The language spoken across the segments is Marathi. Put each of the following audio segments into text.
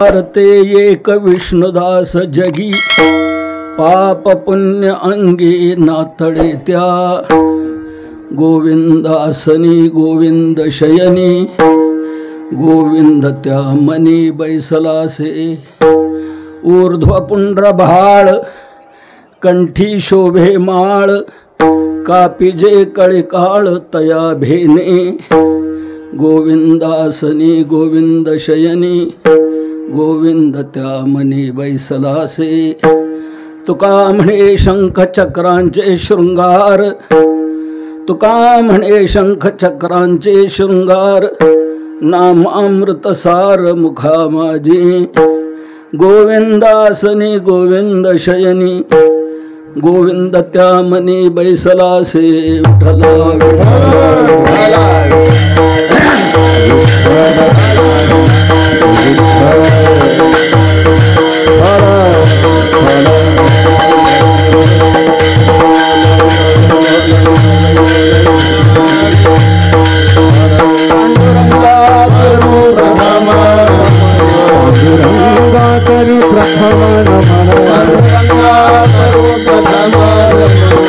भारते एक विष्णुदास जगी पाप पुण्य अंगी नातळे त्या गोविंदासनी गोविंद शयनी गोविंद त्या मनी बैसलासे ऊर्ध्व पुंड्र भाळ कंठी शोभे माळ कापिजे कळिकाळ तया भेने गोविंदासनी गोविंद शयनी गोविंद त्या मनी बैसलासे तुका म्हणे शंख चक्रांचे शृंगार तुका म्हणे शंख चक्रांचे शृंगार नाम अमृत सार मुखा माझी गोविंदासनी गोविंद शयनी गोविंद त्या मनी बैसलासे विठ्ठला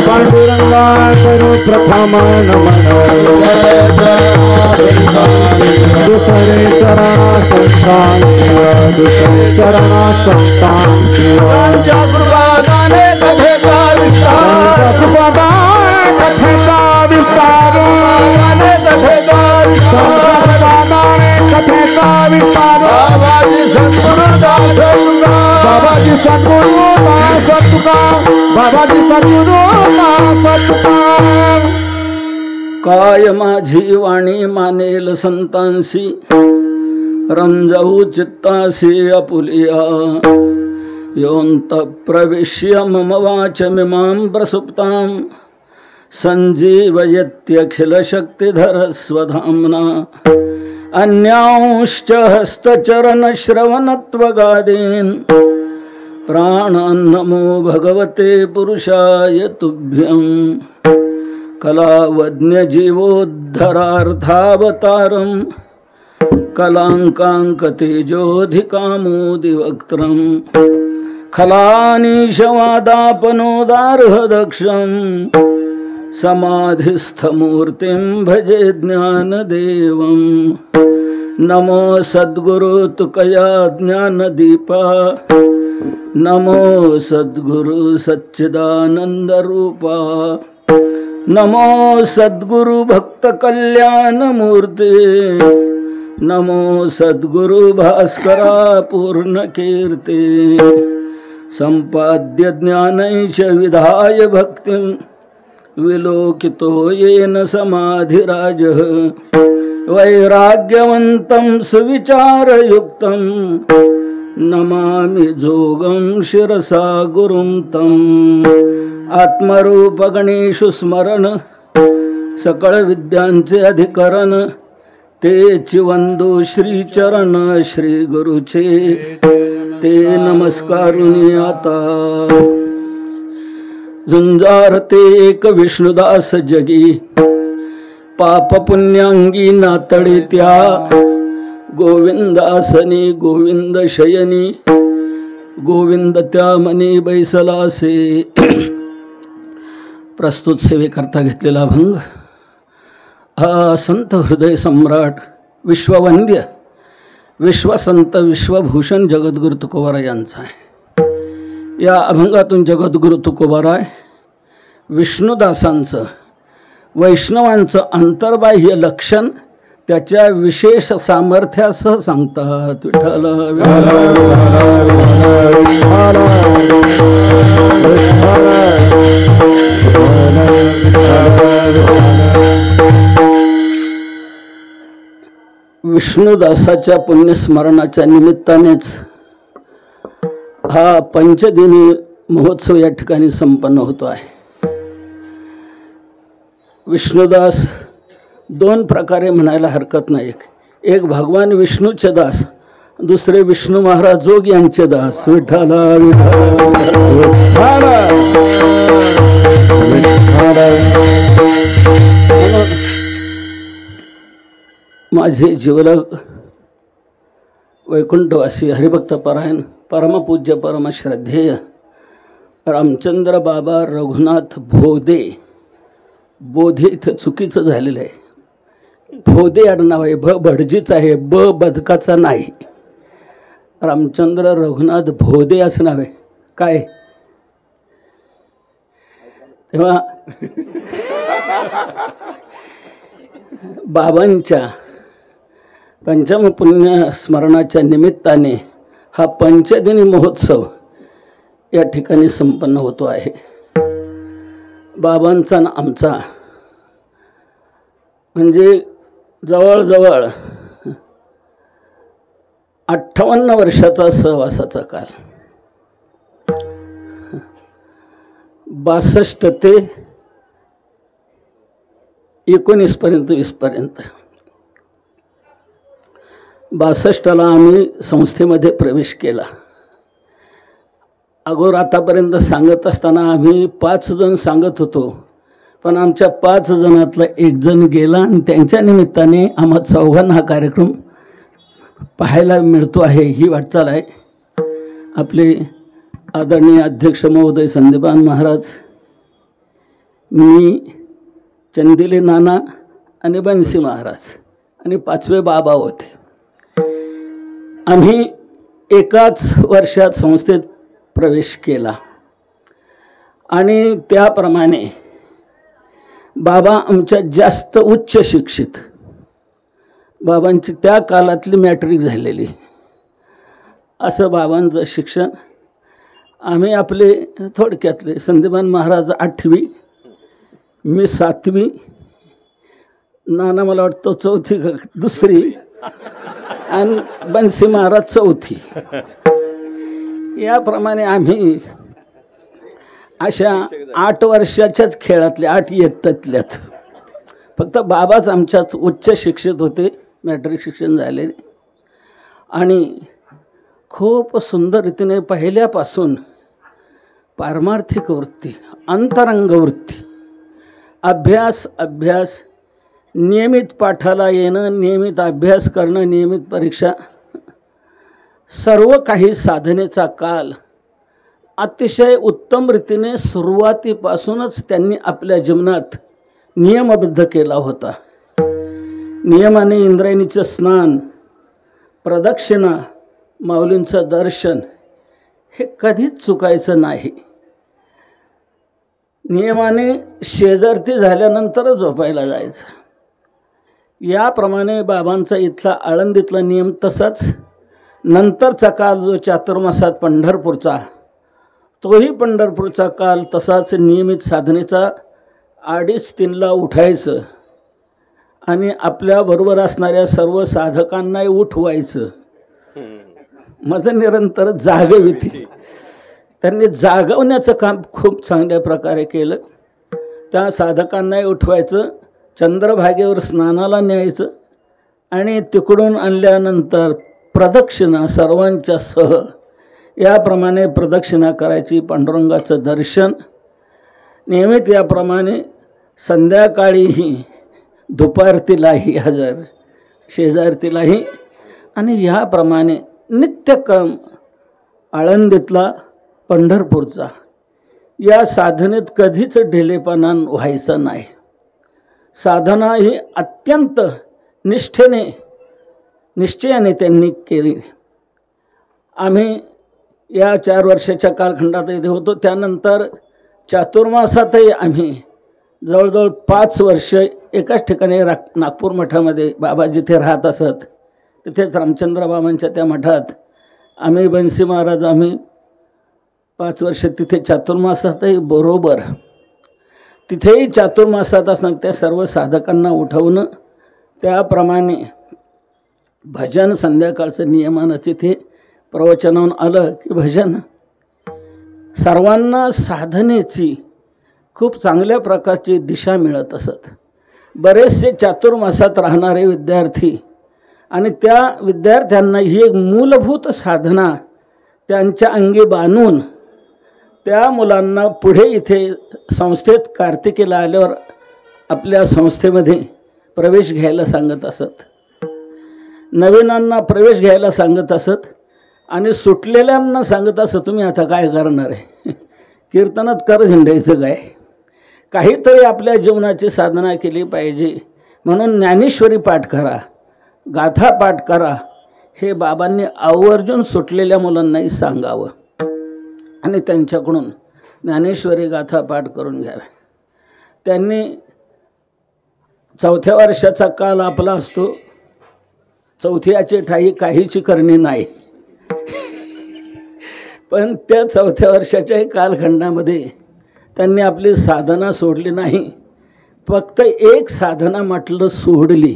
पांडुरंगा करू प्रथम नमन दुसरे चरणा संतान दुसरे चरणा संतान गुरुबादाने कथेचा विस्तार कथेचा विस्तार कथेचा विस्तार बाबाजी सद्गुरु दास तुका बाबाजी सद्गुरु दास तुका काय माझी वाणी मानेल संतांसी रंजवू चित्तासी अपुलिया योंत प्रविश्य मम वाचमिमां प्रसुप्तां संजीवयत्यखिल शक्तिधर स्वधाम्ना अन्यांश्च हस्तचरण श्रवणत्वगादीन् प्राणान्नमो भगवते पुरुषाय तुभ्यं कलावज्ञ जीवोद्धरार्थावतारं कलांकांकतेजोधिकामोदिवक्त्रं खलानीशवादापनोदार्हदक्षं समाधिस्थमूर्तिं भजे ज्ञानदेवं नमो सद्गुरु तुकया ज्ञानदीपा नमो सद्गुरु सच्चिदानंद रूपा नमो सद्गुरु भक्त कल्याण मूर्ति नमो सद्गुरु भास्करा पूर्ण कीर्ति संपाद्य ज्ञानैष विधाय भक्तिं विलोकितो येन समाधिराजः वैराग्यवन्तं सुविचारयुक्तं नमामि जोगं शिरसा गुरुं तम् आत्मरूप गणेशु स्मरण सकळ विद्यांचे अधिकरण तेची वंदू श्रीचरण श्री गुरुचे ते नमस्कारुनी आता झुंजारते एक विष्णुदास जगी पाप पुण्यांगी नातळे त्या गोविंदासनी गोविंद शयनी गोविंद त्या मनी बैसलासे प्रस्तुत सेवेकरता घेतलेला अभंग हा संत हृदय सम्राट विश्ववंद्य विश्वसंत विश्वभूषण जगद्गुरु तुकोबाराय यांचा आहे. या अभंगातून जगद्गुरु तुकोबाराय विष्णुदासांचं वैष्णवांचं अंतर्बाह्य लक्षण त्याच्या विशेष सामर्थ्यासह सांगतात. विठ्ठल विष्णुदासाच्या पुण्यस्मरणाच्या निमित्तानेच हा पंचदिनी महोत्सव या ठिकाणी संपन्न होतो आहे. विष्णुदास दोन प्रकारे म्हणायला हरकत नाही. एक भगवान विष्णूचे दास, दुसरे विष्णू महाराज जोग यांचे दास. विठ्ठला माझे जीवलग वैकुंठवासी हरिभक्त परायण परमपूज्य परमश्रद्धेय रामचंद्र बाबा रघुनाथ भोदे. बोधे इथं चुकीचं झालेलं आहे. भोदे आडनाव आहे. भडजीचं आहे. बदकाचा नाही. रामचंद्र रघुनाथ भोदे असं नाव आहे. काय तेव्हा बाबांच्या पंचम पुण्य स्मरणाच्या निमित्ताने हा पंचदिनी महोत्सव या ठिकाणी संपन्न होतो आहे. बाबांचा ना आमचा म्हणजे जवळजवळ 58 वर्षाचा सहवासाचा काल. 62 ते 19 पर्यंत 20 पर्यंत. 62ला आम्ही संस्थेमध्ये प्रवेश केला. अगोदर आतापर्यंत सांगत असताना आम्ही 5 जण सांगत होतो, पण आमच्या 5 जणातला 1 जण गेला आणि त्यांच्या निमित्ताने आम्हा चौघांना हा कार्यक्रम पाहायला मिळतो आहे. ही वाटचाल आहे. आपले आदरणीय अध्यक्ष महोदय संदीपान महाराज, मी, चंदिले नाना आणि बन्सी महाराज आणि 5वे बाबा होते. आम्ही एकाच वर्षात संस्थेत प्रवेश केला आणि त्याप्रमाणे बाबा आमच्या जास्त उच्च शिक्षित. बाबांची त्या काळातली मॅट्रिक झालेली असं बाबांचं शिक्षण. आम्ही आपले थोडक्यातले संदीपान महाराज 8वी, मी 7वी, नाना मला वाटतं 4थी 2री आणि बन्सी महाराज 4थी. याप्रमाणे आम्ही अशा 8 वर्षाच्याच खेळातल्या 8 इयत्तेतल्यात. फक्त बाबाच आमच्यात उच्च शिक्षित होते, मॅट्रिक शिक्षण झालेले आणि खूप सुंदर रीतीने पहिल्यापासून पारमार्थिक वृत्ती, अंतरंग वृत्ती, अभ्यास, नियमित पाठाला येणं, नियमित अभ्यास करणं, नियमित परीक्षा, सर्व काही साधनेचा काल अतिशय उत्तम रीतीने सुरुवातीपासूनच त्यांनी आपल्या जीवनात नियमबद्ध केला होता. नियमाने इंद्रायणीचं स्नान, प्रदक्षिणा, माऊलींचं दर्शन हे कधीच चुकायचं नाही. नियमाने शेजारती झाल्यानंतरच झोपायला जायचं. याप्रमाणे बाबांचा इथला आळंदीतला नियम तसाच. नंतरचा काल जो चातुर्मासात पंढरपूरचा, तोही पंढरपूरचा काल तसाच नियमित साधनेचा. 2:30-3ला उठायचं आणि आपल्याबरोबर असणाऱ्या सर्व साधकांनाही उठवायचं. माझं निरंतर जागविती. त्यांनी जागवण्याचं काम खूप चांगल्या प्रकारे केलं. त्या साधकांनाही उठवायचं, चंद्रभागेवर स्नानाला न्यायचं आणि तिकडून आणल्यानंतर प्रदक्षिणा सर्वांच्या सह याप्रमाणे प्रदक्षिणा करायची. पांडुरंगाचं दर्शन नियमित. याप्रमाणे संध्याकाळीही, दुपारतीलाही हजर, शेजारतीलाही आणि याप्रमाणे नित्यक्रम आळंदीतला पंढरपूरचा. या साधनेत कधीच ढिलेपणा व्हायचा नाही. साधना ही अत्यंत निश्चयाने त्यांनी केली. आम्ही या 4 वर्षाच्या कालखंडात इथे होतो. त्यानंतर चातुर्मासातही आम्ही जवळजवळ 5 वर्ष एकाच ठिकाणी नागपूर मठामध्ये बाबा जिथे राहत असत तिथेच रामचंद्र बाबांच्या त्या मठात आम्ही बन्सी महाराज आम्ही 5 वर्ष तिथे चातुर्मासातही बरोबर. तिथेही चातुर्मासात असणं त्या सर्व साधकांना उठवणं. त्याप्रमाणे भजन संध्याकाळचं नियमानं तिथे प्रवचनावरून आलं की भजन. सर्वांना साधनेची खूप चांगल्या प्रकारची दिशा मिळत असत. बरेचसे चातुर्मासात राहणारे विद्यार्थी आणि त्या विद्यार्थ्यांना ही एक मूलभूत साधना त्यांच्या अंगी बांधून त्या मुलांना पुढे इथे संस्थेत कार्तिकेला आल्यावर आपल्या संस्थेमध्ये प्रवेश घ्यायला सांगत असत. नवीनांना प्रवेश घ्यायला सांगत असत आणि सुटलेल्यांना सांगत असत तुम्ही आता काय करणार आहे, कीर्तनात कर झेंडायचं काय, काहीतरी आपल्या जीवनाची साधना केली पाहिजे म्हणून ज्ञानेश्वरी पाठ करा, गाथा पाठ करा, हे बाबांनी आवर्जून सुटलेल्या मुलांनाही सांगावं आणि त्यांच्याकडून ज्ञानेश्वरी गाथा पाठ करून घ्याव्या. त्यांनी 4थ्या वर्षाचा काल आपला असतो, 4थ्याची ठाई काहीची करणी नाही, पण त्या 4थ्या वर्षाच्या कालखंडामध्ये त्यांनी आपली साधना सोडली नाही, फक्त एक साधना म्हटलं सोडली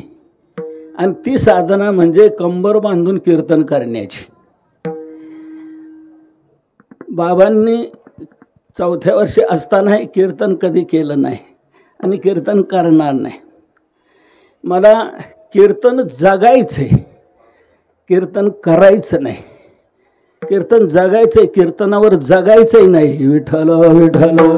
आणि ती साधना म्हणजे कंबर बांधून कीर्तन करण्याची. बाबांनी 4थ्या वर्षी असतानाही कीर्तन कधी केलं नाही आणि कीर्तन करणार नाही. मला कीर्तन जगायचं आहे, कीर्तन करायचं नाही. कीर्तन जगायचं आहे, कीर्तनावर जगायचंही नाही. विठ्ठल विठ्ठल हो,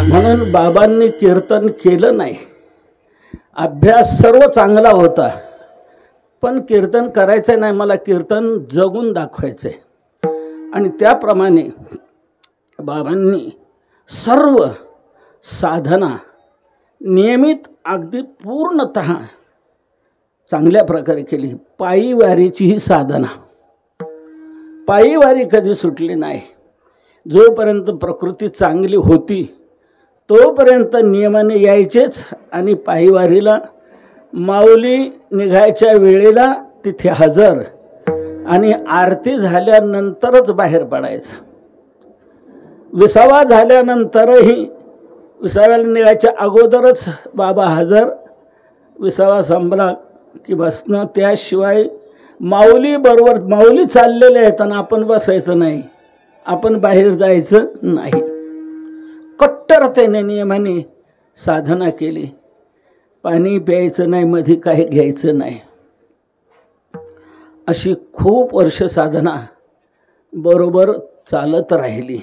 म्हणून बाबांनी कीर्तन केलं नाही. अभ्यास सर्व चांगला होता, पण कीर्तन करायचं नाही. मला कीर्तन जगून दाखवायचं आहे आणि त्याप्रमाणे बाबांनी सर्व साधना नियमित अगदी पूर्णतः चांगल्या प्रकारे केली. पायी वारीची ही साधना, पायी वारी कधी सुटली नाही. जोपर्यंत प्रकृती चांगली होती तोपर्यंत नियमाने यायचेच आणि पायी वारीला माऊली निघायच्या वेळेला तिथे हजर आणि आरती झाल्यानंतरच बाहेर पडायचं. विसावा झाल्यानंतरही विसाव्याला निघायच्या अगोदरच बाबा हजर, विसावा संपला की बसणं. त्याशिवाय माऊलीबरोबर, माऊली चाललेले आहेत आणि आपण बसायचं नाही, आपण बाहेर जायचं नाही. कट्टरतेने नियमाने साधना केली. पाणी प्यायचं नाही, मध्ये काही घ्यायचं नाही. अशी खूप वर्ष साधना बरोबर चालत राहिली.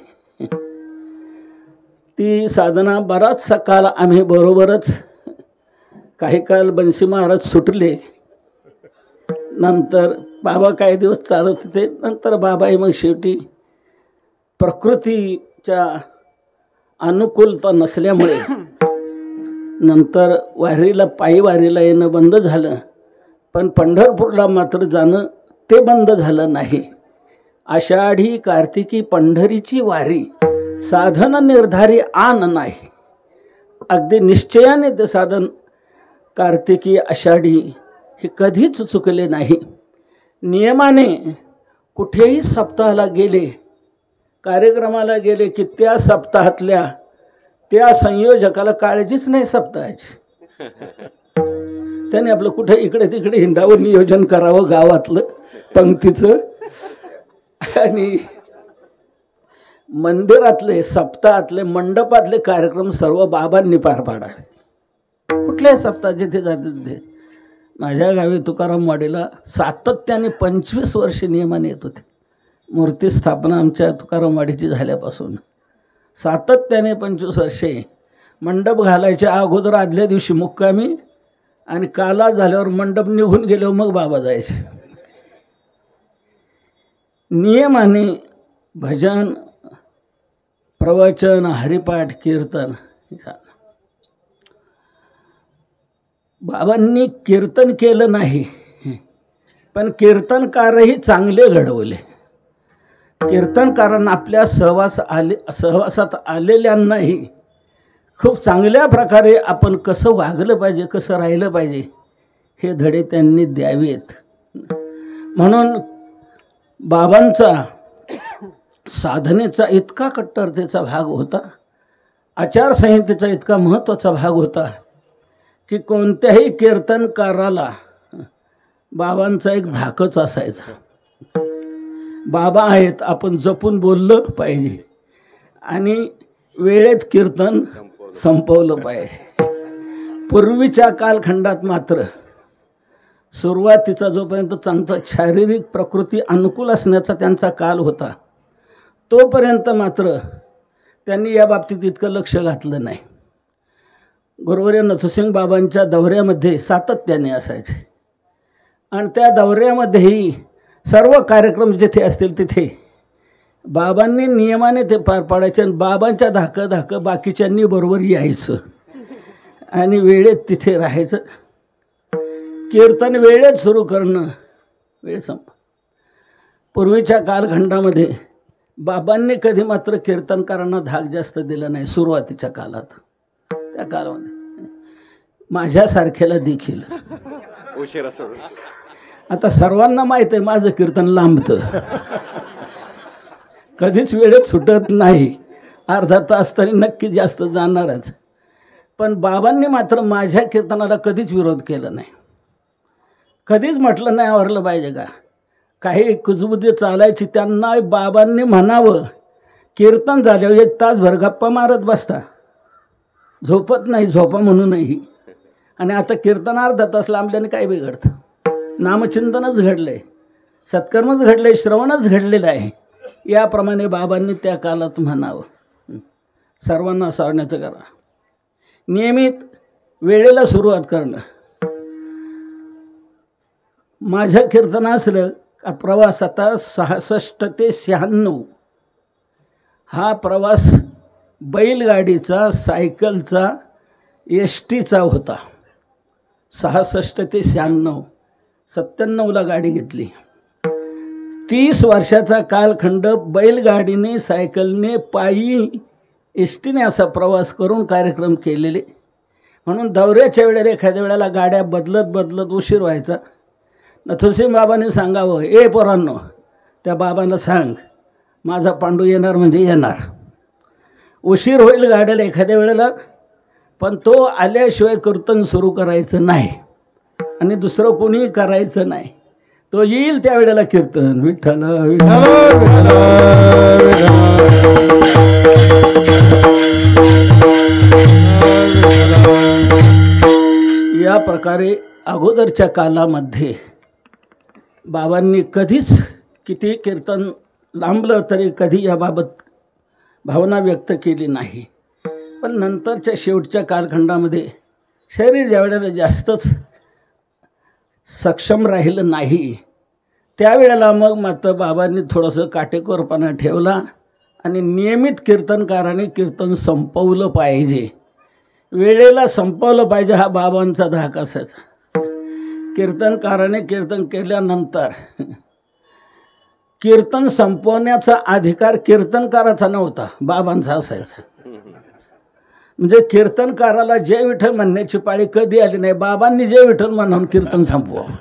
ती साधना बराचसा काळ आम्ही बरोबरच, काही काळ बंसी महाराज सुटले, नंतर बाबा काही दिवस चालत होते, नंतर बाबाही मग शेवटी प्रकृतीच्या अनुकूलता नसल्यामुळे नंतर वारीला, पायी वारीला येणं बंद झालं. पण पंढरपूरला मात्र जाणं ते बंद झालं नाही. आषाढी कार्तिकी पंढरीची वारी साधन निर्धारी आन नाही. अगदी निश्चयाने ते साधन कार्तिकी आषाढी हे कधीच चुकले नाही. नियमाने कुठेही सप्ताहाला गेले, कार्यक्रमाला गेले की त्या सप्ताहातल्या त्या संयोजकाला काळजीच नाही सप्ताहाची. त्याने आपलं कुठे इकडे तिकडे हिंडावं, नियोजन करावं गावातलं पंक्तीचं आणि मंदिरातले, सप्ताहातले, मंडपातले कार्यक्रम सर्व बाबांनी पार पाडावे. कुठल्याही सप्ताह जिथे जाते तिथे. माझ्या गावी तुकारामवाडीला सातत्याने 25 वर्षे नियमाने येत होते. मूर्ती स्थापना आमच्या तुकारामवाडीची झाल्यापासून सातत्याने 25 वर्षे मंडप घालायच्या अगोदर आदल्या दिवशी मुक्कामी आणि काला झाल्यावर मंडप निघून गेल्यावर मग बाबा जायचे. नियमाने भजन, प्रवचन, हरिपाठ, कीर्तन. बाबांनी कीर्तन केलं नाही, पण कीर्तनकारही चांगले घडवले. कीर्तनकारांना आपल्या सहवासात आलेल्यांनाही खूप चांगल्या प्रकारे आपण कसं वागलं पाहिजे, कसं राहिलं पाहिजे हे धडे त्यांनी द्यावेत. म्हणून बाबांचा साधनेचा इतका कट्टरतेचा भाग होता, आचारसंहितेचा इतका महत्त्वाचा भाग होता की कोणत्याही कीर्तनकाराला बाबांचा एक धाकच असायचा. बाबा आहेत, आपण जपून बोललं पाहिजे आणि वेळेत कीर्तन संपवलं पाहिजे. पूर्वीच्या कालखंडात मात्र सुरुवातीचा जोपर्यंत चांगला शारीरिक प्रकृती अनुकूल असण्याचा त्यांचा काल होता तोपर्यंत मात्र त्यांनी या बाबतीत इतकं लक्ष घातलं नाही. गुरुवर्य नथसिंग बाबांच्या दौऱ्यामध्ये सातत्याने असायचे आणि त्या दौऱ्यामध्येही सर्व कार्यक्रम जिथे असतील तिथे बाबांनी नियमाने ते पार पाडायचे आणि बाबांच्या धाकं बाकीच्यांनी बरोबर यायचं आणि वेळेत तिथे राहायचं. कीर्तन वेळेत सुरू करणं, वेळ पूर्वीच्या कालखंडामध्ये बाबांनी कधी मात्र कीर्तनकारांना धाक जास्त दिला नाही. सुरुवातीच्या काळात, त्या काळामध्ये माझ्यासारख्याला देखील उशिरा सोडून आता सर्वांना माहीत आहे माझं कीर्तन लांबतं, कधीच वेळेत सुटत नाही. अर्धा तास तरी नक्की जास्त जाणारच. पण बाबांनी मात्र माझ्या कीर्तनाला कधीच विरोध केला नाही. कधीच म्हटलं नाही आवरलं पाहिजे का. काही कुजबुजी चालायची त्यांना बाबांनी म्हणावं कीर्तन झाल्यावर 1 तासभर गप्पा मारत बसता, झोपत नाही, झोपा म्हणूनही. आणि आता कीर्तन अर्धा तास लांबल्याने काय बिघडतं. नामचिंतनच घडलं आहे, सत्कर्मच घडलं आहे, श्रवणच घडलेलं आहे. याप्रमाणे बाबांनी त्या काळात म्हणावं. सर्वांना सावरण्याचं करा, नियमित वेळेला सुरुवात करणं. माझ्या कीर्तनासलं प्रवास आता 66 ते 96 हा प्रवास बैलगाडीचा, सायकलचा, एसटीचा होता. 66 ते 96, 97ला गाडी घेतली. 30 वर्षाचा कालखंड बैलगाडीने, सायकलने, पायी, एसटीने असा प्रवास करून कार्यक्रम केलेले. म्हणून दौऱ्याच्या वेळेला एखाद्या वेळेला गाड्या बदलत उशीर व्हायचा. नथसिंग बाबांनी सांगावं, ए पोरांनो, त्या बाबांना सांग माझा पांडू येणार म्हणजे येणार. उशीर होईल गाड्याला एखाद्या वेळेला, पण तो आल्याशिवाय कीर्तन सुरू करायचं नाही आणि दुसरं कोणीही करायचं नाही. तो येईल त्या वेळेला कीर्तन विठ्ठल विठ्ठल या प्रकारे अगोदरच्या कालामध्ये बाबांनी कधीच किती कीर्तन लांबलं तरी कधी याबाबत भावना व्यक्त केली नाही. पण नंतरच्या शेवटच्या कालखंडामध्ये शरीर ज्या वेळेला जास्तच सक्षम राहिलं नाही त्यावेळेला मग मात्र बाबांनी थोडंसं काटेकोरपणा ठेवला आणि नियमित कीर्तनकाराने कीर्तन संपवलं पाहिजे, वेळेला संपवलं पाहिजे, हा बाबांचा धाक असायचा. कीर्तनकाराने कीर्तन केल्यानंतर कीर्तन संपवण्याचा अधिकार कीर्तनकाराचा नव्हता, बाबांचा असायचा. म्हणजे कीर्तनकाराला जय विठ्ठल म्हणण्याची पाळी कधी आली नाही. बाबांनी जय विठ्ठल म्हणून कीर्तन संपवावं.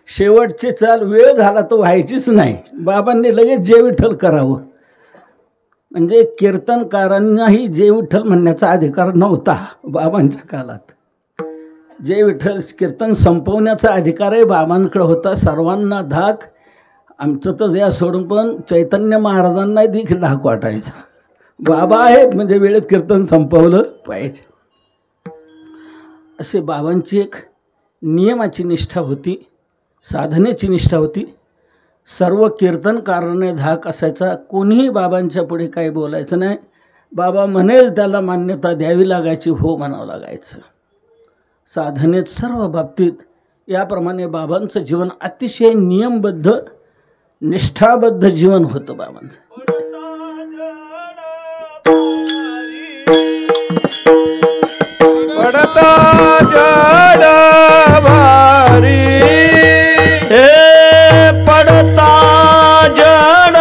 शेवटची चाल वेळ झाला तर व्हायचीच नाही, बाबांनी लगेच जय विठ्ठल करावं. म्हणजे कीर्तनकारांनाही जय विठ्ठल म्हणण्याचा अधिकार नव्हता बाबांच्या काळात. जय विठ्ठल कीर्तन संपवण्याचा अधिकारही बाबांकडे होता. सर्वांना धाक, आमचं तर या सोडून पण चैतन्य महाराजांना देखील धाक वाटायचा. बाबा आहेत म्हणजे वेळेत कीर्तन संपवलं पाहिजे. असे बाबांची एक नियमाची निष्ठा होती, साधनेची निष्ठा होती. सर्व कीर्तनकाराने धाक असायचा. कोणीही बाबांच्या पुढे काही बोलायचं नाही. बाबा म्हणेल त्याला मान्यता द्यावी लागायची, हो म्हणावं लागायचं. साधनेत सर्व बाबतीत याप्रमाणे बाबांचं जीवन अतिशय नियमबद्ध, निष्ठाबद्ध जीवन होतं बाबांचं. पडता जड भारी, हे पडता जड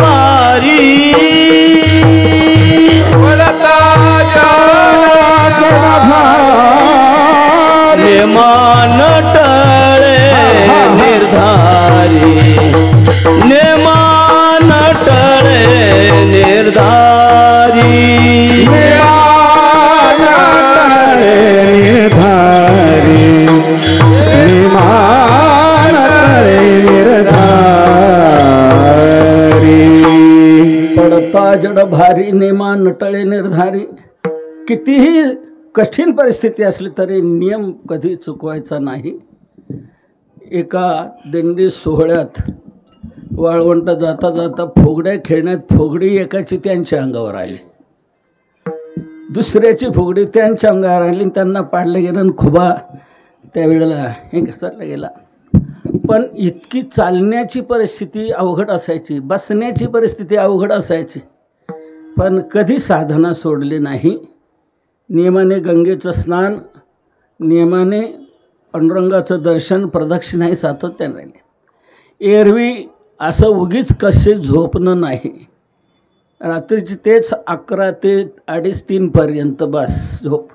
भारी, पडता जड भारी, मान टळे निर्धारी, नेमान टळे निर्धारी, पडता जड भारी, नेमा नटळे निर्धारी. कितीही कठीण परिस्थिती असली तरी नियम कधी चुकवायचा नाही. एका दिंडी सोहळ्यात वाळवंट जाता जाता फोगड्या खेळण्यात फोगडी एकाची त्यांच्या अंगावर आली, दुसऱ्याची फुगडी त्यांच्या अंगावर आली, त्यांना पाडलं गेलं आणि खुबा त्यावेळेला हे घसरला गेला. पण इतकी चालण्याची परिस्थिती अवघड असायची, बसण्याची परिस्थिती अवघड असायची, पण कधी साधना सोडली नाही. नियमाने गंगेचं स्नान, नियमाने पांडुरंगाचं दर्शन, प्रदक्षिणाही सातत्याने राहिले. एरवी असं उगीच कसे झोपणं नाही. रात्रीची तेच 11 ते 2:30-3 पर्यंत बस झोप.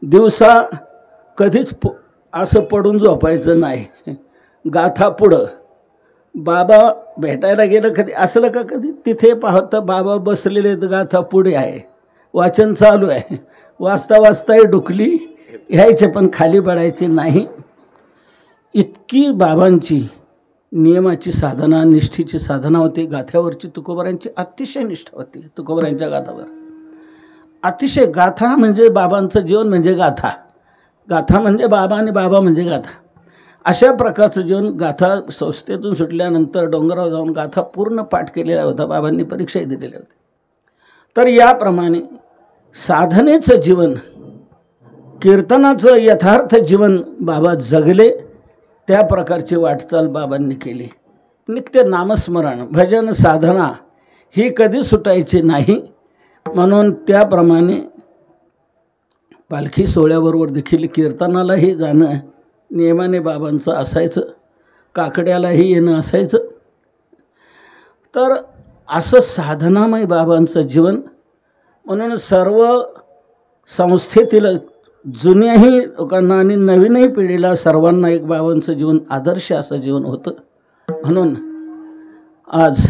दिवसा कधीच असं पडून झोपायचं नाही. गाथा पुढं. बाबा भेटायला गेलं कधी असलं का, कधी तिथे पाहतं बाबा बसलेले आहेत, गाथा पुढे आहे, वाचन चालू आहे, वाचता वाचताही डुकली यायचे पण खाली पडायचे नाही. इतकी बाबांची नियमाची साधना, निष्ठेची साधना होती. गाथ्यावरची तुकोबारांची अतिशय निष्ठा होती. तुकोबारांच्या गाथावर अतिशय, गाथा म्हणजे बाबांचं जीवन म्हणजे गाथा, गाथा म्हणजे बाबा आणि बाबा म्हणजे गाथा, अशा प्रकारचं जीवन. गाथा संस्थेतून सुटल्यानंतर डोंगरावर जाऊन गाथा पूर्ण पाठ केलेला होता. बाबांनी परीक्षाही दिलेल्या होत्या. तर याप्रमाणे साधनेचं जीवन, कीर्तनाचं यथार्थ जीवन बाबा जगले. त्या प्रकारची वाटचाल बाबांनी केली. नित्य नामस्मरण, भजन, साधना ही कधी सुटायची नाही. म्हणून त्याप्रमाणे पालखी सोहळ्याबरोबर देखील कीर्तनालाही जाणं नियमाने बाबांचं असायचं, काकड्यालाही येणं असायचं. तर असं साधनामय बाबांचं जीवन. म्हणून सर्व संस्थेतील जुन्याही लोकांना आणि नवीनही पिढीला सर्वांना एक बाबांचं जीवन आदर्श असं जीवन होतं. म्हणून आज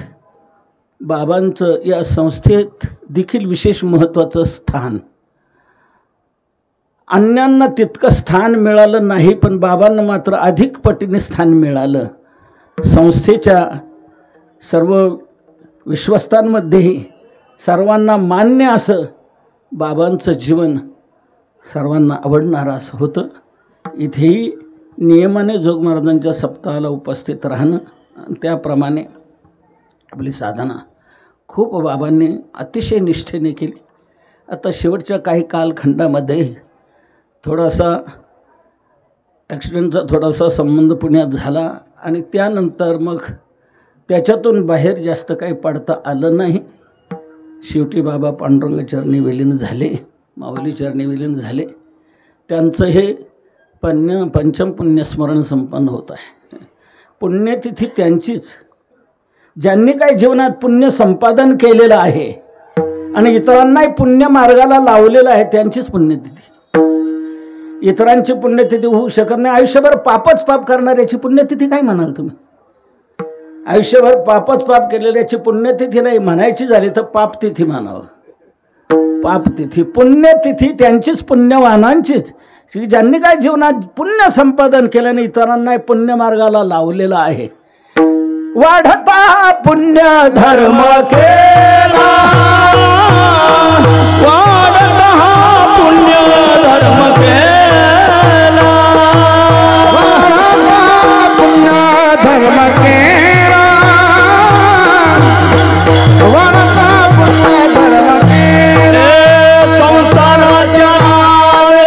बाबांचं या संस्थेत देखील विशेष महत्त्वाचं स्थान. अन्यांना तितकं स्थान मिळालं नाही, पण बाबांना मात्र अधिक पटीने स्थान मिळालं. संस्थेच्या सर्व विश्वस्तांमध्येही सर्वांना मान्य असं बाबांचं जीवन सर्वांना आवडणारं असं होतं. इथेही नियमाने जोग महाराजांच्या सप्ताहाला उपस्थित राहणं, त्याप्रमाणे आपली साधना खूप बाबांनी अतिशय निष्ठेने केली. आता शेवटच्या काही कालखंडामध्ये थोडासा ॲक्सिडेंटचा थोडासा संबंध पुण्यात झाला आणि त्यानंतर मग त्याच्यातून बाहेर जास्त काही पडता आलं नाही. शेवटी बाबा पांडुरंग चरणी विलीन झाले, माऊली चरणी विलीन झाले. त्यांचं हे पंचम पुण्यस्मरण संपन्न होत आहे. पुण्यतिथी त्यांचीच, ज्यांनी काही जीवनात पुण्य संपादन केलेलं आहे आणि इतरांनाही पुण्य मार्गाला लावलेलं आहे त्यांचीच पुण्यतिथी. इतरांची पुण्यतिथी होऊ शकत नाही. आयुष्यभर पापच पाप करणाऱ्याची पुण्यतिथी काय म्हणाल तुम्ही? आयुष्यभर पापच पाप केलेल्याची पुण्यतिथी नाही म्हणायची झाली तर पापतिथी म्हणावं. पापतिथी, पुण्यतिथी त्यांचीच, पुण्यवानांचीच, ज्यांनी काय जीवनात पुण्य संपादन केल्याने इतरांना पुण्य मार्गाला लावलेला आहे. वाढता पुण्य धर्म केला, वाढता पुण्य धर्म केला, पुण्य धर्म केला, वाढता पुण्य धर्म केला. संसाराच्या नावे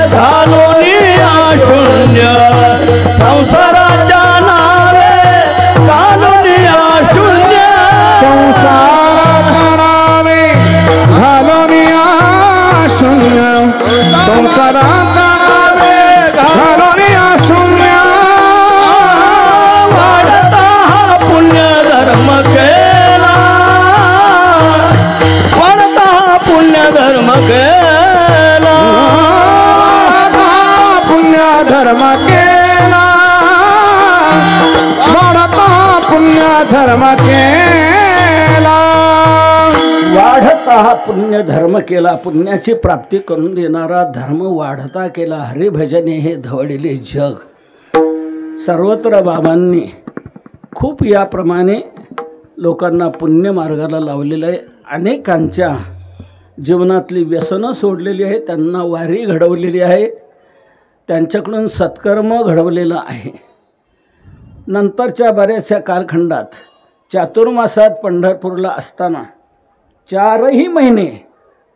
घालून शून्य, संसाराच्या नावे घालून शून्य, संसाराच्या नावे घालून शून्य, संसाराच्या नावे घालून शून्य. वाढता पुण्य धर्म केला, वाढता पुण्य धर्म केला, पुण्य धर्म केला, वाढता पुण्य धर्म केला. वाढता हा पुण्य धर्म केला, पुण्याची प्राप्ती करून देणारा धर्म वाढता केला. हरिभजने हे धवळलेले जग. सर्वत्र बाबांनी खूप याप्रमाणे लोकांना पुण्य मार्गाला लावलेलं आहे. अनेकांच्या जीवनातली व्यसनं सोडलेली आहे, त्यांना वारी घडवलेली आहे, त्यांच्याकडून सत्कर्म घडवलेलं आहे. नंतरच्या बऱ्याचशा कालखंडात चातुर्मासात पंढरपूरला असताना 4ही महिने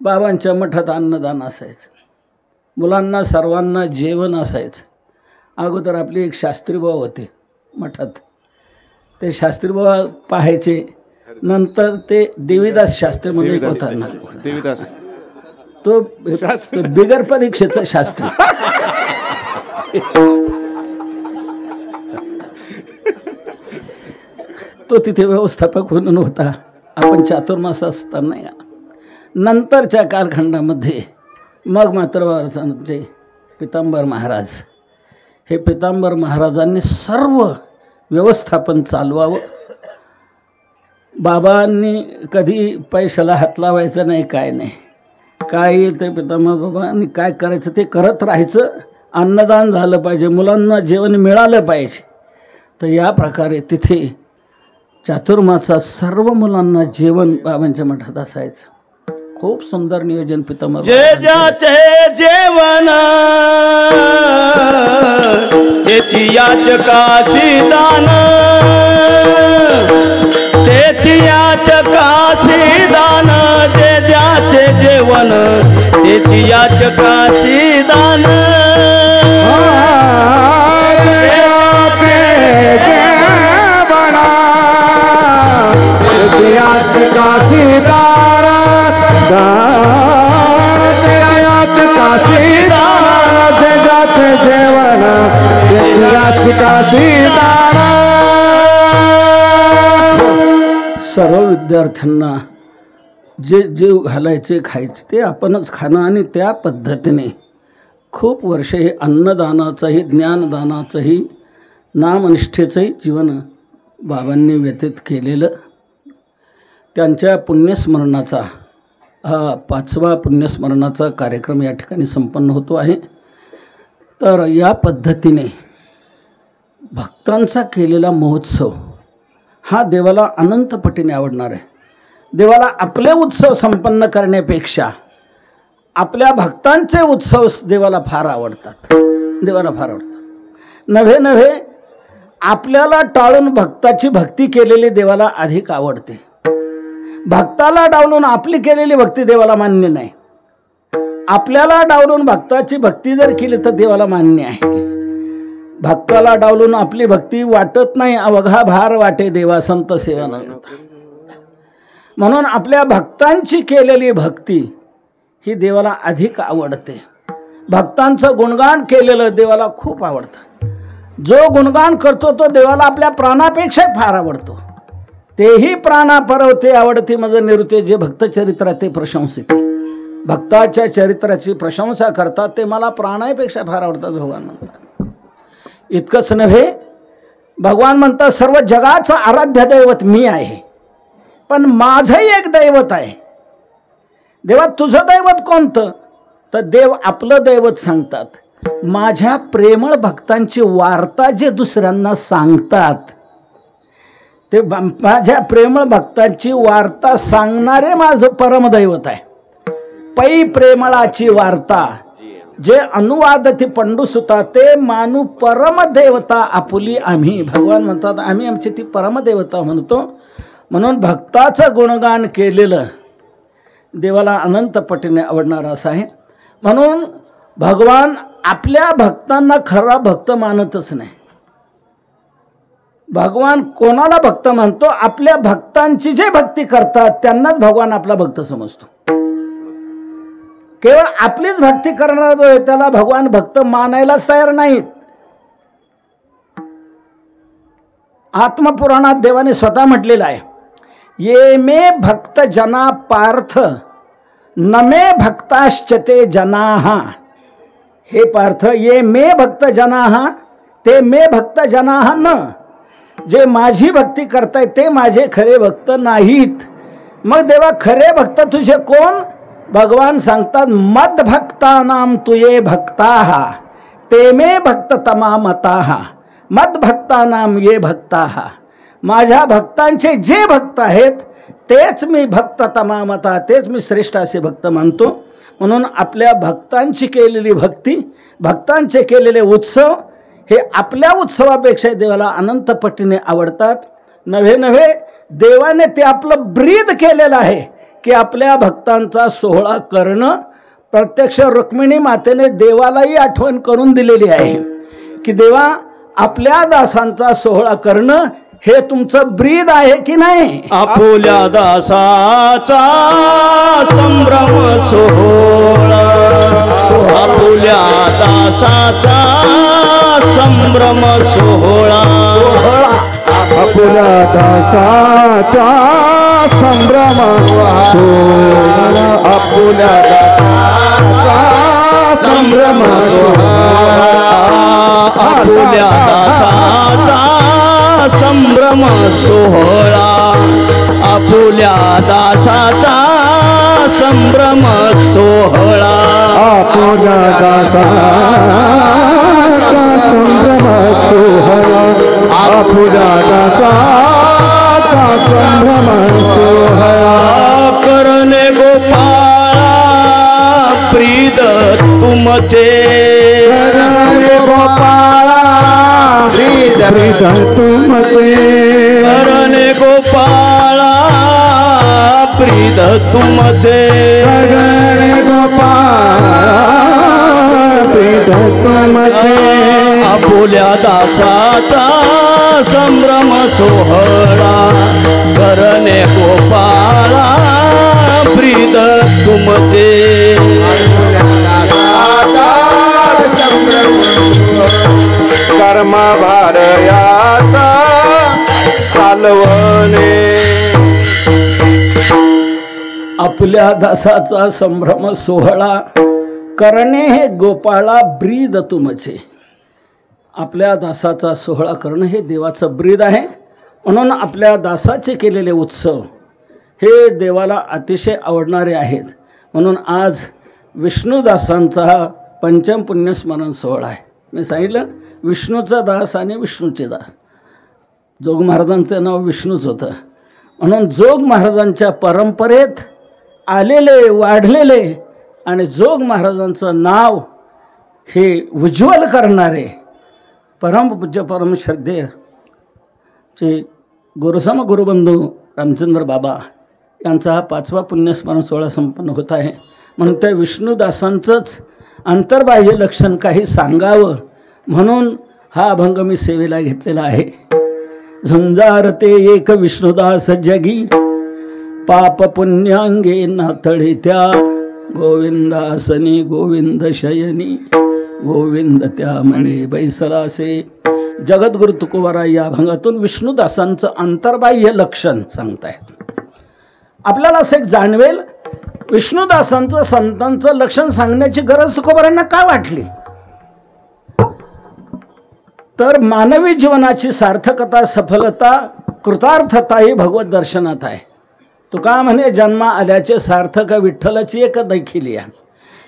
बाबांच्या मठात अन्नदान असायचं. मुलांना सर्वांना जेवण असायचं. अगोदर आपली एक शास्त्रीभाऊ होते मठात, ते शास्त्रीभाऊ पाहायचे. नंतर ते देवीदास शास्त्री म्हणून एक होता ना, देवीदास तो बिगर परीक्षेचा शास्त्री. तो तिथे व्यवस्थापक म्हणून होता. आपण चातुर्मास असताना नंतरच्या कालखंडामध्ये मग मात्र बाबांचे पितांबर महाराज, हे पितांबर महाराजांनी सर्व व्यवस्थापन चालवावं. बाबांनी कधी पैशाला हात लावायचा नाही, काय नाही, काय ते पितांबर बाबांनी काय करायचं ते करत राहायचं. अन्नदान झालं पाहिजे, मुलांना जेवण मिळालं पाहिजे. तर या प्रकारे तिथे चातुर्मासात सर्व मुलांना जेवण बाबांच्या मठात असायचं. खूप सुंदर नियोजन पितांबर. जे ज्याचे जेवण तेची याचकाशी दान, तेची याचकाशी दान. जे ज्याचे जेवण तेची याचकाशी दान. सर्व विद्यार्थ्यांना जे जीव घालायचे खायचे ते आपणच खाणं आणि त्या पद्धतीने खूप वर्षे हे अन्नदानाचंही ज्ञानदानाचंही नामनिष्ठेचंही जीवन बाबांनी व्यतीत केलेलं. त्यांच्या पुण्यस्मरणाचा हा 5वा पुण्यस्मरणाचा कार्यक्रम या ठिकाणी संपन्न होतो आहे. तर या पद्धतीने भक्तांचा केलेला महोत्सव हा देवाला अनंत पटीने आवडणार आहे. देवाला आपले उत्सव संपन्न करण्यापेक्षा आपल्या भक्तांचे उत्सव देवाला फार आवडतात. देवाला फार आवडतात. नव्हे नव्हे आपल्याला टाळून भक्ताची भक्ती केलेली देवाला अधिक आवडते. भक्ताला डावलून आपली केलेली भक्ती देवाला मान्य नाही. आपल्याला डावलून भक्ताची भक्ती जर केली तर देवाला मान्य आहे. भक्ताला डावलून आपली भक्ती वाटत नाही. अवघा भार वाटे देवा संत सेवा न करता. म्हणून आपल्या भक्तांची केलेली भक्ती ही देवाला अधिक आवडते. भक्तांचं गुणगान केलेलं देवाला खूप आवडतं. जो गुणगान करतो तो देवाला आपल्या प्राणापेक्षा फार आवडतो. तेही प्राणा परवते आवडते मज निरुते. जे भक्त चरित्र ते प्रशंसिते. भक्ताच्या चरित्राची प्रशंसा करतात ते मला प्राणापेक्षा फार आवडतात भगवान म्हणतात. इतकंच नव्हे, भगवान म्हणतात सर्व जगाचं आराध्य दैवत मी आहे, पण माझंही एक दैवत आहे. देवा तुझं दैवत कोणतं? तर देव आपलं दैवत सांगतात. माझ्या प्रेमळ भक्तांची वार्ता जे दुसऱ्यांना सांगतात ते माझ्या प्रेमळ भक्तांची वार्ता सांगणारे माझं परमदैवत आहे. पै प्रेमळाची वार्ता जे अनुवादती पंडुसुता ते मानू परमदेवता आपुली आम्ही. भगवान म्हणतात आम्ही आमची ती परमदेवता म्हणतो. म्हणून भक्ताचं गुणगान केलेलं देवाला अनंत पटीने आवडणार असं आहे. म्हणून भगवान आपल्या भक्तांना खरा भक्त मानतच नाही. भगवान कोणाला भक्त म्हणतो? आपल्या भक्तांची जे भक्ती करतात त्यांनाच भगवान आपला भक्त समजतो. केवळ आपलीच भक्ती करणारा जो आहे त्याला भगवान भक्त मानायलाच तयार नाहीत. आत्मपुराणात देवाने स्वतः म्हटलेलं आहे, ये मे भक्त जना पार्थ न मे भक्ताश्चते जनाः. हे पार्थ, ये मे भक्त जनाः ते मे भक्त जनाः न. जे माझी भक्ती करतायत ते माझे खरे भक्त नाहीत. मग देवा खरे भक्त तुझे कोण? भगवान सांगतात मद भक्तानाम तुये भक्ताः ते मे भक्त तमामताः. मद भक्तानाम ये भक्ताः. माझ्या भक्तांचे जे भक्त आहेत तेच मी भक्त तमामता, तेच मी श्रेष्ठ असे भक्त मानतो. म्हणून आपल्या भक्तांची केलेली भक्ती, भक्तांचे केलेले उत्सव हे आपल्या उत्सवापेक्षा देवाला अनंत पटीने आवडतात. नव्हे नव्हे देवाने ते आपलं ब्रीद केलेलं आहे की आपल्या भक्तांचा सोहळा करणं. प्रत्यक्ष रुक्मिणी मातेने देवालाही आठवण करून दिलेली आहे की देवा आपल्या दासांचा सोहळा करणं हे तुमचं ब्रीद आहे की नाही. आपुल्या दासाचा संभ्रम सोहळा, आपुल्या दासाचा संभ्रम सोहळा, आपुल्या दासाचा संभ्रम सोहळा, आपुल्या दासाचा संभ्रम सोहळा, आपुल्या दासाचा संभ्रम सोहळा, आपुल्या दासाचा संभ्रम सोहळा, आपुल्या दासाचा संभ्रम सोहळा, आपुल्या दासाचा संभ्रम सोहळा. करणे गोपाळा प्रीत तुमचे, करणे गोपाळा प्रीत तुमचे, करणे गोपाळा प्रीत तुमचे, करणे गोपाळा प्रीत तुमचे. आपुल्या दासाचा संभ्रम सोहळा, करणे गोपाळा प्रीत तुमचे. कर्म भारयाचा चालवणे, आपल्या दासाचा संभ्रम सोहळा करणे हे गोपाळा ब्रीद तुमचे. आपल्या दासाचा सोहळा करणं हे देवाचं ब्रीद आहे. म्हणून आपल्या दासाचे केलेले उत्सव हे देवाला अतिशय आवडणारे आहेत. म्हणून आज विष्णुदासांचा हा पंचम पुण्यस्मरण सोहळा आहे. मी सांगितलं विष्णूचा दास आणि विष्णूचे दास. जोग महाराजांचं नाव विष्णूच होतं. म्हणून जोग महाराजांच्या परंपरेत आलेले वाढलेले आणि जोग महाराजांचं नाव हे उज्ज्वल करणारे परमपूज्य परमश्रद्धेय चे गुरुसम गुरुबंधू रामचंद्र बाबा यांचा हा 5वा पुण्यस्मरण सोहळा संपन्न होत आहे. म्हणून त्या विष्णुदासांचंच अंतर्बाह्य लक्षण काही सांगावं म्हणून हा अभंग मी सेवेला घेतलेला आहे. झुंजारते एक विष्णुदास जगी, पाप पुण्यांगे नाथळे त्या, गोविंदासनी गोविंद शयनी, गोविंद त्या म्हणे बैसलासे. जगद्गुरु तुकोबाराय या अभंगातून विष्णुदासांचं अंतर्बाह्य लक्षण सांगतायत. आपल्याला असं एक जाणवेल विष्णुदासांचं संतांचं लक्षण सांगण्याची गरज तुकोबारांना काय वाटली. तर मानवी जीवनाची सार्थकता सफलता कृतार्थता ही भगवत दर्शनात आहे. तुका म्हणे जन्मा आल्याचे सार्थक विठ्ठलाची एक देखील या.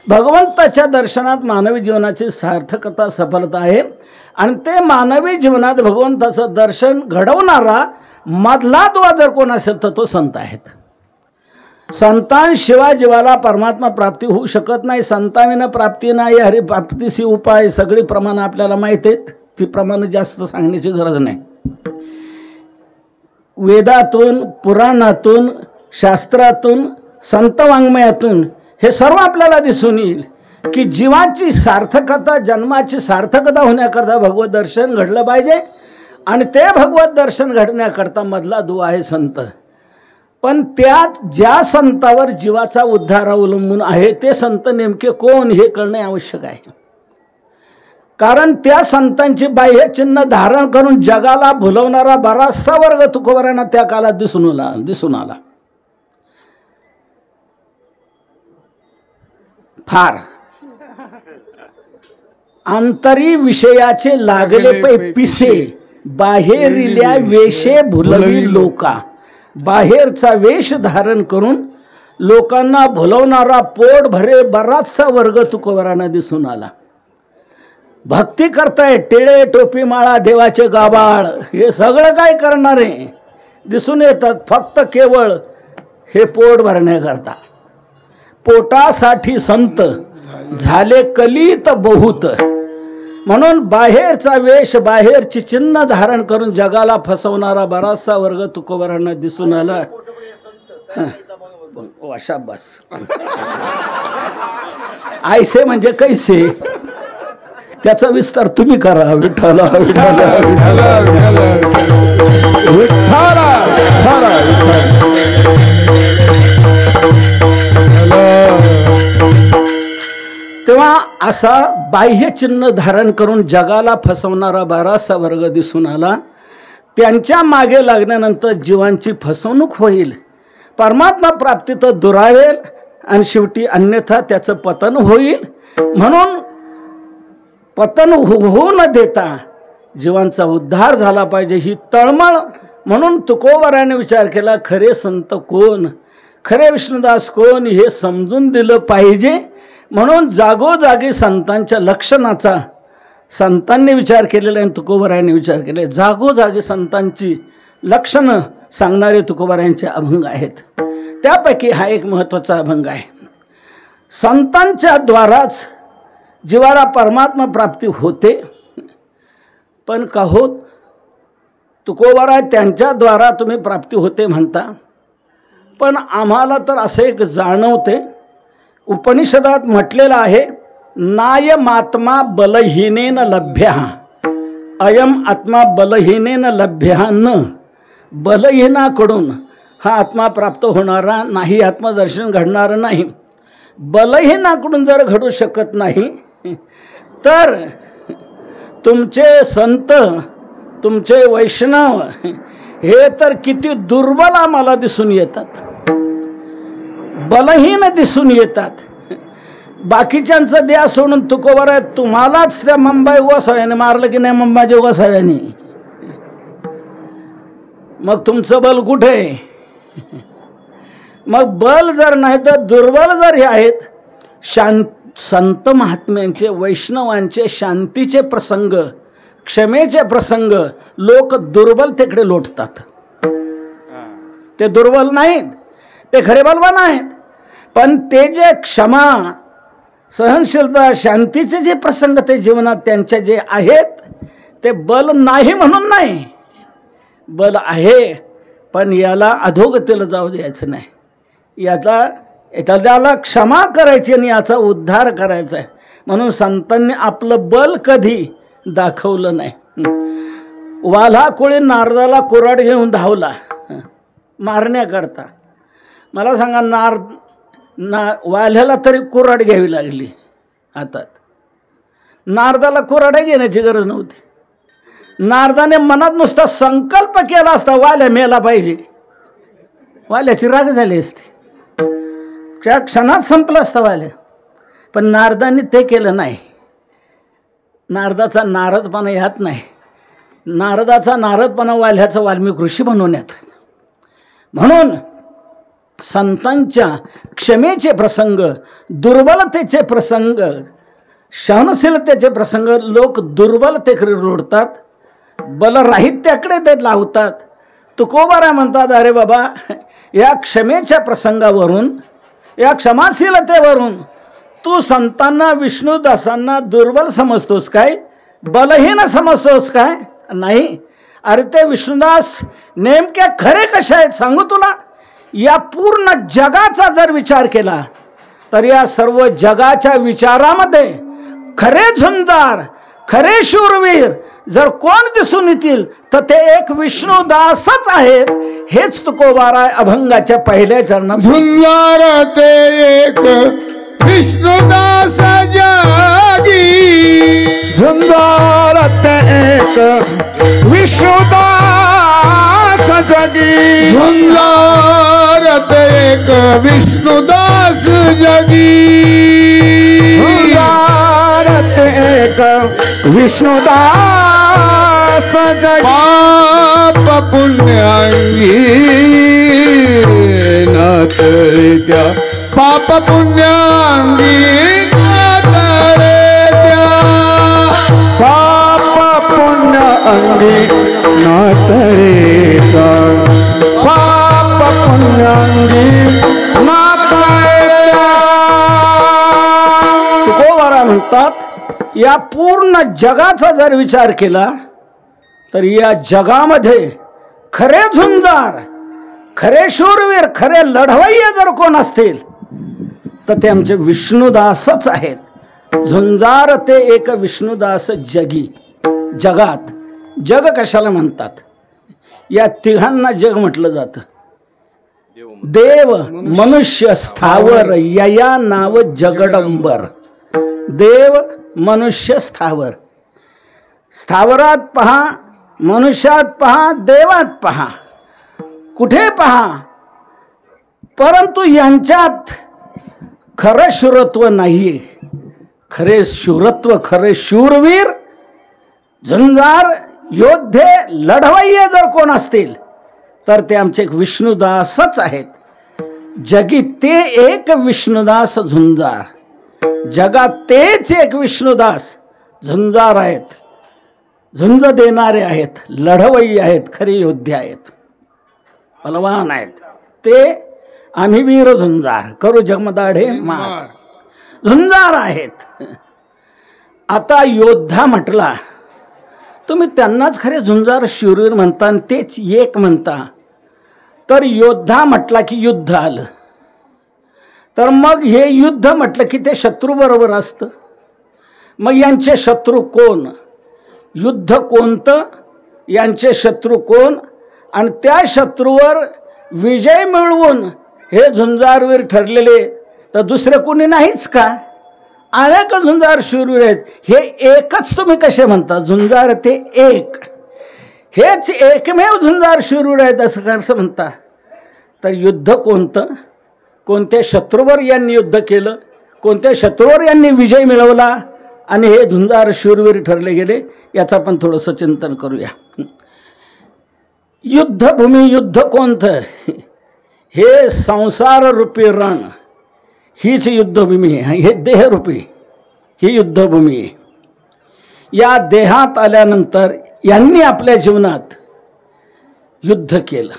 भगवंताच्या दर्शनात मानवी जीवनाची सार्थकता सफलता आहे आणि ते मानवी जीवनात भगवंताचं दर्शन घडवणारा मधला दुवा जर कोण असेल तर तो संत आहेत. संतांशिवाय जीवाला परमात्मा प्राप्ती होऊ शकत नाही. संताविना प्राप्ती नाही. हरिप्राप्तीसी उपाय सगळी प्रमाणं आपल्याला माहीत आहेत. ती प्रमाणं जास्त सांगण्याची गरज नाही. वेदातून पुराणातून शास्त्रातून संत वाङ्मयातून हे सर्व आपल्याला दिसून येईल की जीवाची सार्थकता जन्माची सार्थकता होण्याकरता भगवत दर्शन घडलं पाहिजे आणि ते भगवत दर्शन घडण्याकरता मधला दुवा आहे संत. पण त्यात ज्या संतावर जीवाचा उद्धार अवलंबून आहे ते संत नेमके कोण हे कळणे आवश्यक आहे. कारण त्या संतांची बाह्यचिन्ह धारण करून जगाला भुलवणारा बराचसा वर्ग तुकोबारांना त्या काळात दिसून आला. फार अंतरी विषयाचे लागले पै पिसे, बाहेरिल्या वेशे भुलवी लोका. बाहेरचा वेश धारण करून लोकांना भुलवणारा पोट भरे बराचसा वर्ग तुकोबारांना दिसून आला. भक्ती करताय टिळे टोपी माळा देवाचे गाबाळ हे सगळं काय करणारे दिसून येतात. फक्त केवळ हे पोट भरण्याकरता. पोटासाठी संत झाले कलित बहुत. म्हणून बाहेरचा वेश, बाहेरची चिन्ह धारण करून जगाला फसवणारा बराचसा वर्ग तुकोबारांना दिसून आला. शाबास. आयसे म्हणजे कैसे, त्याचा विस्तार तुम्ही करा. विठ्ठला विठ्ठला विठ्ठला तेव्हा असा बाह्य चिन्ह धारण करून जगाला फसवणारा बराचसा वर्ग दिसून आला. त्यांच्या मागे लागल्यानंतर जीवांची फसवणूक होईल, परमात्मा प्राप्ती तर दुरावेल आणि शेवटी अन्यथा त्याचं पतन होईल. म्हणून पतन होऊ न देता जीवांचा उद्धार झाला पाहिजे ही तळमळ. म्हणून तुकोबाराने विचार केला, खरे संत कोण, खरे विष्णुदास कोण हे समजून दिलं पाहिजे. म्हणून जागोजागी संतांच्या लक्षणाचा संतांनी विचार केलेला आहे, तुकोबारायांनी विचार केले. जागोजागी संतांची लक्षणं सांगणारे तुकोबारायांचे अभंग आहेत. त्यापैकी हा एक महत्त्वाचा अभंग आहे. संतांच्या द्वाराच जीवाला परमात्मा प्राप्ती होते, पण का होत तुकोबारा त्यांच्या द्वारा तुम्ही प्राप्ती होते म्हणता, पण आम्हाला तर असे एक जाणवते. उपनिषदात म्हटलेलं आहे, नायमात्मा बलहीनेन लभ्य, अयम आत्मा बलहीनेन लभ्य न. बलहीनाकडून हा आत्मा प्राप्त होणारा नाही, आत्मदर्शन घडणार नाही. बलहीनाकडून जर घडू शकत नाही तर तुमचे संत, तुमचे वैष्णव हे तर किती दुर्बल आम्हाला दिसून येतात, बलहीन दिसून येतात. बाकीच्यांचं द्या सोडून तुकोबारा तुम्हालाच त्या मुंबई गोसाव्याने मारलं की नाही, मुंबाजी गोसाव्याने, मग तुमचं बल कुठे? मग बल जर नाही तर दुर्बल जर हे आहेत. संत महात्म्यांचे, वैष्णवांचे शांतीचे प्रसंग, क्षमेचे प्रसंग लोक दुर्बलतेकडे लोटतात. ते दुर्बल नाहीत, ते खरे बलवान आहेत, पण ते जे क्षमा, सहनशीलता, शांतीचे जे प्रसंग ते जीवनात त्यांच्या जे आहेत ते बल नाही म्हणून नाही, बल आहे, पण याला अधोगतीला जाऊ द्यायचं नाही. त्याला क्षमा करायची आणि याचा उद्धार करायचा आहे. म्हणून संतांनी आपलं बल कधी दाखवलं नाही. वाल्हा कोळी नारदाला कुऱ्हाड घेऊन धावला मारण्याकरता. मला सांगा, वाल्ह्याला तरी कुऱ्हाड घ्यावी लागली हातात. नारदाला कुऱ्हाड घेण्याची गरज नव्हती. नारदाने मनात नुसता संकल्प केला असता वाल्या मेला पाहिजे, वाल्याची राग झाली असती, त्या क्षणात संपलं असतं वाल्या. पण नारदांनी ते केलं नाही. नारदाचा नारदपणा यात नाही. नारदाचा नारदपणा वाल्याचा वाल्मिक ऋषी बनवण्यात. म्हणून संतांच्या क्षमेचे प्रसंग, दुर्बलतेचे प्रसंग, सहनशीलतेचे प्रसंग लोक दुर्बलतेकडे रोडतात, बलराहित्याकडे ते लावतात. तुकोबारा म्हणतात, अरे बाबा, या क्षमेच्या प्रसंगावरून, या क्षमाशीलतेवरून तू संतांना, विष्णुदासांना दुर्बल समजतोस काय, बलहीन समजतोस काय? नाही. अरे ते विष्णुदास नेमके खरे कसे आहेत सांगू तुला. या पूर्ण जगाचा जर विचार केला तर या सर्व जगाच्या विचारामध्ये खरे झुंजार, खरे शूरवीर जर कोण दिसून येतील तर ते एक विष्णुदासच आहेत. हेच तुकोबारा अभंगाच्या पहिल्या चरणात. झुंजार ते एक विष्णुदास जागी, झुंजार ते एक विष्णुदास जागी, झुंजार ते एक विष्णुदास जागी, झुंजार ते एक विष्णुदास जागी. पाप पुण्यांगी नाथ त्या, पाप पुण्यांगी नाथ रे त्या, पाप पुण्य अंगी नाथ रे त्या, पाप पुण्यांगी नाथ रे त्या. तुकोबारा म्हणतात, या पूर्ण जगाचा जर विचार केला तर या जगामध्ये खरे झुंजार, खरे शूरवीर, खरे लढवय्ये जर कोण असतील तर ते आमचे विष्णुदासच आहेत. झुंजार ते एक विष्णुदास जगी. जगात जग कशाला म्हणतात? या तिघांना जग म्हटलं जातं. देव, मनुष्य, स्थावर, यया नाव जगडंबर. देव, मनुष्य, स्थावर. स्थावरात पहा, मनुष्यात पहा, देवात पहा, कुठे पहा, परंतु यांच्यात खरं शूरत्व नाहीये. खरे शूरत्व, खरे शूरवीर, झुंजार, योद्धे, लढवय्ये जर कोण असतील तर ते आमचे एक विष्णुदासच आहेत. जगी ते एक विष्णुदास झुंजार. जगात तेच एक विष्णुदास झुंजार आहेत. झुंज देणारे आहेत, लढवय्ये आहेत, खरे योद्धे आहेत, बलवान आहेत. ते आम्ही वीर झुंजार, करू जगमदाढे मार. झुंजार आहेत. आता योद्धा म्हटला तुम्ही त्यांनाच खरे झुंजार शूरवीर म्हणता आणि तेच एक म्हणता. तर योद्धा म्हटला की युद्ध आलं, तर मग हे युद्ध म्हटलं की ते शत्रू बरोबर असतं. मग यांचे शत्रू कोण, युद्ध कोणतं, यांचे शत्रू कोण, आणि त्या शत्रूवर विजय मिळवून हे झुंजारवीर ठरलेले तर दुसरे कोणी नाहीच का? अनेक झुंजार शूरवीर आहेत. हे एकच तुम्ही कसे म्हणता? झुंजार ते एक, हेच एकमेव झुंजार शूरवीर आहेत असं कसं म्हणता? तर युद्ध कोणतं, कोणत्या शत्रूवर यांनी युद्ध केलं, कोणत्या शत्रूवर यांनी विजय मिळवला आणि हे झुंजार शूरवीर ठरले गेले, याचं आपण थोडंसं चिंतन करूया. युद्धभूमी, युद्ध कोणतं? हे संसाररूपी रण, हीच युद्धभूमी आहे. हे देहरूपी ही युद्धभूमी आहे. या देहात आल्यानंतर यांनी आपल्या जीवनात युद्ध केलं.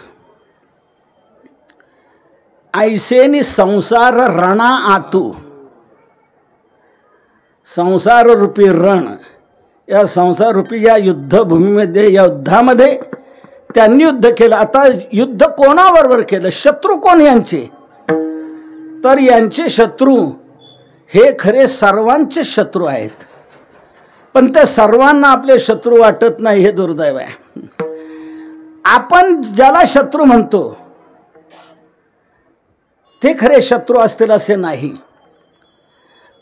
ऐसेनी संसार रणा आतू, संसाररूपी रण, या संसाररूपी या युद्धभूमीमध्ये, या युद्धामध्ये त्यांनी युद्ध केलं. आता युद्ध कोणाबरोबर केलं? शत्रू कोण यांचे? तर यांचे शत्रू हे खरे सर्वांचे शत्रू आहेत, पण ते सर्वांना आपले शत्रू वाटत नाही, हे दुर्दैव आहे. आपण ज्याला शत्रू म्हणतो ते खरे शत्रू असतील असे नाही,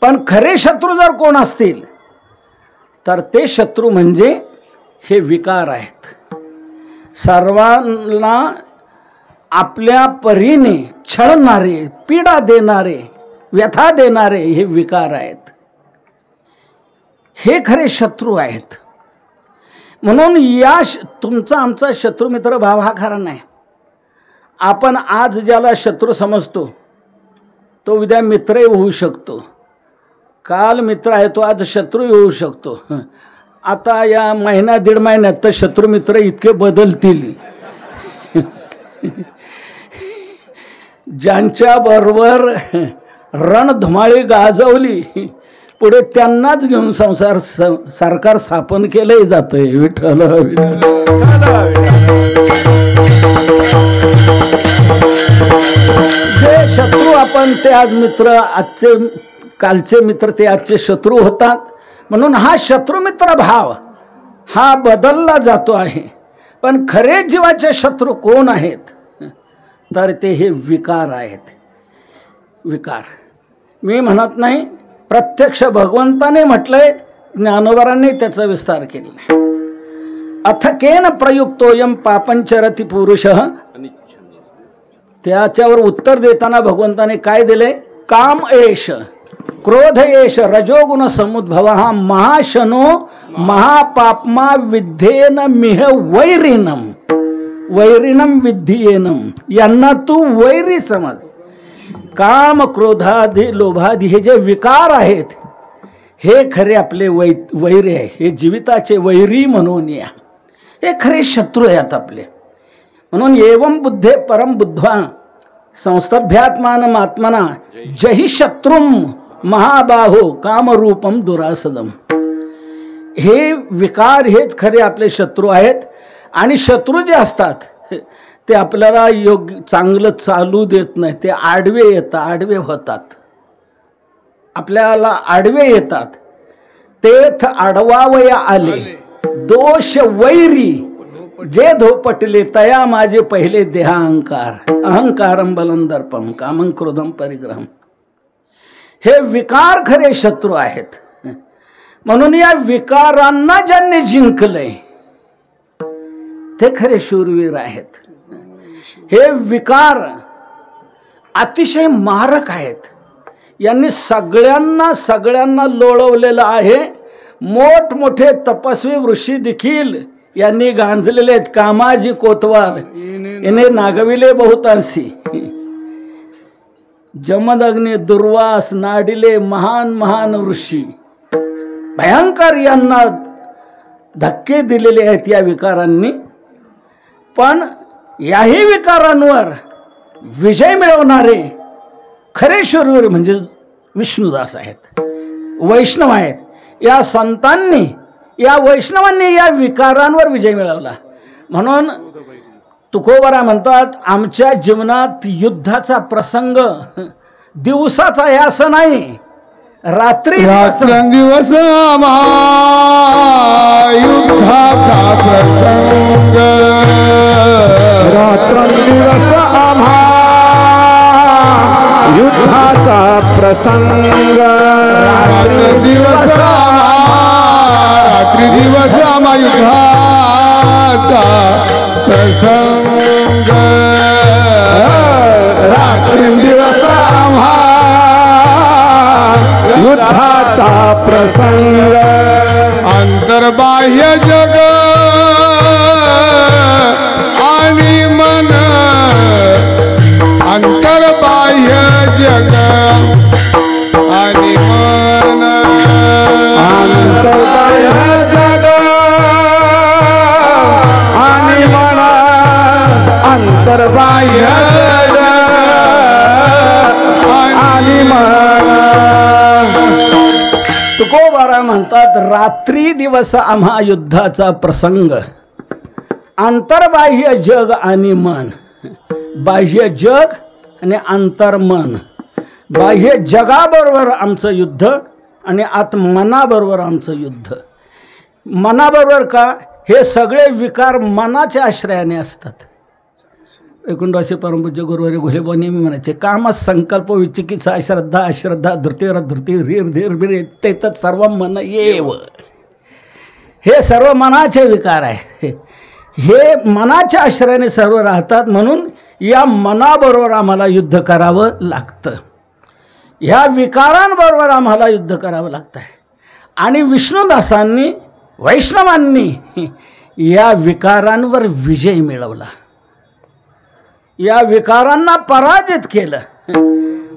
पण खरे शत्रू जर कोण असतील तर ते शत्रू म्हणजे हे विकार आहेत. सर्वांना आपल्या परीने छळणारे, पीडा देणारे, व्यथा देणारे हे विकार आहेत. हे खरे शत्रू आहेत. म्हणून या तुमचा आमचा शत्रू मित्र भाव हा खरा नाही. आपण आज ज्याला शत्रू समजतो तो उद्या मित्रही होऊ शकतो. काल मित्र आहे तो आज शत्रू होऊ शकतो. आता या महिना दीड महिन्यात तर शत्रू मित्र इतके बदलतील. ज्यांच्या बरोबर रणधुमाळी गाजवली पुढे त्यांनाच घेऊन संसार सरकार स्थापन केलंही जातंय. विठ्ठल जे शत्रू आपण ते आज मित्र, आजचे कालचे मित्र ते आजचे शत्रू होतात. म्हणून हा शत्रुमित्र भाव हा बदलला जातो आहे. पण खरे जीवाचे शत्रू कोण आहेत? तर ते हे विकार आहेत. विकार मी म्हणत नाही, प्रत्यक्ष भगवंताने म्हटलंय, ज्ञानोबारांनी त्याचा विस्तार केला. अथकेन प्रयुक्तोयम पापंचरती पुरुष. त्याच्यावर उत्तर देताना भगवंताने काय दिले? काम एष, क्रोध एष, रजोगुण समुद्भव, हा महाशनो महापापमा विद्धेन मिह वैरिणम. वैरिणम विद्धीयेनम, यांना तू वैरी समज. काम, क्रोधादी, लोभादी हे जे विकार आहेत हे खरे आपले वैरी आहे. हे जीविताचे वैरी म्हणून या, हे खरे शत्रू आहेत आपले. म्हणून एवं बुद्धे परम बुद्ध्वा संस्तभ्यात्मान आत्मना जहि शत्रुम महाबाहो कामरूपम दुरासदम. हे विकार हेच खरे आपले शत्रू आहेत. आणि शत्रू जे असतात ते आपल्याला योग्य चांगलं चालू देत नाही. ते आडवे येतात, आडवे होतात, आपल्याला आडवे येतात. तेथ आडवावया आले दोष वैरी जे धोपटले तया माझे पहिले देहांकार अहंकारम बलंदर्पम कामं क्रोधम परिग्रहम. हे विकार खरे शत्रू आहेत. म्हणून या विकारांना ज्यांनी जिंकलंय ते खरे शूरवीर आहेत. हे विकार अतिशय मारक आहेत. यांनी सगळ्यांना लोळवलेलं आहे. मोठमोठे तपस्वी ऋषी देखील यांनी गांजलेले आहेत. कामाजी कोतवाल याने नागविले बहुतांशी. जमदग्नी दुर्वास नाडिले महान ऋषी. भयंकर यांना धक्के दिलेले आहेत या विकारांनी. पण याही विकारांवर विजय मिळवणारे खरे शूरवीर म्हणजे विष्णुदास आहेत, वैष्णव आहेत. या संतांनी, या वैष्णवांनी या विकारांवर विजय मिळवला. म्हणून तुकोबरा म्हणतात, आमच्या जीवनात युद्धाचा प्रसंग दिवसाचा आहे असं नाही, रात्रंदिवस आम्हा युद्धाचा प्रसंग. रात्रंदिवस आम्हा युद्धाचा प्रसंग. रात्रंदिवस आम्हा युद्धाचा प्रसंग. रात्रंदिवस आम्हा युद्धाचा प्रसंग. अंतर्बाह्य जग आणि मन, अंतर्बाह्य जग आणि मन. अंतर्बाह्य जग आणि मन, अंतर्बाह्य जग आणि मन. तुकोबारा म्हणतात, रात्री दिवस आम्हा युद्धाचा प्रसंग. आंतरबाह्य जग आणि मन. बाह्य जग आणि अंतर्मन. बाह्य जगाबरोबर आमचं युद्ध आणि आत्मनाबरोबर आमचं युद्ध. मनाबरोबर का? हे सगळे विकार मनाच्या आश्रयाने असतात. वैकुंठवासी परमपूज्य गुरुवारी घोलेबा नेहमी म्हणायचे, काम संकल्प विचिकित्सा श्रद्धा अश्रद्धा धृतीर धृती रीर धीर बीर इत्येतत् सर्व मन येव. हे सर्व मनाचे विकार आहे. हे मनाच्या आश्रयाने सर्व राहतात. म्हणून या मनाबरोबर आम्हाला युद्ध करावं लागतं. ह्या विकारांबरोबर आम्हाला युद्ध करावं लागतं आहे. आणि विष्णुदासांनी, वैष्णवांनी या विकारांवर विजय मिळवला, या विकारांना पराजित केलं.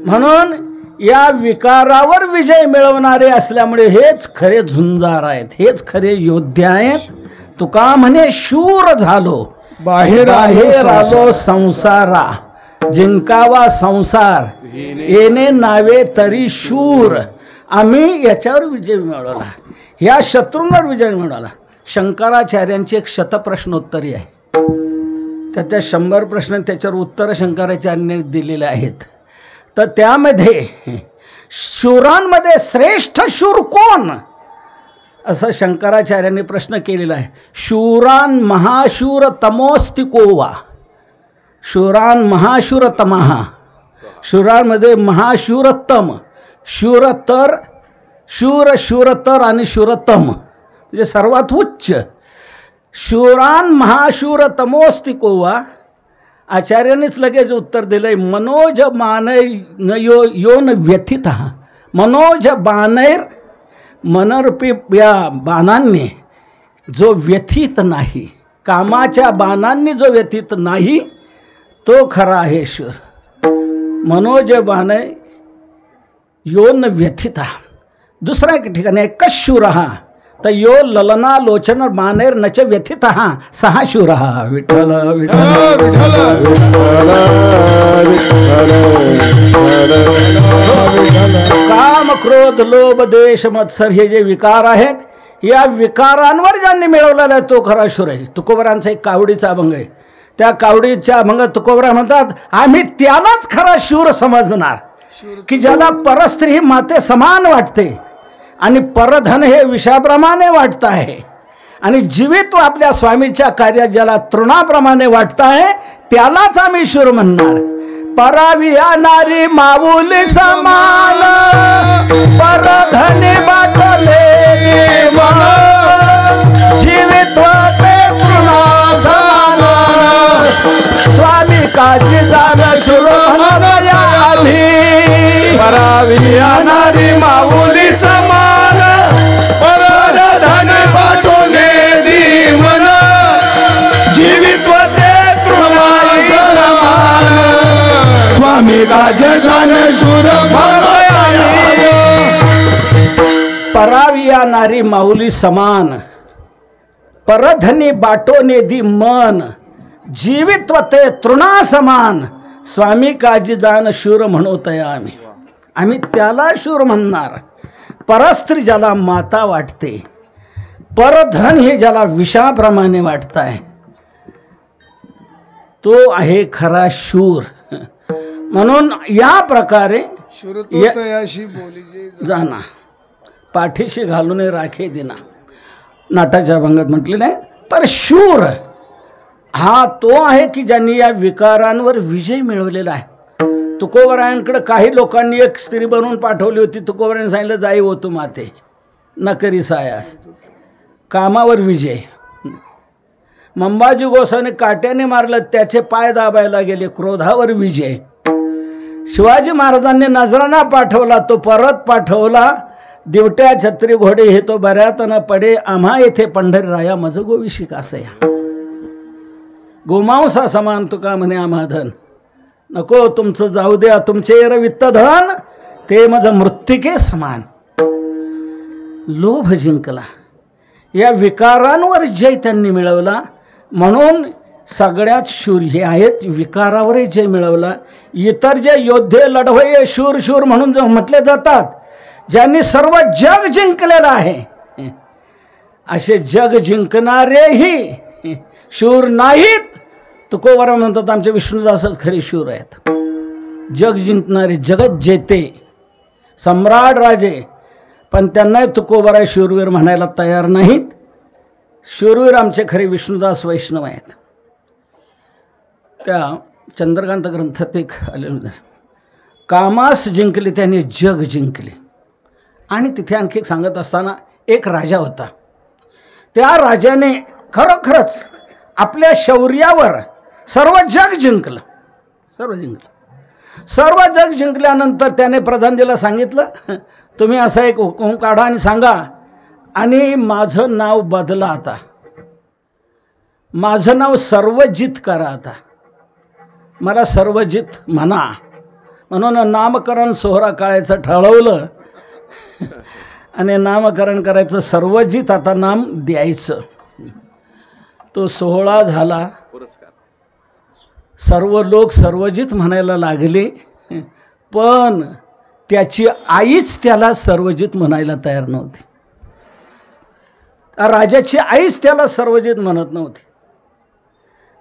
म्हणून या विकारावर विजय मिळवणारे असल्यामुळे हेच खरे झुंजार आहेत, हेच खरे योद्धे आहेत. तुका म्हणे शूर झालो बाहेर आलो संसारा, जिंकावा संसार येणे नावे तरी शूर. आम्ही याच्यावर विजय मिळवला, ह्या शत्रूंवर विजय मिळवला. शंकराचार्यांची एक शतप्रश्नोत्तरी आहे. त्या 100 प्रश्न त्याच्यावर उत्तर शंकराचार्यांनी दिलेले आहेत. तर त्यामध्ये शूरांमध्ये श्रेष्ठ शूर कोण असं शंकराचार्यांनी प्रश्न केलेला आहे. शूरान महाशूर तमोस्ति कोवा. शूरान महाशूर तमहा. शूरांमध्ये महाशूरतम, शूरतर, शूर, शूरतर आणि शूरतम म्हणजे सर्वात उच्च. शूरान महाशूर तमोस्ति कोवा. आचार्यांनीच लगेच उत्तर दिलंय, मनोज बाणै योन व्यथित. मनोज बाणैर, मनरूपी या बाणांनी जो व्यथित नाही, कामाच्या बाणांनी जो व्यथित नाही तो खरा आहे शूर. मनोज बाणै योन व्यथित. दुसरा एक ठिकाणी आहे कशूर तर यो ललना लोचन बाणैर नच व्यथित सहा शूर. विठ्ठल विठ्ठल काम क्रोध लोभ देश मत्सर हे जे विकार आहेत या विकारांवर ज्यांनी मिळवलेला आहे तो खरा शूर आहे. तुकोबरांचा एक कावडीचा अभंग आहे. त्या कावडीच्या अभंगात तुकोबरा म्हणतात, आम्ही त्यालाच खरा शूर समजणार की ज्याला परस्त्री ही माते समान वाटते आणि परधन हे विषाप्रमाणे वाटत आहे आणि जीवित्व आपल्या स्वामीच्या कार्यात ज्याला तृणाप्रमाणे वाटत आहे त्यालाच आम्ही शूर म्हणणार. परावी नारी माऊली समान परधनी बाटले जीवित्व ते तृणा समान स्वामी काजी जाण शूर म्हणूया आम्ही. परावी नारी माऊली समान परधनी बाटले जीवन जीवित्व ते तृणा समान स्वामी काजी जाण शूर म्हणूया आम्ही. पराविया नारी माऊली समान परधनी बाटोने दी मन जीवित्व ते तृणा समान स्वामी काजी जाण शूर म्हणवतया आम्ही. आम्ही त्याला शूर म्हणणार. परस्त्री ज्याला माता वाटते, परधन हे ज्याला विषाप्रमाणे वाटत आहे तो आहे खरा शूर. म्हणून या प्रकारे जाना पाठीशी घालून राखे दिना नाटाच्या अभंगात म्हटलेलं आहे. तर शूर हा तो आहे की ज्यांनी या विकारांवर विजय मिळवलेला आहे. तुकोबरायांकडे काही लोकांनी एक स्त्री बनवून पाठवली होती. तुकोबरायांनी सांगितलं, जाई होतो माते न करी सायास. कामावर विजय. मंबाजी गोसावीने काट्याने मारलं, त्याचे पाय दाबायला गेले, क्रोधावर विजय. शिवाजी महाराजांनी नजराणा पाठवला, तो परत पाठवला, दिवट्या छत्री घोडे हे तो बऱ्यात न पडे, आम्हा येथे पंढरी राया मज गोविशी कासया. गोमांसा समान तुका म्हणे आम्हा धन, नको तुमचं जाऊ द्या, तुमचे वित्त धन ते मज मृत्तिके समान. लोभ जिंकला, या विकारांवर जय त्यांनी मिळवला. म्हणून सगळ्यात शूर हे आहेत, विकारावरही जय मिळवला. इतर जे योद्धे लढवये शूर शूर म्हणून जो म्हटले जातात, ज्यांनी सर्व जग जिंकलेलं आहे, असे जग जिंकणारेही शूर नाहीत. तुकोबरा म्हणतात आमचे विष्णुदासच खरे शूर आहेत. जग जिंकणारे, जगत जेते, सम्राट राजे, पण त्यांनाही तुकोबरा शूरवीर म्हणायला तयार नाहीत. शूरवीर आमचे खरे विष्णुदास वैष्णव आहेत. त्या चंद्रकांत ग्रंथात एक आलेलं, कामास जिंकले त्याने जग जिंकले. आणि तिथे आणखी सांगत असताना एक राजा होता. त्या राजाने खरोखरच आपल्या शौर्यावर सर्व जग जिंकलं. सर्व जग जिंकल्यानंतर त्याने प्रधानजीला सांगितलं, तुम्ही असा एक हुकूम काढा आणि सांगा आणि माझं नाव बदला, आता माझं नाव सर्वजित करा, आता मला सर्वजित म्हणा. म्हणून नामकरण सोहळा काढायचं ठरवलं आणि नामकरण करायचं, सर्वजित आता नाम द्यायचं. तो सोहळा झाला, सर्व लोक सर्वजित म्हणायला लागले, पण त्याची आईच त्याला सर्वजित म्हणायला तयार नव्हती. राजाची आईच त्याला सर्वजित म्हणत नव्हती.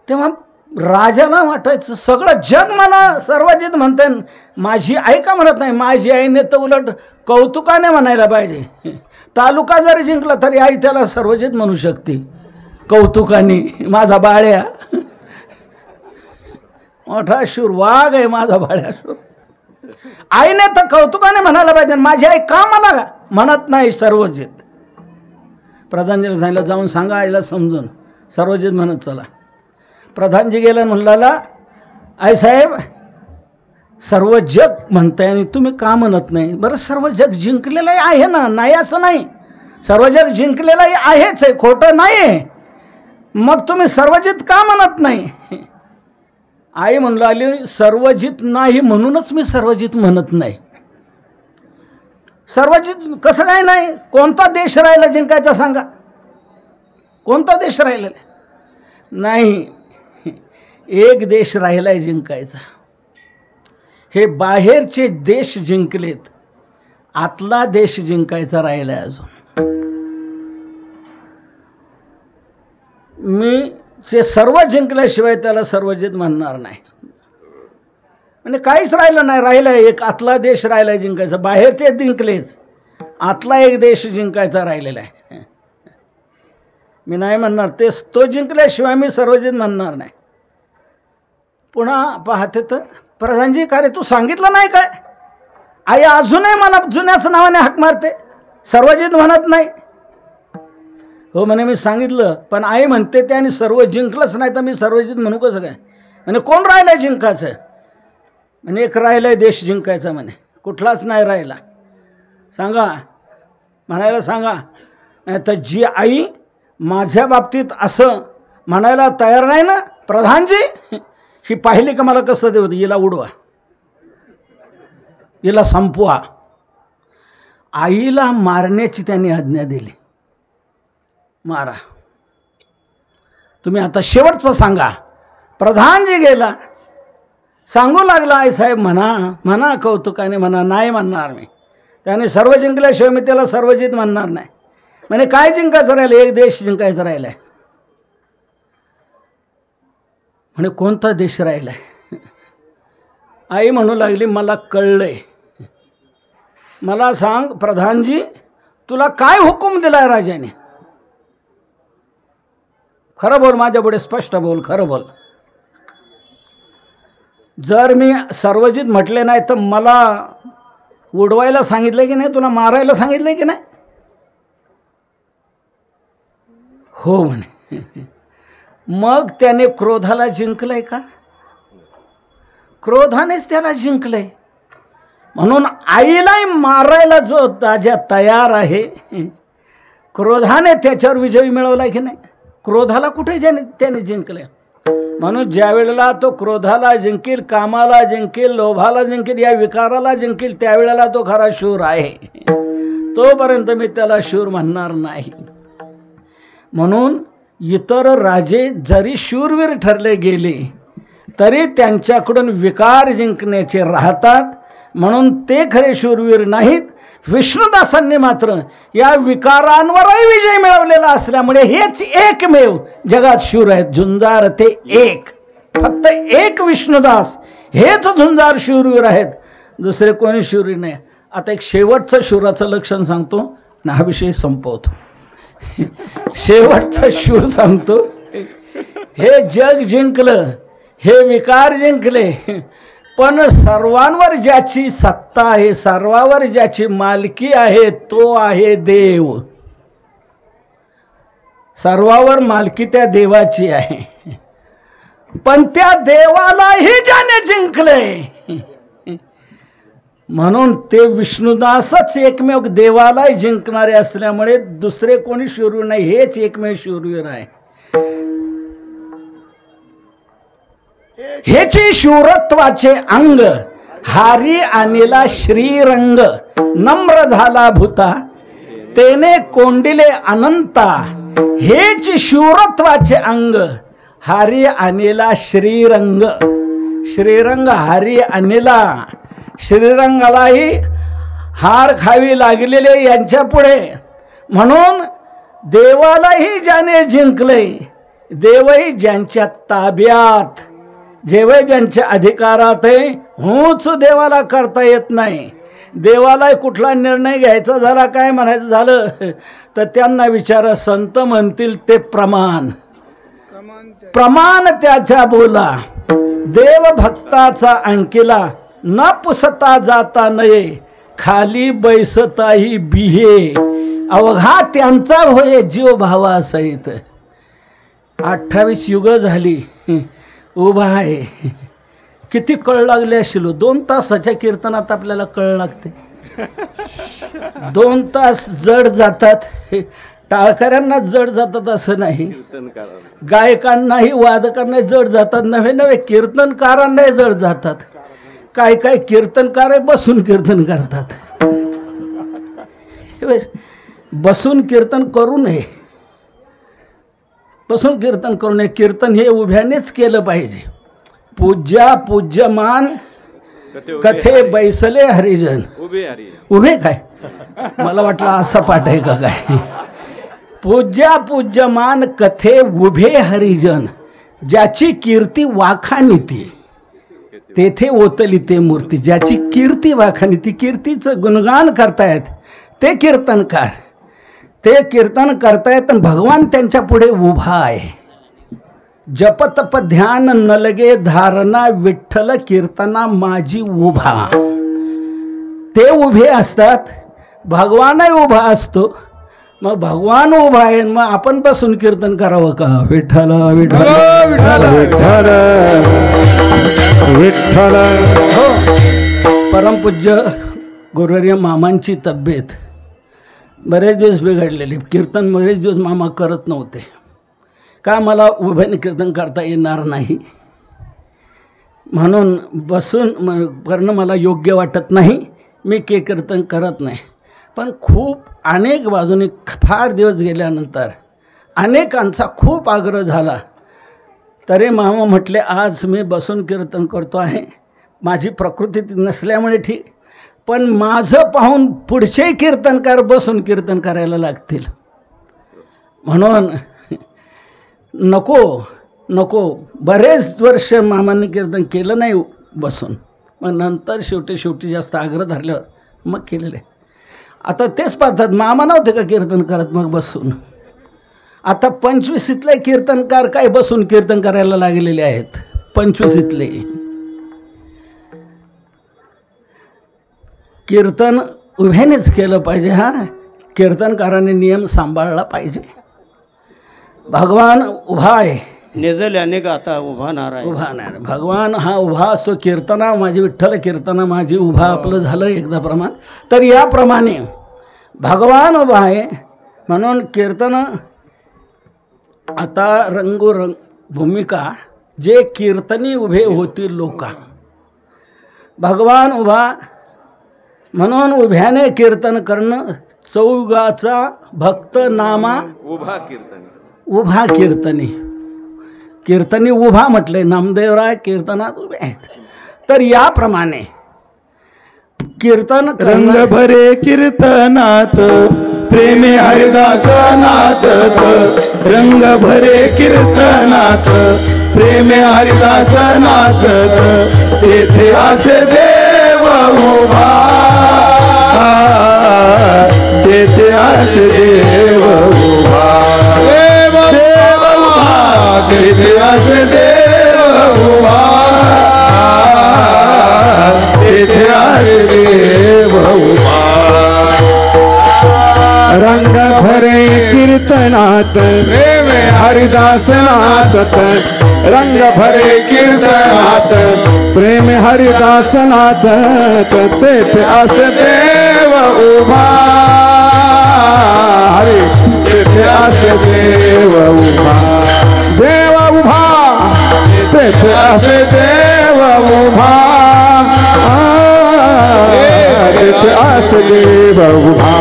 तेव्हा राजाला वाटायचं सगळं जग मला सर्वजित म्हणते, माझी आई का म्हणत नाही. माझी आईने तर उलट कौतुकाने म्हणायला पाहिजे. तालुका जरी जिंकला तरी आई त्याला सर्वजित म्हणू शकते कौतुकाने. माझा बाळ्या मोठा शूर, वाघ आहे माझा बाळ्या शूर. आईने तर कौतुकाने म्हणायला पाहिजे, माझी आई का मला म्हणत नाही सर्वजित. प्रधानजीला सांगितलं, जाऊन सांगा आईला समजून सर्वजित म्हणत चला. प्रधानजी गेला, म्हणला, आई साहेब सर्व जग म्हणताय आणि तुम्ही का म्हणत नाही. बरं सर्व जग जिंकलेलं आहे ना, नाही असं नाही, सर्व जग जिंकलेलं आहेच आहे, खोटं नाही आहे, मग तुम्ही सर्वजित का म्हणत नाही. आई म्हणू लागली, सर्वजित नाही म्हणूनच मी सर्वजित म्हणत नाही. सर्वजित कसं काय नाही. कोणता देश राहिला जिंकायचा सांगा, कोणता देश राहिलेला नाही. एक देश राहिलाय जिंकायचा. हे बाहेरचे देश जिंकलेत, आतला देश जिंकायचा राहिलाय अजून. मी ते सर्व जिंकल्याशिवाय त्याला सर्वजित म्हणणार नाही. म्हणजे काहीच राहिलं नाही. राहिलं एक आतला देश राहिला जिंकायचा. बाहेरचे जिंकलेच, आतला एक देश जिंकायचा राहिलेला आहे. मी नाही म्हणणार ते, तो जिंकल्याशिवाय मी सर्वजित म्हणणार नाही. पुन्हा पाहते तर प्रधानजी का रे तू सांगितलं नाही काय? आई अजूनही मला जुन्याच नावाने हाक मारते, सर्वजित म्हणत नाही. हो म्हणे मी सांगितलं, पण आई म्हणते ते आणि सर्व जिंकलंच नाही तर मी सर्वजित म्हणू कसं काय? म्हणे कोण राहिलं जिंकायचं? म्हणे एक राहिलं आहे देश जिंकायचा. म्हणे कुठलाच नाही राहिला. सांगा, म्हणायला सांगा. नाही तर जी आई माझ्या बाबतीत असं म्हणायला तयार नाही ना, प्रधानजी ही पाहिली का मला कसं देऊ, हिला उडवा, हिला संपवा. आईला मारण्याची त्यांनी आज्ञा दिली. मारा. तुम्ही आता शेवटचं सांगा. प्रधानजी गेला, सांगू लागला आई साहेब म्हणा म्हणा कौतुकाने म्हणा. नाही म्हणणार मी. त्याने सर्व जिंकल्याशिवाय मी त्याला सर्वजित म्हणणार नाही. म्हणजे काय जिंकायचं राहिलं? एक देश जिंकायचा राहिला आहे. म्हणे कोणता देश राहिला आहे? आई म्हणू लागली मला कळलंय. मला सांग प्रधानजी, तुला काय हुकूम दिलाय राजाने? खरं बोल, माझ्या पुढे स्पष्ट बोल, खरं बोल. जर मी सर्वजित म्हटले नाही तर मला उडवायला सांगितलं की नाही, तुला मारायला सांगितलं की नाही? हो म्हणे. मग त्याने क्रोधाला जिंकलंय का? क्रोधानेच त्याला जिंकलंय. म्हणून आईलाही मारायला जो राजा तयार आहे, क्रोधाने त्याच्यावर विजय मिळवला की नाही? क्रोधाला कुठे त्याने जिंकले. म्हणून ज्या वेळेला तो क्रोधाला जिंकेल, कामाला जिंकेल, लोभाला जिंकेल, या विकाराला जिंकेल, त्यावेळेला तो खरा शूर आहे. तोपर्यंत मी त्याला शूर म्हणणार नाही. म्हणून इतर राजे जरी शूरवीर ठरले गेले तरी त्यांच्याकडून विकार जिंकण्याचे राहतात. म्हणून ते खरे शूरवीर नाहीत. विष्णुदासांनी मात्र या विकारांवरही विजय मिळवलेला असल्यामुळे हेच एकमेव जगात शूर आहेत. झुंजार ते एक, फक्त एक विष्णुदास हेच झुंजार शूरवीर आहेत, दुसरे कोणी शूरवीर नाही. आता एक शेवटचं शूराचं लक्षण सांगतो आणि हा विषय संपवतो. शेवटचं शूर सांगतो. हे जग जिंकलं, हे विकार जिंकले, पण सर्वांवर ज्याची सत्ता आहे, सर्वावर ज्याची मालकी आहे, तो आहे देव. सर्वावर मालकी त्या देवाची आहे. पण त्या देवालाही ज्याने जिंकले, म्हणून ते विष्णुदासच एकमेव देवालाही जिंकणारे असल्यामुळे दुसरे कोणी शूरवीर नाही, हेच एकमेव शूरवीर आहे. हेची शूरत्वाचे अंग हारी आणिला श्रीरंग. नम्र झाला भूता तेने कोंडिले अनंता. हेच शूरत्वाचे अंग हारी आणिला श्रीरंग. श्रीरंग हारी आणिला. श्रीरंगालाही हार खावी लागलेले यांच्या पुढे. म्हणून देवालाही ज्याने जिंकले, देवही ज्यांच्या ताब्यात, जेव्हा ज्यांच्या अधिकारात आहे, हूच देवाला करता येत नाही. देवाला कुठला निर्णय घ्यायचा झाला, काय म्हणायचं झालं तर त्यांना विचारा. संत म्हणतील ते प्रमाण, प्रमाण त्याच्या बोला. देव भक्ताचा अंकिला न पुसता जाता नये, खाली बैसताही बिहे. अवघा त्यांचा होय जीव भावा सहित. 28 युग झाली उभा आहे. किती कळ लागले असेल. 2 तासाच्या कीर्तनात आपल्याला कळ लागते. 2 तास जड जातात. टाळकऱ्यांना जड जातात असं नाही, गायकांनाही वादकांनाही जड जातात. नव्हे नव्हे कीर्तनकारांनाही जड जातात. काय काय कीर्तनकार बसून कीर्तन करतात. बसून कीर्तन करू नये, बसून कीर्तन करू नये. कीर्तन हे उभ्यानेच केलं पाहिजे. पूज्या पूज्यमान कथे बैसले हरिजन. उभे काय, मला वाटलं असा पाठ आहे का काय. पूज्या पूज्यमान कथे उभे हरिजन, ज्याची कीर्ती वाखाणीती तेथे ओतली ते मूर्ती. ज्याची कीर्ती वाखाणीती, कीर्तीचं गुणगान करतायत ते कीर्तनकार, ते कीर्तन करतायत आणि भगवान त्यांच्या पुढे उभा आहे. जप तप ध्यान नलगे धारणा विठ्ठल कीर्तना माझी उभा. ते उभे असतात, भगवानही उभा असतो. मग भगवान उभा आहे, मग आपण बसून कीर्तन करावं का? विठ्ठल विठ्ठल विठ्ठल विठ्ठल. हो. परमपूज्य गुरुवर्य मामांची तब्येत बरेच दिवस बिघडलेली. कीर्तन बरेच दिवस मामा करत नव्हते. का? मला उभ्याने कीर्तन करता येणार नाही म्हणून बसून करणं मला योग्य वाटत नाही. मी कीर्तन करत नाही. पण खूप अनेक बाजूने फार दिवस गेल्यानंतर अनेकांचा खूप आग्रह झाला. तरी मामा म्हटले आज मी बसून कीर्तन करतो आहे. माझी प्रकृती नसल्यामुळे ठीक, पण माझं पाहून पुढचे कीर्तनकार बसून कीर्तन करायला लागतील. म्हणून नको नको. बरेच वर्ष मामांनी कीर्तन केलं नाही बसून. मग नंतर शेवटी जास्त आग्रह धरल्यावर मग केलेलं आहे. आता तेच पाहतात, मामा नव्हते का कीर्तन करत मग बसून. आता 25ीतले कीर्तनकार काय बसून कीर्तन करायला लागलेले आहेत. 25ीतले कीर्तन उभ्यानेच केलं पाहिजे. हा, कीर्तनकाराने नियम सांभाळला पाहिजे. भगवान उभा आहे, नेजल्याने गाता उभा नारायण. उभा नाही. भगवान हा उभा असतो. कीर्तना माझी विठ्ठल कीर्तना माझी उभा आपलं झालं एकदा प्रमाण. तर याप्रमाणे भगवान उभा आहे म्हणून कीर्तन. आता रंगोरंग भूमिका जे कीर्तनी उभे होतील लोका. भगवान उभा म्हणून उभ्याने कीर्तन करणं. चौगाचा भक्त नामा उभा कीर्तन. उभा कीर्तनी. कीर्तनी उभा म्हटले. नामदेवराय कीर्तनात उभे आहेत. तर याप्रमाणे कीर्तन रंग भरे कीर्तनात प्रेमे हरिदास नाचत. रंग भरे कीर्तनात प्रेमे हरिदास नाचत. तेथे असे देव उभा. तेथे असे देव उभा. देव उभा. तेथे असे देव उभा. तेथे असे देव उभा. रंग भरे कीर्तनात प्रेमे हरिदास नाचत. रंग भरे कीर्तनात प्रेमे हरिदास नाचत. तेथे असे देव उभा. हरे तेथे असे देव उभा. देव उभा. तेथे असे देव उभा. तेथे असे देव उभा.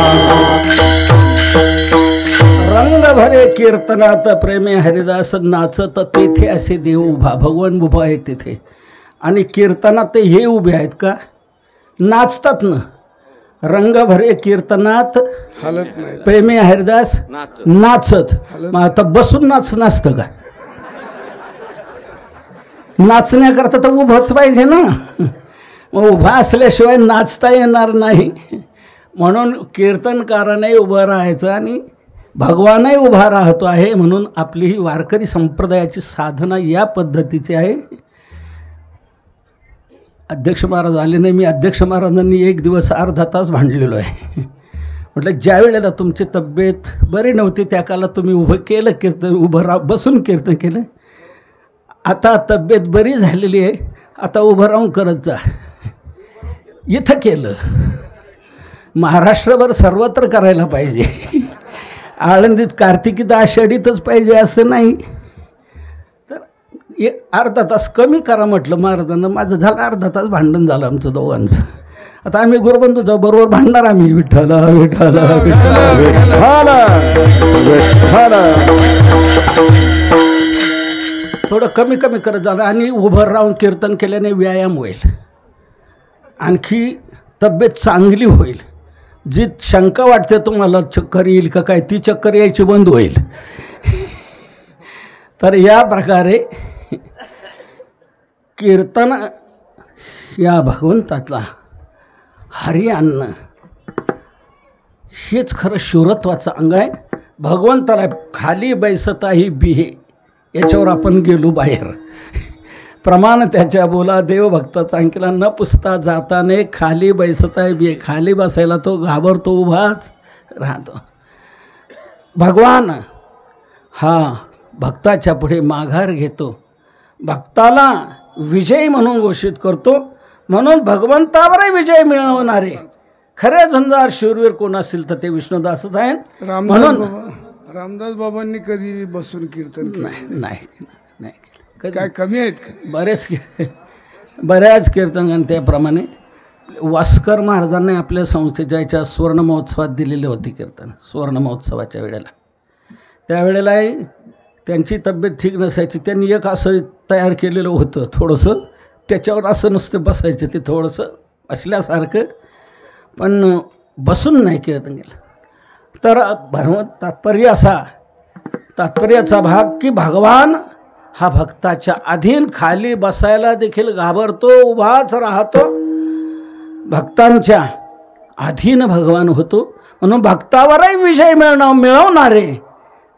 रंग भरे कीर्तनात प्रेमे हरिदास नाचत. तेथे असे देव उभा. भगवान उभा आहे तिथे. आणि कीर्तनात ते हे उभे आहेत का? नाचतात ना. रंग भरे कीर्तनात हलत नाही. प्रेमे हरिदास नाचत. मग आता बसून नसतं का? नाचण्याकरता तर उभंच पाहिजे ना. मग उभा असल्याशिवाय नाचता येणार नाही. म्हणून कीर्तनकाराने उभं राहायचं आणि भगवानही उभा राहतो आहे. म्हणून आपली ही वारकरी संप्रदायाची साधना या पद्धतीची आहे. अध्यक्ष महाराज आले नाही. मी अध्यक्ष महाराजांनी एक दिवस अर्धा तास भांडलेलो आहे. म्हटलं ज्या वेळेला तुमची तब्येत बरी नव्हती त्या काळात तुम्ही उभं केलं कीर्तन, बसून कीर्तन केलं. आता तब्येत बरी झालेली आहे, आता उभं राहून करत जा. इथं केलं. महाराष्ट्रभर सर्वत्र करायला पाहिजे. आळंदीत कार्तिकीत आषाढीतच पाहिजे असं नाही. तर अर्धा तास कमी करा म्हटलं महाराजांना. माझं झालं अर्धा तास भांडण झालं आमचं दोघांचं. आता आम्ही गुरुबंधू जाऊ बरोबर भांडणार आम्ही. विठ्ठल विठ्ठल विठ्ठल विठ्ठल विठ्ठल. थोडं कमी कमी करत झालं आणि उभं राहून कीर्तन केल्याने व्यायाम होईल, आणखी तब्येत चांगली होईल. जी शंका वाटते तुम्हाला चक्कर येईल का काय, ती चक्कर यायची बंद होईल. तर या प्रकारे कीर्तन या भगवंतातला हरी अन्न हेच खरं शूरत्वाचं अंग आहे. भगवंताला खाली बैसताही बिहे, याच्यावर आपण गेलो बाहेर. प्रमाण त्याच्या बोला देवभक्ताचा अंकिला न पुसता जाताने खाली बैसताही बिहे. खाली बसायला तो घाबरतो, उभाच राहतो. भगवान हा भक्ताच्या पुढे माघार घेतो, भक्ताला विजयी म्हणून घोषित करतो. म्हणून भगवंतावरही विजय मिळवणारे खरे झुंजार शूरवीर कोण असतील तर ते विष्णुदासच आहेत. म्हणून रामदास बाबांनी कधी बसून कीर्तन केलं? नाही काय कमी आहेत का? बऱ्याच कीर्तन त्याप्रमाणे वास्कर महाराजांनी आपल्या संस्थेच्या याच्या सुवर्ण महोत्सवात दिलेले होते कीर्तन. सुवर्ण महोत्सवाच्या वेळेला त्यावेळेलाही त्यांची तब्येत ठीक नसायची. त्यांनी एक असं तयार केलेलं होतं थोडंसं, त्याच्यावर असं नुसतं बसायचं, ते थोडंसं असल्यासारखं, पण बसून नाही कीर्तन केलं. तर तात्पर्याचा भाग की भगवान हा भक्ताच्या अधीन खाली बसायला देखील घाबरतो, उभाच राहतो, भक्तांच्या अधीन भगवान होतो. म्हणून भक्तावरही विजय मिळवणारे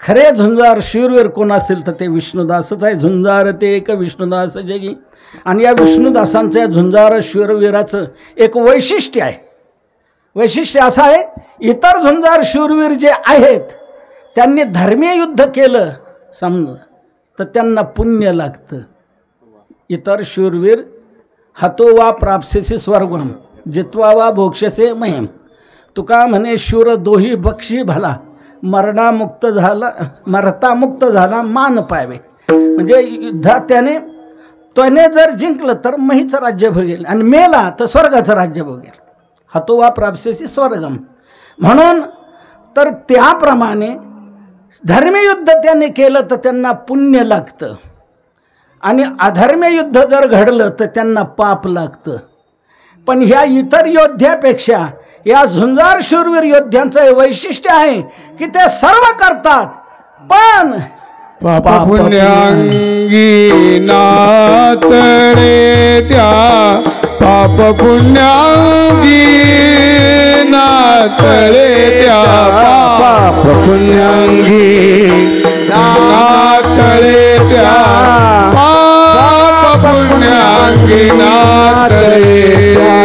खरे झुंजार शूरवीर कोण असतील तर ते विष्णुदासच आहे. झुंजार ते एक विष्णुदास जगी. आणि या विष्णुदासांचं या झुंजार शूरवीराचं एक वैशिष्ट्य आहे. वैशिष्ट्य असं आहे, इतर झुंजार शूरवीर जे आहेत त्यांनी धर्मीय युद्ध केलं समजा तर त्यांना पुण्य लागतं. इतर शूरवीर हतो वा प्राप्स्यसी स्वर्गम जित्वा वा भोक्षसे महिम. तुका म्हणे शूर दोही बक्षी भला, मरता मुक्त झाला मान पाहावे. म्हणजे युद्धात त्याने जर जिंकलं तर महीचं राज्य भोगेल आणि मेला तर स्वर्गाचं राज्य भोगेल. हतो वा प्राप्स्यसी स्वर्गम. म्हणून तर त्याप्रमाणे धर्मीय युद्ध त्याने केलं तर त्यांना पुण्य लागतं आणि अधर्मीय युद्ध जर घडलं तर त्यांना पाप लागतं. पण ह्या इतर योद्ध्यापेक्षा या झुंजार शूरवीर योद्ध्यांचं हे वैशिष्ट्य आहे की ते सर्व करतात पण पाप पुण्यांगी नातळे त्या, पाप पुण्यांगी नातळे त्या, पाप पुण्यांगी नातळे त्या, पाप पुण्यांगी नातळे त्या.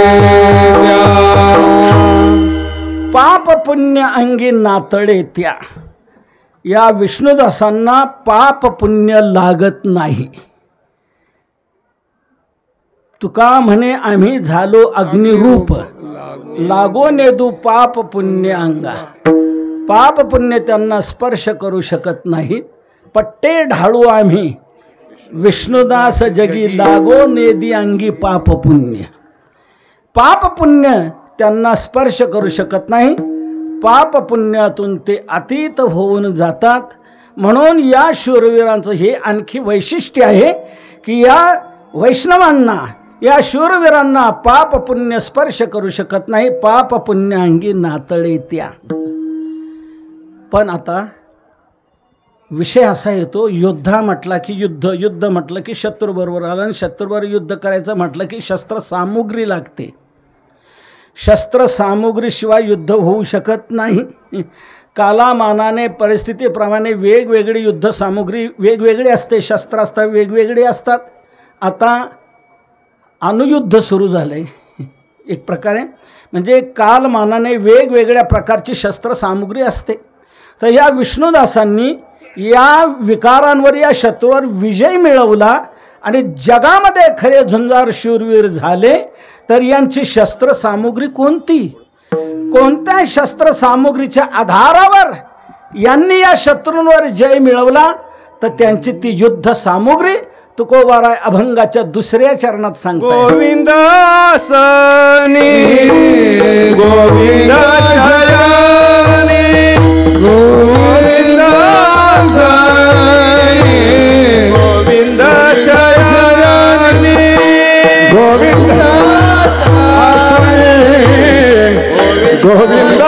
पाप पुण्य अंगी नातळे त्या. या विष्णुदासांना पाप पुण्य लागत नाही. तुका म्हणे आम्ही झालो अग्निरूप, लागो नेदू पाप पुण्य अंगा. पाप पुण्य त्यांना स्पर्श करू शकत नाहीत. पट्टे ढाळू आम्ही विष्णुदास जगी, लागो नेदी अंगी पाप पुण्य. पाप पुण्य त्यांना स्पर्श करू शकत नाही. पाप पुण्यातून ते अतीत होऊन जातात. म्हणून या शूरवीरांचं हे आणखी वैशिष्ट्य आहे की या वैष्णवांना, या शूरवीरांना पाप पुण्य स्पर्श करू शकत नाही. पाप पुण्य अंगी नातळे त्या. पण आता विषय असा येतो, योद्धा म्हटला की युद्ध म्हटलं की शत्रूबरोबर आला आणि शत्रूबरोबर युद्ध करायचं म्हटलं की शस्त्र सामुग्री लागते. शस्त्र सामुग्रीशिवाय युद्ध होऊ शकत नाही. कालामानाने परिस्थितीप्रमाणे वेगवेगळी युद्ध सामुग्री वेगवेगळी असते, शस्त्रास्त्र वेगवेगळी असतात. आता अणुयुद्ध सुरू झालं आहे एक प्रकारे, म्हणजे कालमानाने वेगवेगळ्या प्रकारची शस्त्र सामुग्री असते. तर या विष्णुदासांनी या विकारांवर, या शत्रूवर विजय मिळवला आणि जगामध्ये खरे झुंजार शूरवीर झाले. तर यांची शस्त्र सामुग्री कोणती, कोणत्या शस्त्र सामुग्रीच्या आधारावर यांनी या शत्रूंवर जय मिळवला, तर त्यांची ती युद्ध सामुग्री तुकोबाराय अभंगाच्या दुसऱ्या चरणात सांगतात. गोविंद सनी गोविंद शयनी गोविंद सनी गोविंद शयनी गोविंद गोविंद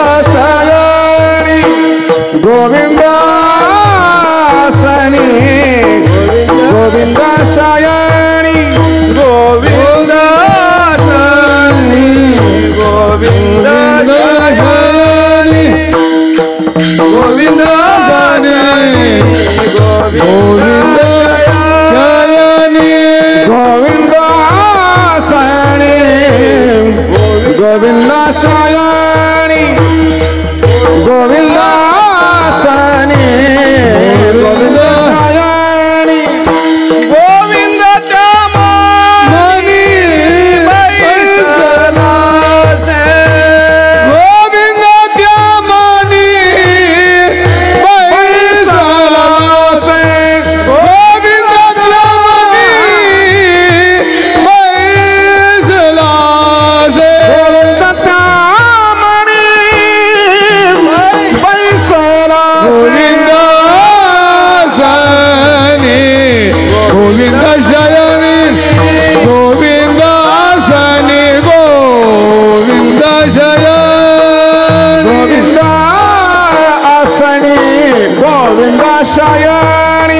शयनी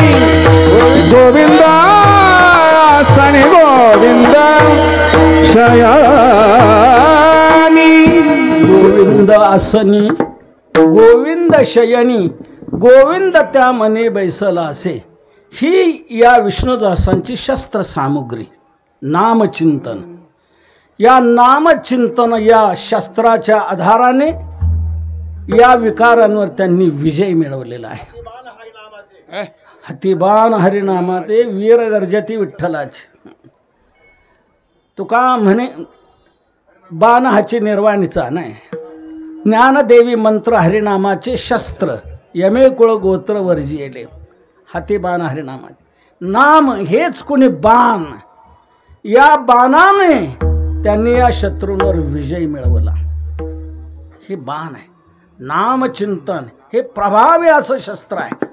गोविंद आसनी गोविंद शयनी गोविंद आसनी गोविंद शयनी गोविंद त्या मने बैसला असे. ही या विष्णुदासांची शस्त्र सामुग्री नामचिंतन. या नामचिंतन या शस्त्राच्या आधाराने या विकारांवर त्यांनी विजय मिळवलेला आहे. हतिबान हरिनामाते वीर गर्जती विठ्ठलाचे. तुका म्हणे बाण हाची निर्वाणीचा नाही. ज्ञानदेवी मंत्र हरिनामाचे शस्त्र यमे कुळ गोत्र वर्जियेले. हातीबाण हरिनामाचे नाम हेच कोणी बाण. या बाणाने त्यांनी या शत्रूंवर विजय मिळवला. हे बाण आहे. नामचिंतन हे प्रभावी असं शस्त्र आहे.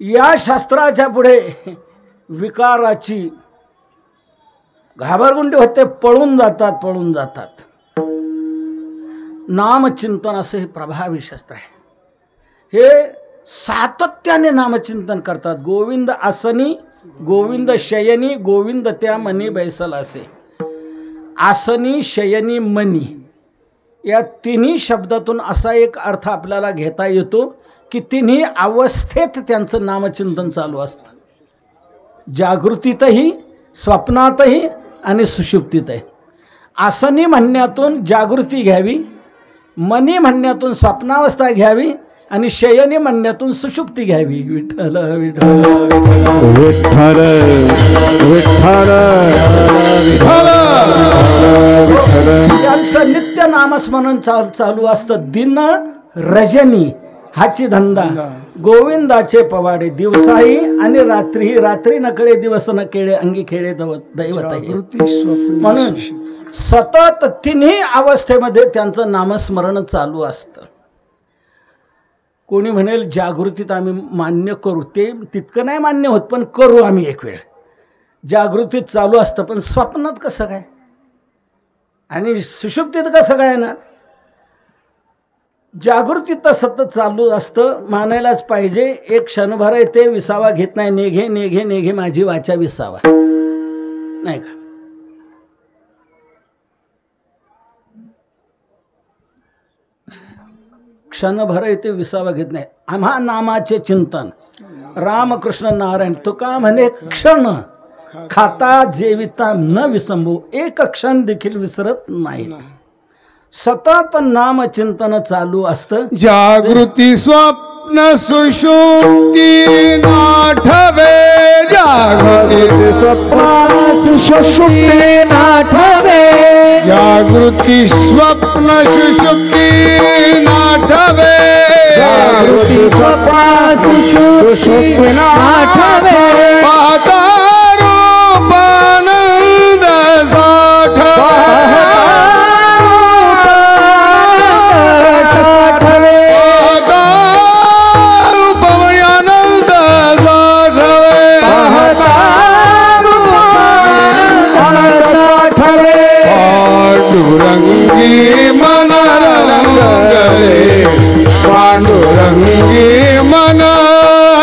या शस्त्राच्या पुढे विकाराची घाबरगुंडी होते. पळून जातात. नामचिंतन असं हे प्रभावी शस्त्र आहे. हे सातत्याने नामचिंतन करतात. गोविंद आसनी गोविंद शयनी गोविंद त्या मनी बैसल असे. आसनी शयनी मनी या तिन्ही शब्दातून असा एक अर्थ आपल्याला घेता येतो की तिन्ही अवस्थेत त्यांचं नामचिंतन चालू असतं. जागृतीतही स्वप्नातही आणि सुषुप्तीतही. आसनी म्हणण्यातून जागृती घ्यावी, मनी म्हणण्यातून स्वप्नावस्था घ्यावी आणि शयनी म्हणण्यातून सुषुप्ती घ्यावी. विठ्ठल विठ्ठल विठ्ठल विठ्ठल त्यांचं नित्य नामस्मरण चालू असतं. दिन रजनी हाची धंदा. गोविंदाचे पवाडे दिवसाही आणि रात्रीही. रात्री नकळे दिवस न केळे अंगी खेळे दैवत आहे. म्हणून सतत तिन्ही अवस्थेमध्ये त्यांचं नामस्मरण चालू असतं. कोणी म्हणेल जागृतीत आम्ही मान्य करू. ते तितकं नाही मान्य होत, पण करू आम्ही एक वेळ. जागृतीत चालू असतं, पण स्वप्नात कसं काय आणि सुषुप्तीत कसं काय ना. जागृतीत तर सतत चालू असतं. मानायलाच पाहिजे. एक क्षणभर आहे ते विसावा घेत नाही. नेघे नेघे नेघे माझी वाचा विसावा, नाही का. क्षणभर आहे ते विसावा घेत नाही. आम्हा नामाचे चिंतन रामकृष्ण नारायण. तुका म्हणे क्षण खाता जेविता न विसंभू. एक क्षण देखील विसरत नाही. सतत नामचिंतन चालू असतं. जागृती स्वप्न सुषुप्ती नाठवे. जागृती स्वप्न सुषुप्ती नाठवे. जागृती स्वप्न सुषुप्ती नाठवे. जागृती स्वप्न सुषुप्ती नाठवे. पाहता रूपानंद साठवे. पांडुरंगी मन रंगले. पांडुरंगी मन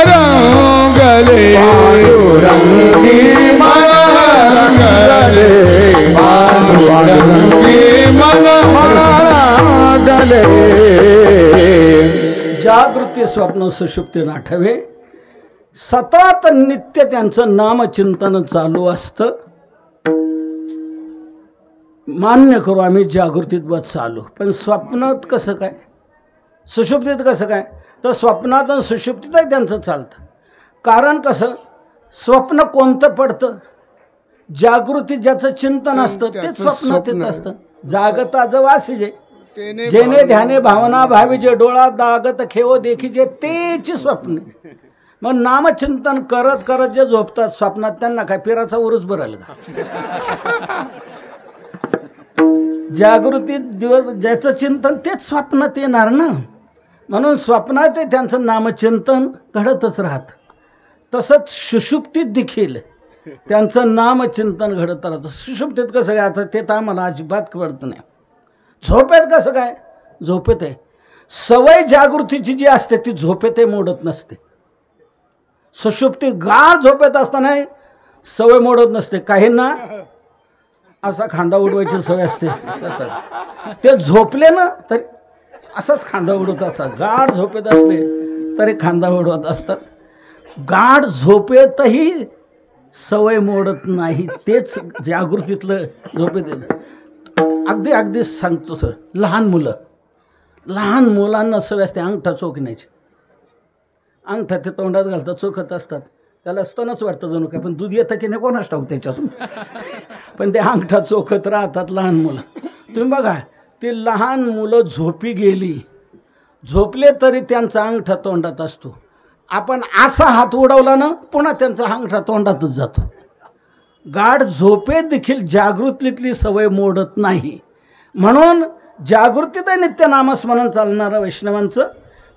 रंगले. पांडुरंगी मन रंगले. पांडुरंगी मन रंगले. जागृती स्वप्न सुषुप्ती नाठवे. सतत नित्य त्यांचं नामचिंतन चालू असतं. मान्य करू आम्ही जागृतीत बस चालू, पण स्वप्नात कसं काय, सुषुप्तीत कसं काय. तर स्वप्नात आणि सुषुप्तीतही त्यांचं चालतं. कारण कसं, स्वप्न कोणतं पडतं, जागृतीत ज्याचं चिंतन असतं तेच स्वप्नात येत असतं. जागता जवासीजे जेने ध्याने भावना भावी. जे डोळा दागत खेव देखीजे तेची स्वप्न. मग नामचिंतन करत करत जे झोपतात स्वप्नात त्यांना काय पिराचा उरूस भरल का. जागृतीत दिवस ज्याचं चिंतन तेच स्वप्नात येणार ना. म्हणून स्वप्नात त्यांचं नामचिंतन घडतच राहतं. तसंच सुषुप्तीत देखील त्यांचं नामचिंतन घडत राहतं. सुषुप्तीत कसं काय, आता ते तर आम्हाला अजिबात कळत नाही. झोपेत कसं काय, झोपेत आहे सवय जागृतीची जी असते ती झोपेतही मोडत नसते. सुषुप्ती गाढ झोपेत असताना सवय मोडत नसते. काहींना असा खांदा उडवायची सवय असते सतत. ते झोपले ना तर असाच खांदा उडवत असतात. गाढ झोपेत असले तरी खांदा उडवत असतात. गाढ झोपेतही सवय मोडत नाही. तेच जागृतीतलं झोपेत येतं. अगदी सांगतो सर, लहान मुलांना सवय असते अंगठा चोखण्याची. अंगठा ते तोंडात घालतात, चोखत असतात. त्याला स्तनच वाटतं जणू काय, पण दूध येतं की नाही कोणाच ठाऊक त्याच्यातून. पण ते अंगठा चोखत राहतात लहान मुलं. तुम्ही बघा, ती लहान मुलं झोपी गेली, झोपले तरी त्यांचा अंगठा तोंडात असतो. आपण असा हात उडवला ना पुन्हा त्यांचा अंगठा तोंडातच जातो. गाढ झोपेत देखील जागृतीतली सवय मोडत नाही. म्हणून जागृतीत नित्य नामस्मरण चालणारं वैष्णवांचं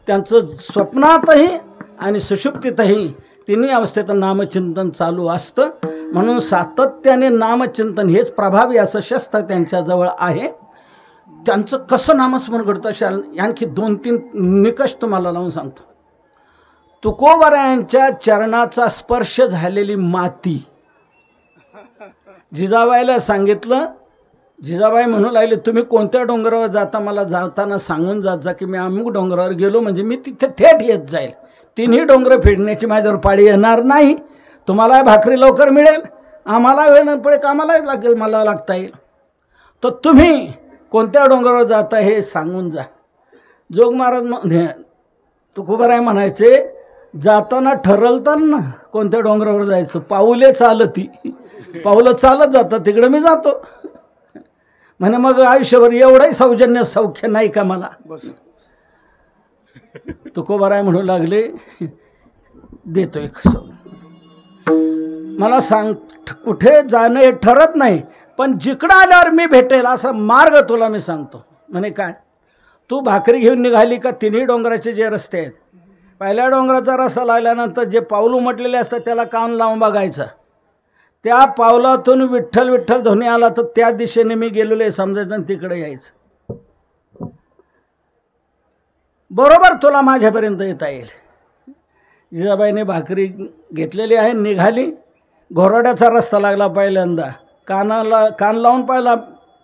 त्यांचं स्वप्नातही आणि सुषुप्तीतही तिन्ही अवस्थेत नामचिंतन चालू असतं. म्हणून सातत्याने नामचिंतन हेच प्रभावी असं शस्त्र त्यांच्याजवळ आहे. त्यांचं कसं नामस्मरण घडतं अशा आणखी 2-3 निकष तुम्हाला लावून सांगतो. तुकोबरायांच्या चरणाचा स्पर्श झालेली माती जिजाबाईला सांगितलं. जिजाबाई म्हणू लागले, तुम्ही कोणत्या डोंगरावर जाता मला जाताना सांगून जात जा की मी अमुक डोंगरावर गेलो, म्हणजे मी तिथे थेट येत जाईल. 3ही डोंगरं फेडण्याची माझ्यावर पाळी येणार नाही. तुम्हाला भाकरी लवकर मिळेल, आम्हाला वेळ पडेल, कामालाही लागेल, मला लागता येईल. तर तुम्ही कोणत्या डोंगरावर जाता हे सांगून जा. जोग महाराज तुकोबाराय म्हणायचे, जाताना ठरवतात ना कोणत्या डोंगरावर जायचं, पाऊले चालती, पाऊलं चालत जातात तिकडे मी जातो. म्हणे मग आयुष्यभर एवढंही सौजन्य सौख्य नाही का मला. तुकोबाराय म्हणू लागले, देतो एक मला सांग, कुठे जाणं हे ठरत नाही, पण जिकडं आल्यावर मी भेटेल असा मार्ग तुला मी सांगतो. म्हणे काय, तू भाकरी घेऊन निघाली का 3ही डोंगराचे जे रस्ते आहेत, पहिल्या डोंगराचा रस्ता लागल्यानंतर जे पाऊल उमटलेले असतात त्याला कान लावून बघायचं. त्या पावलातून विठ्ठल विठ्ठल ध्वनी आला तर त्या दिशेने मी गेलेलो आहे समजायचं आणि तिकडे यायचं. बरोबर तुला माझ्यापर्यंत येता येईल. जिजाबाईने भाकरी घेतलेली आहे, निघाली. घोरड्याचा रस्ता लागला पहिल्यांदा, कान लावून पाहिला,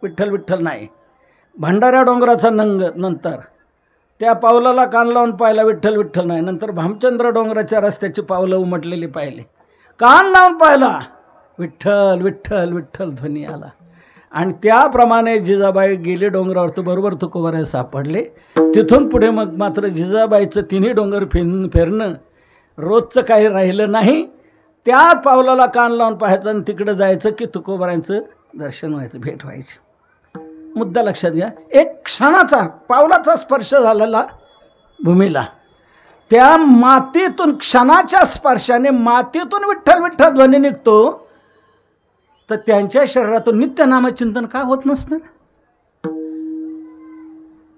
विठ्ठल विठ्ठल नाही. भंडाऱ्या डोंगराचा नंतर त्या पावलाला कान लावून पाहिला, विठ्ठल विठ्ठल नाही. नंतर भामचंद्र डोंगराच्या रस्त्याची पावलं उमटलेली पाहिली, कान लावून पाहिला, विठ्ठल विठ्ठल विठ्ठल ध्वनी आला. आणि त्याप्रमाणे जिजाबाई गेले डोंगरावर, तर बरोबर तुकोबाराय सापडले. तिथून पुढे मग मात्र जिजाबाईचं 3ही डोंगर फेरणं रोजचं काही राहिलं नाही. त्या पावलाला कान लावून पाहायचं आणि तिकडं जायचं की तुकोबारायांचं दर्शन व्हायचं, भेट व्हायची. मुद्दा लक्षात घ्या, एक क्षणाचा पावलाचा स्पर्श झालेला भूमीला, त्या मातीतून क्षणाच्या स्पर्शाने मातीतून विठ्ठल विठ्ठल ध्वनी निघतो. तर त्यांच्या शरीरातून नित्य नामचिंतन का होत नसतं.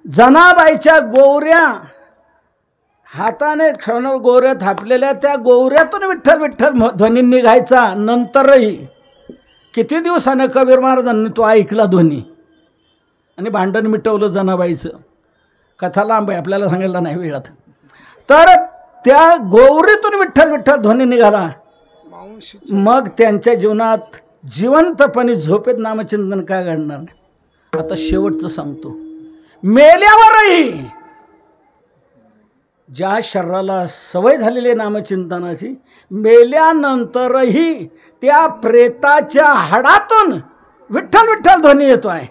जनाबाईच्या गोवऱ्या हाताने क्षण गोवऱ्या थापलेल्या त्या गोवऱ्यातून विठ्ठल विठ्ठल ध्वनी निघायचा. नंतरही किती दिवसाने कबीर महाराजांनी तो ऐकला ध्वनी आणि भांडण मिटवलं जनाबाईचं. कथा लांब आहे, आपल्याला सांगायला नाही वेळात. तर त्या गोवरीतून विठ्ठल विठ्ठल ध्वनी निघाला. मग त्यांच्या जीवनात जिवंतपणे झोपेत नामचिंतन काय घडणार. आता शेवटचं सांगतो, मेल्यावरही ज्या शरीराला सवय झालेली नामचिंतनाची, मेल्यानंतरही त्या प्रेताच्या हाडातून विठ्ठल विठ्ठल ध्वनी येतो आहे.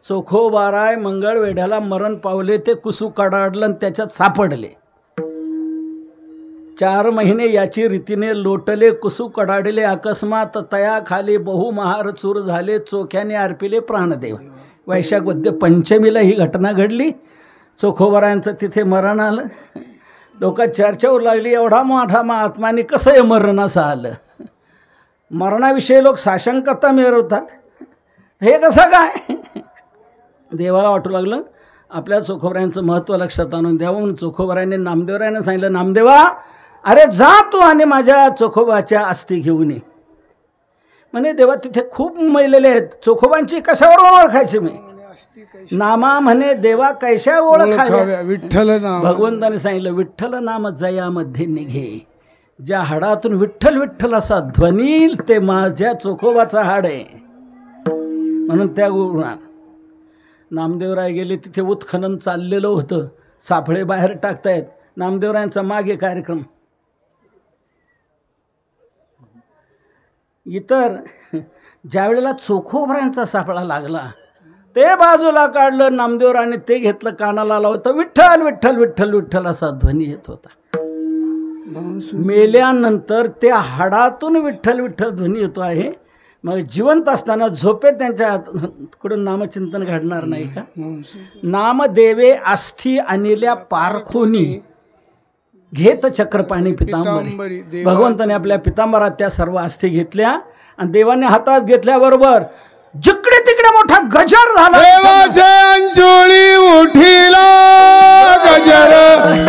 चोखोबाराय मंगळवेढ्याला मरण पावले, ते कुसू कडाडलं आणि त्याच्यात सापडले. 4 महिने याची रीतीने लोटले, कुसू कडाडले अकस्मात, तया खाली बहुमहार चूर झाले, चोख्याने अर्पिले प्राणदेव. वैशाख वद्य पंचमीला ही घटना घडली. चोखोबारायांचं तिथे मरण आलं. लोक चर्चा होऊ लागली, एवढा मोठा महात्माने कसं हे मरण असं आलं. मरणाविषयी लोक साशंकता मिळवतात, हे कसं काय. देवाला वाटू लागलं आपल्या चोखोबारायांचं महत्त्व लक्षात आणून द्यावं. म्हणून चोखोबारायांनी नामदेवरायांना सांगितलं, नामदेवा अरे जा तू आणि माझ्या चोखोबाच्या अस्थी घेऊन ये. म्हणे देवा तिथे खूप मैलेले आहेत, चोखोबांची कशावर ओळखायची मी. नामा म्हणे देवा कैशा ओळखाव्या. ओळखाव्या विठ्ठल नाम. भगवंताने सांगितलं विठ्ठल नाम जयामध्ये निघे. ज्या हाडातून विठ्ठल विठ्ठल असा ध्वनी ते माझ्या चोखोबाचा हाड आहे. म्हणून त्या नामदेवराय गेले तिथे उत्खनन चाललेलं होतं. सापळे बाहेर टाकतायत. नामदेवरायांचा मागे कार्यक्रम. इतर ज्या वेळेला चोखोबरायांचा सापळा लागला ते बाजूला काढलं नामदेवराने, ते घेतलं कानाला लावतं. विठ्ठल विठ्ठल विठ्ठल विठ्ठल असा ध्वनी येत होता. मेल्यानंतर त्या हाडातून विठ्ठल विठ्ठल ध्वनी येतो आहे. मग जिवंत असताना झोपेत त्यांच्याकडून नामचिंतन घडणार नाही का? नामदेवे अस्थि अनिल्या पारखोनी घेत चक्रपाणी पितांबरी. भगवंताने आपल्या पितांबरात त्या सर्व अस्थि घेतल्या आणि देवाने हातात घेतल्याबरोबर जिकडे तिकडे मोठा गजर झाला. देवाचे अंजुळी उठिला गजर,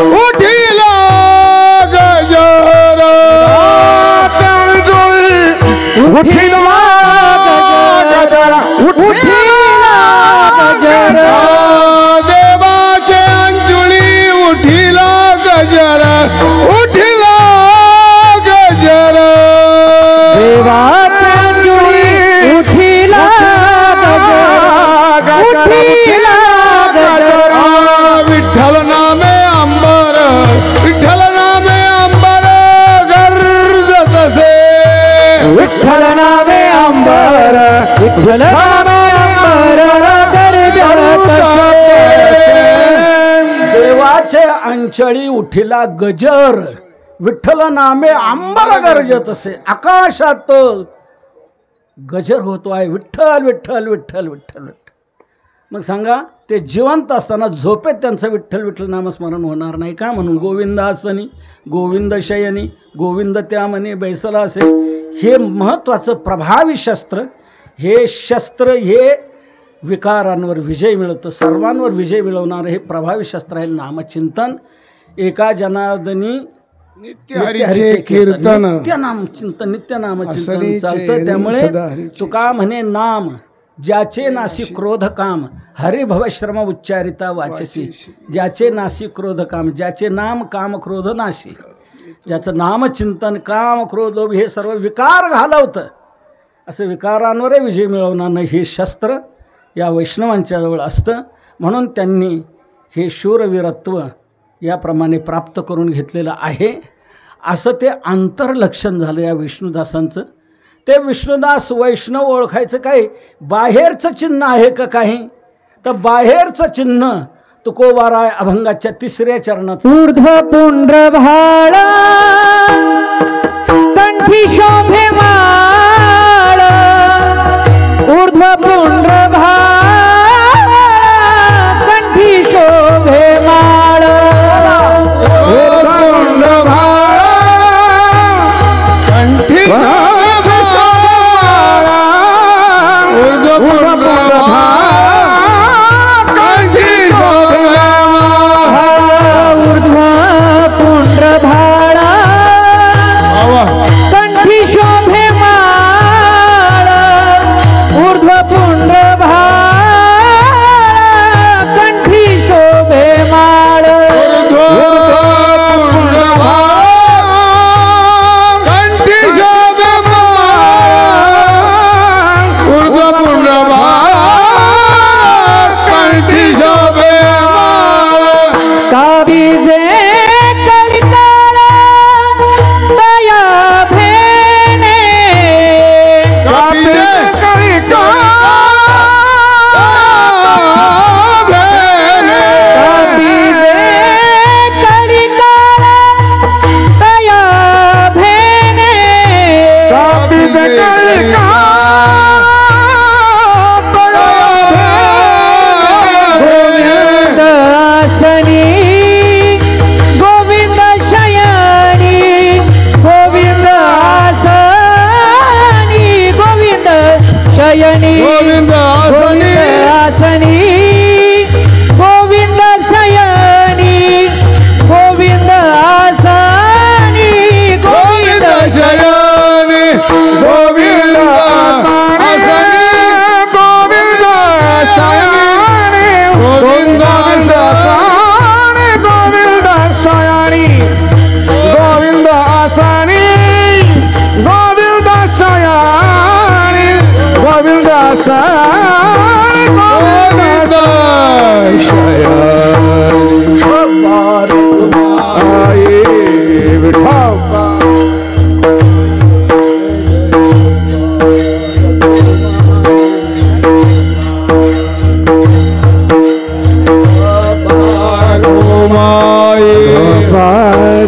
उठिला गजर, उठिला गजर, उठिला गजर. देवाचे अंजुळी उठिला गजर, उठिला गजर. देवाचे अंजुळी उठिला गजर, उठिला गजर. विठ्ठल नामे अंबर, विठ्ठल नामे अंबर गरजत से. विठ्ठल नामे अंबर, विठ्ठल नामे अंबर गरजत से. देवाचे अंचळी उठिला गजर, विठ्ठल नामे अंबर गरजत असे. आकाशात गजर होतो आहे विठ्ठल विठ्ठल विठ्ठल विठ्ठल. मग सांगा ते जिवंत असताना झोपेत त्यांचं विठ्ठल विठ्ठल नामस्मरण होणार नाही का? म्हणून गोविंद आसनी, गोविंद शयनी, गोविंद त्या म्हणे बैसला असे. हे महत्त्वाचं प्रभावी शस्त्र. हे शस्त्र हे विकारांवर विजय मिळवतं. सर्वांवर विजय मिळवणारं हे प्रभावी शस्त्र आहे नामचिंतन. एका जनार्दनी नित्य हरीचे कीर्तन, नित्य नामचिंतन, नित्य नामचिंतन चालतं. त्यामुळे तुका म्हणे नाम ज्याचे नासी क्रोध काम, हरिभवश्रम उच्चारिता वाचसी. ज्याचे नासी क्रोध काम, ज्याचे नाम काम क्रोध नाशी. ज्याचं नामचिंतन काम क्रोध लोभ हे सर्व विकार घालवतं. असं विकारांवर विजय मिळवणारं हे शस्त्र या वैष्णवांच्या जवळ असतं. म्हणून त्यांनी हे शूरवीरत्व याप्रमाणे प्राप्त करून घेतलेलं आहे. असं ते आंतरलक्षण झालं या विष्णुदासांचं. ते विष्णुदास वैष्णव ओळखायचं काही बाहेरचं चिन्ह आहे का काही? तर बाहेरचं चिन्ह तुकोबाराय अभंगाच्या 3ऱ्या चरणात ऊर्ध्व पुंड्र भाळ कंठी शोभे माळ. ऊर्ध्व पुंड्र भाळ कंठी शोभे माळ. पुंड्र भाळ कंठी शोभे माळ. ऊर्ध्व पुंड्र भाळ कंठी शोभे माळ. ऊर्ध्व पुंड्र भाळ कंठी शोभे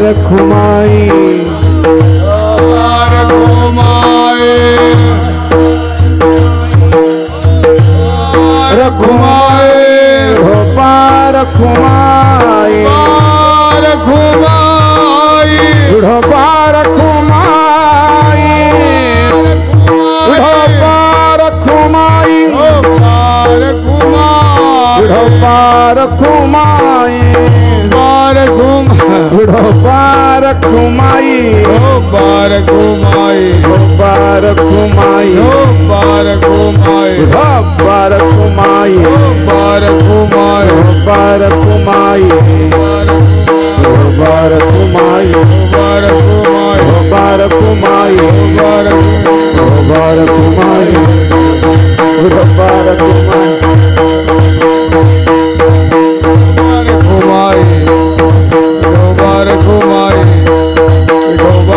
रखुमाई रखुमाई हो पार खुमाई हो पार खुमाई हो पार खुमाई हो पार खुमाई बुढ़ो पार खुमाई हो पार खुमाई हो पार खुमाई हो पार खुमाई हो पार खुमाई हो पार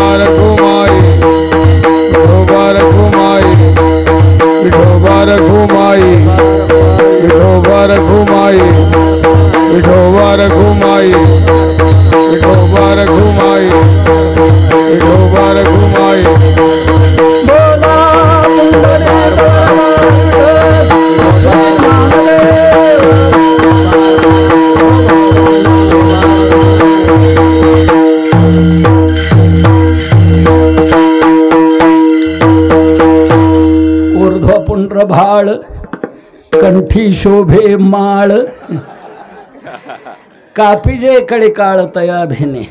खुमाई हो पार खुमाई हो पार खुमाई हो पार खुमाई हो पार खुमाई हो पार खुमाई हो पार खुमाई भाळ कंठी शोभे माळ कापिजे कडे काळ तया भेने.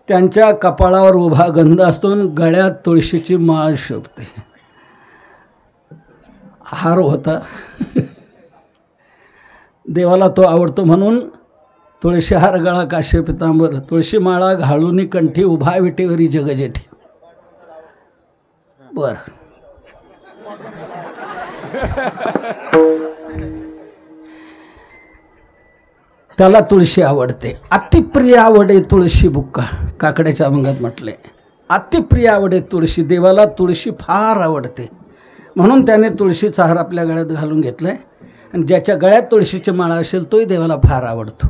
त्यांच्या कपाळावर उभा गंध असतो, गळ्यात तुळशीची माळ शोभते. हार होता देवाला तो आवडतो म्हणून तुळशी हार गळा काश्य पितांबर तुळशी माळा घालून कंठी उभा विटेवरी जगजेठी. बर त्याला तुळशी आवडते. अतिप्रिय आवडे तुळशी बुक्का काकड्याच्या अभंगात म्हटले. अतिप्रिय आवडे तुळशी. देवाला तुळशी फार आवडते म्हणून त्याने तुळशीचा हार आपल्या गळ्यात घालून घेतलाय. आणि ज्याच्या गळ्यात तुळशीची माळा असेल तोही देवाला फार आवडतो.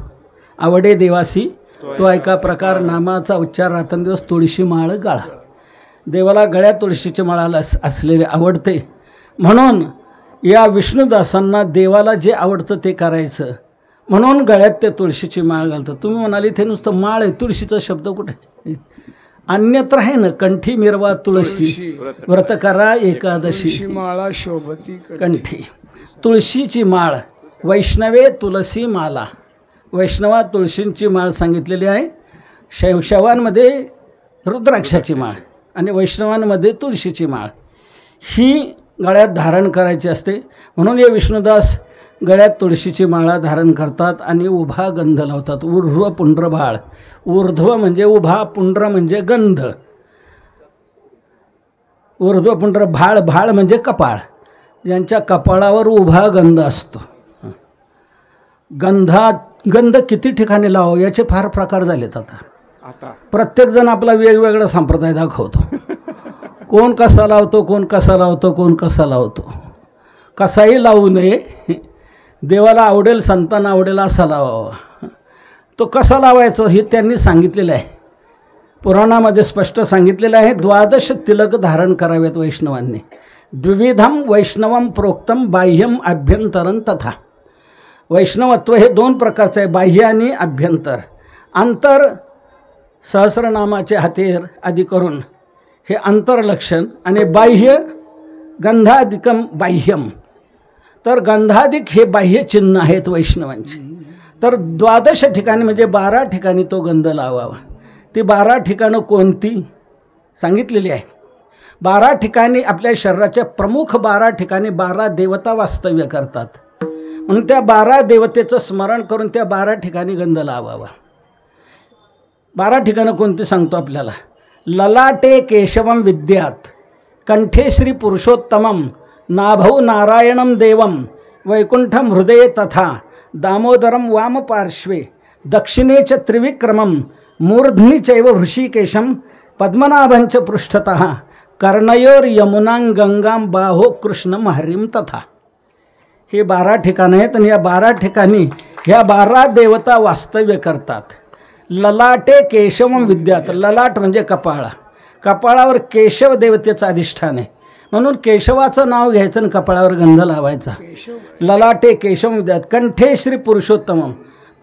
आवडे देवासी तो ऐका प्रकार नामाचा उच्चार रात्रंदिवस तुळशी माळ गाळा. देवाला गळ्यात तुळशीची माळा असलेले आवडते म्हणून या विष्णुदासांना देवाला जे आवडतं ते करायचं म्हणून गळ्यात ते तुळशीची माळ घालतात. तुम्ही म्हणाले ते नुसतं माळ आहे, तुळशीचा शब्द कुठे? अन्यत्र आहे ना. कंठी मिरवा तुळशी व्रत करा एकादशी माळा शोभती कंठी. तुळशीची माळ वैष्णवे तुलसी माला. वैष्णवा तुळशींची माळ सांगितलेली आहे. शैवांमध्ये रुद्राक्षाची माळ आणि वैष्णवांमध्ये तुळशीची माळ ही गळ्यात धारण करायची असते. म्हणून हे विष्णुदास गळ्यात तुळशीची माळा धारण करतात आणि उभा गंध लावतात. ऊर्ध्व पुंड्र भाळ. ऊर्ध्व म्हणजे उभा, पुंड्र म्हणजे गंध. ऊर्ध्व पुंड्र भाळ. भाळ म्हणजे कपाळ. ज्यांच्या कपाळावर उभा गंध असतो. गंध किती ठिकाणी लावावं याचे फार प्रकार झालेत आता. प्रत्येकजण आपला वेगवेगळा संप्रदाय दाखवतो. कोण कसा लावतो, कोण कसा लावतो, कोण कसा लावतो. कसाही लावू नये. देवाला आवडेल, संतांना आवडेल असा लावावा. तो कसा लावायचा हे त्यांनी सांगितलेलं आहे. पुराणामध्ये स्पष्ट सांगितलेलं आहे. 12 तिलक धारण करावेत वैष्णवांनी. द्विविधम वैष्णवम प्रोक्तम बाह्यम अभ्यंतरं तथा. वैष्णवत्व हे 2 प्रकारचं आहे, बाह्य आणि अभ्यंतर. अंतर सहस्रनामाचे हातेर आदी करून हे अंतरलक्षण आणि बाह्य गंधाधिकम बाह्यम. तर गंधाधिक हे बाह्य चिन्ह आहेत वैष्णवांचे. तर 12 ठिकाणी म्हणजे 12 ठिकाणी तो गंध लावावा. ती 12 ठिकाणं कोणती सांगितलेली आहे. 12 ठिकाणी आपल्या शरीराच्या प्रमुख 12 ठिकाणी 12 देवता वास्तव्य करतात. म्हणून त्या 12 देवतेचं स्मरण करून त्या 12 ठिकाणी गंध लावावा. 12 ठिकाणं कोणती सांगतो आपल्याला. ललाटे केशवम विद्यात, कंठे श्री पुरुषोत्तमम, नाभौ नारायणं देवं, वैकुंठम हृदये तथा, दामोदरम वाम पार्श्वे, दक्षिणे च त्रिविक्रमं, मूर्ध्नि चैव हृषिकेशं, पद्मनाभंच पृष्ठतः, कर्णयोर यमुनां गंगां बाहो कृष्णं हरिं तथा. हे 12 ठिकाणं आहेत आणि या 12 ठिकाणी ह्या 12 देवता वास्तव्य करतात. ललाटे केशवम विद्यात. ललाट म्हणजे कपाळ, कपाळावर केशव देवतेचं अधिष्ठान आहे म्हणून केशवाचं नाव घ्यायचं आणि कपाळावर गंध लावायचा. ललाटे केशवम विद्यात. कंठे श्री पुरुषोत्तमम,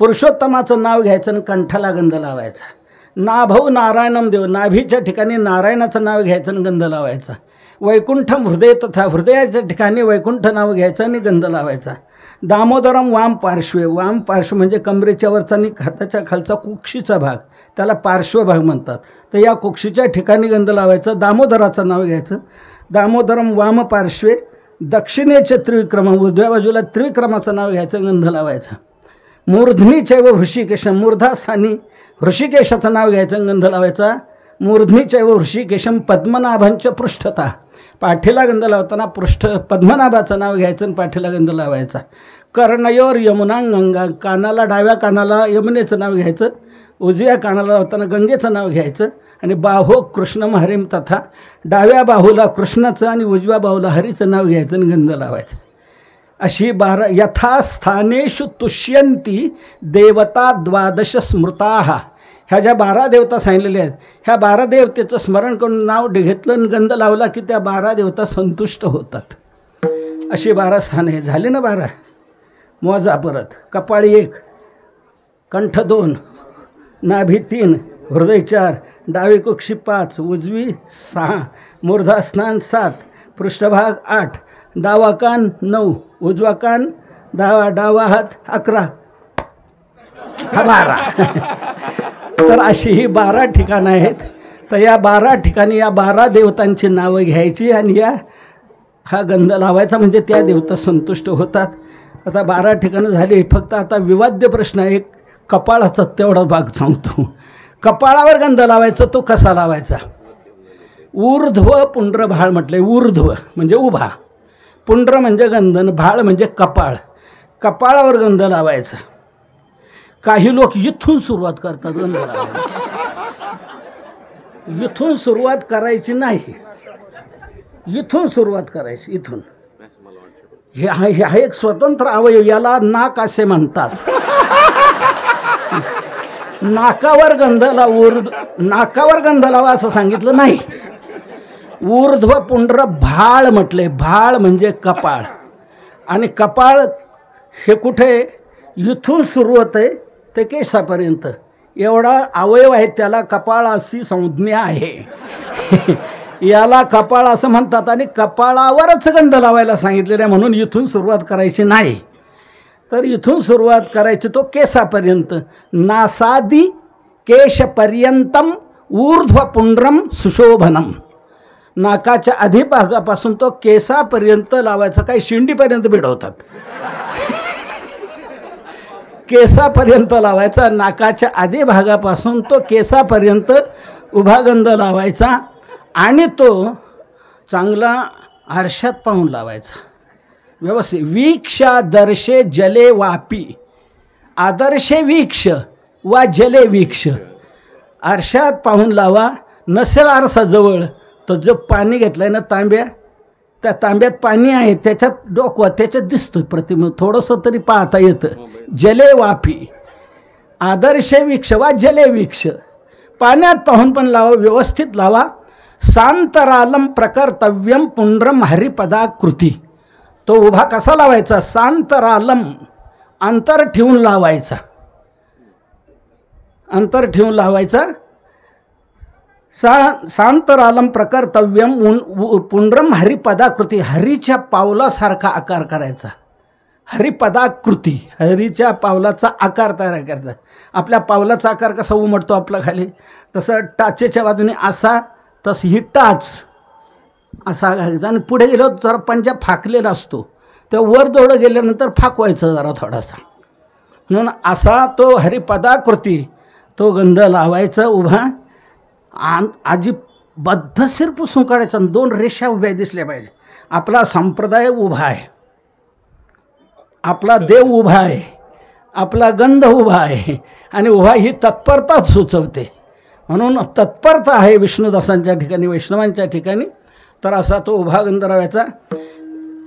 पुरुषोत्तमाचं नाव घ्यायचं आणि कंठाला गंध लावायचा. नाभौ नारायणम देव, नाभीच्या ठिकाणी नारायणाचं नाव घ्यायचं आणि गंध लावायचा. वैकुंठम हृदय तथा, हृदयाच्या ठिकाणी वैकुंठ नाव घ्यायचं आणि गंध लावायचा. दामोदरम वाम पार्श्वे, वाम पार्श्व म्हणजे कमरेच्या वरचा आणि हाताच्या खालचा कुक्षीचा भाग, त्याला पार्श्व भाग म्हणतात. तर या कुक्षीच्या ठिकाणी गंध लावायचं. दामोदराचं नाव घ्यायचं. दामोदरम वाम पार्श्वे दक्षिणेचे त्रिविक्रम, उजव्या बाजूला त्रिविक्रमाचं नाव घ्यायचं, गंध लावायचा. मूर्ध्नीचैव हृषिकेशम, मूर्धास्थानी हृषिकेशाचं नाव घ्यायचं, गंध लावायचा. मूर्ध्नीचैव हृषिकेशम पद्मनाभंच पृष्ठता, पाठीला गंध लावताना पद्मनाभाचं नाव घ्यायचं आणि पाठीला गंध लावायचा. कर्णयोर यमुना गंगा, कानाला डाव्या कानाला यमुनेचं नाव घ्यायचं, उजव्या कानाला लावताना गंगेचं नाव घ्यायचं. आणि बाहो कृष्ण हरिम तथा, डाव्या बाहूला कृष्णाचं आणि उजव्या बाहूला हरीचं नाव घ्यायचं आणि गंध लावायचं. अशी 12 यथास्थानेषु तुष्यंती देवता 12 स्मृता. ह्या ज्या 12 देवता सांगितलेल्या आहेत, ह्या 12 देवतेचं स्मरण करून नाव घेतलं आणि गंध लावला की त्या 12 देवता संतुष्ट होतात. अशी 12 स्थाने झाली ना 12. मोजा परत. कपाळी 1, कंठ 2, नाभी 3, हृदय 4, डावी कुक्षी 5, उजवी 6, मूर्धास्थान 7, पृष्ठभाग 8, डावा कान 9, उजवा कान 10, डावा हात 11, हा 12. तर अशी ही 12 ठिकाणं आहेत. तर या 12 ठिकाणी या 12 देवतांची नावं घ्यायची आणि हा गंध लावायचा, म्हणजे त्या देवता संतुष्ट होतात. आता 12 ठिकाणं झाली. फक्त आता विवाद्य प्रश्न आहे, कपाळाचा तेवढा भाग सांगतो. कपाळावर गंध लावायचा, तो कसा लावायचा? ऊर्ध्व पुंड्र भाळ म्हटले. ऊर्ध्व म्हणजे उभा, पुंड्र म्हणजे गंधन, भाळ म्हणजे कपाळ. कपाळावर गंध लावायचा. काही लोक इथून सुरुवात करतात गंध लावायला. इथून सुरुवात करायची नाही, इथून सुरुवात करायची. इथून हे एक स्वतंत्र अवयव, याला नाक असे म्हणतात. नाकावर गंध नाकावर गंध लावा असं सांगितलं नाही. ऊर्ध्व पुंड्र भाळ म्हटले. भाळ म्हणजे कपाळ. आणि कपाळ हे कुठे? इथून सुरू होते ते केसापर्यंत एवढा अवयव आहे, त्याला कपाळ अशी संज्ञा आहे. याला कपाळ असं म्हणतात. आणि कपाळावरच गंध लावायला सांगितलेलं आहे, म्हणून इथून सुरुवात करायची नाही. तर इथून सुरुवात करायची तो केसापर्यंत. नासादी केशपर्यंतम ऊर्ध्वपुंड्रम सुशोभनम. नाकाच्या आधी भागापासून तो केसापर्यंत लावायचा. काही शिंडीपर्यंत भिडवतात. केसापर्यंत लावायचा. नाकाच्या आधी भागापासून तो केसापर्यंत उभा गंध लावायचा. आणि तो चांगला आरशात पाहून लावायचा व्यवस्थित. वीक्षादर्शे जले वापी. आदर्शे वीक्ष वा जले वीक्ष. आरशात पाहून लावा. नसेल आरसा जवळ तर जो पाणी घेतलं आहे ना तांब्या, त्या तांब्यात पाणी आहे, त्याच्यात डोकवा त्याच्यात दिसतं प्रतिमा, थोडंसं तरी पाहता येतं. जले वापी. आदर्शे वीक्ष वा जले वीक्ष. पाण्यात पाहून पण लावा, व्यवस्थित लावा. सांतरालम प्रकर्तव्यम पुंड्रम हरिपदाकृती. तो उभा कसा लावायचा? सांतरालम, अंतर ठेवून लावायचा. अंतर ठेवून लावायचा. सांतरालम प्रकर्तव्यम पुंड्रम हरिपदाकृती. हरीच्या पावलासारखा आकार करायचा. हरिपदाकृती, हरीच्या पावलाचा आकार तयार करायचा. आपल्या पावलाचा आकार कसा उमटतो आपला खाली, तसं टाचेच्या बाजूने असा, तसं ही टाच असा घालायचा. आणि पुढे गेलो जरा पंजा फाकलेला असतो, त्या वर दौडं गेल्यानंतर फाकवायचं जरा थोडासा. म्हणून असा तो हरिपदाकृती तो गंध लावायचा उभा. आजी बद्धशीर पुसून काढायचा. 2 रेषा उभ्या दिसल्या पाहिजे. आपला संप्रदाय उभा आहे, आपला देव उभा आहे, आपला गंध उभा आहे. आणि उभा ही तत्परताच सुचवते. म्हणून तत्परता आहे विष्णुदासांच्या ठिकाणी, वैष्णवांच्या ठिकाणी. तर असा तो उभा गंध लावायचा.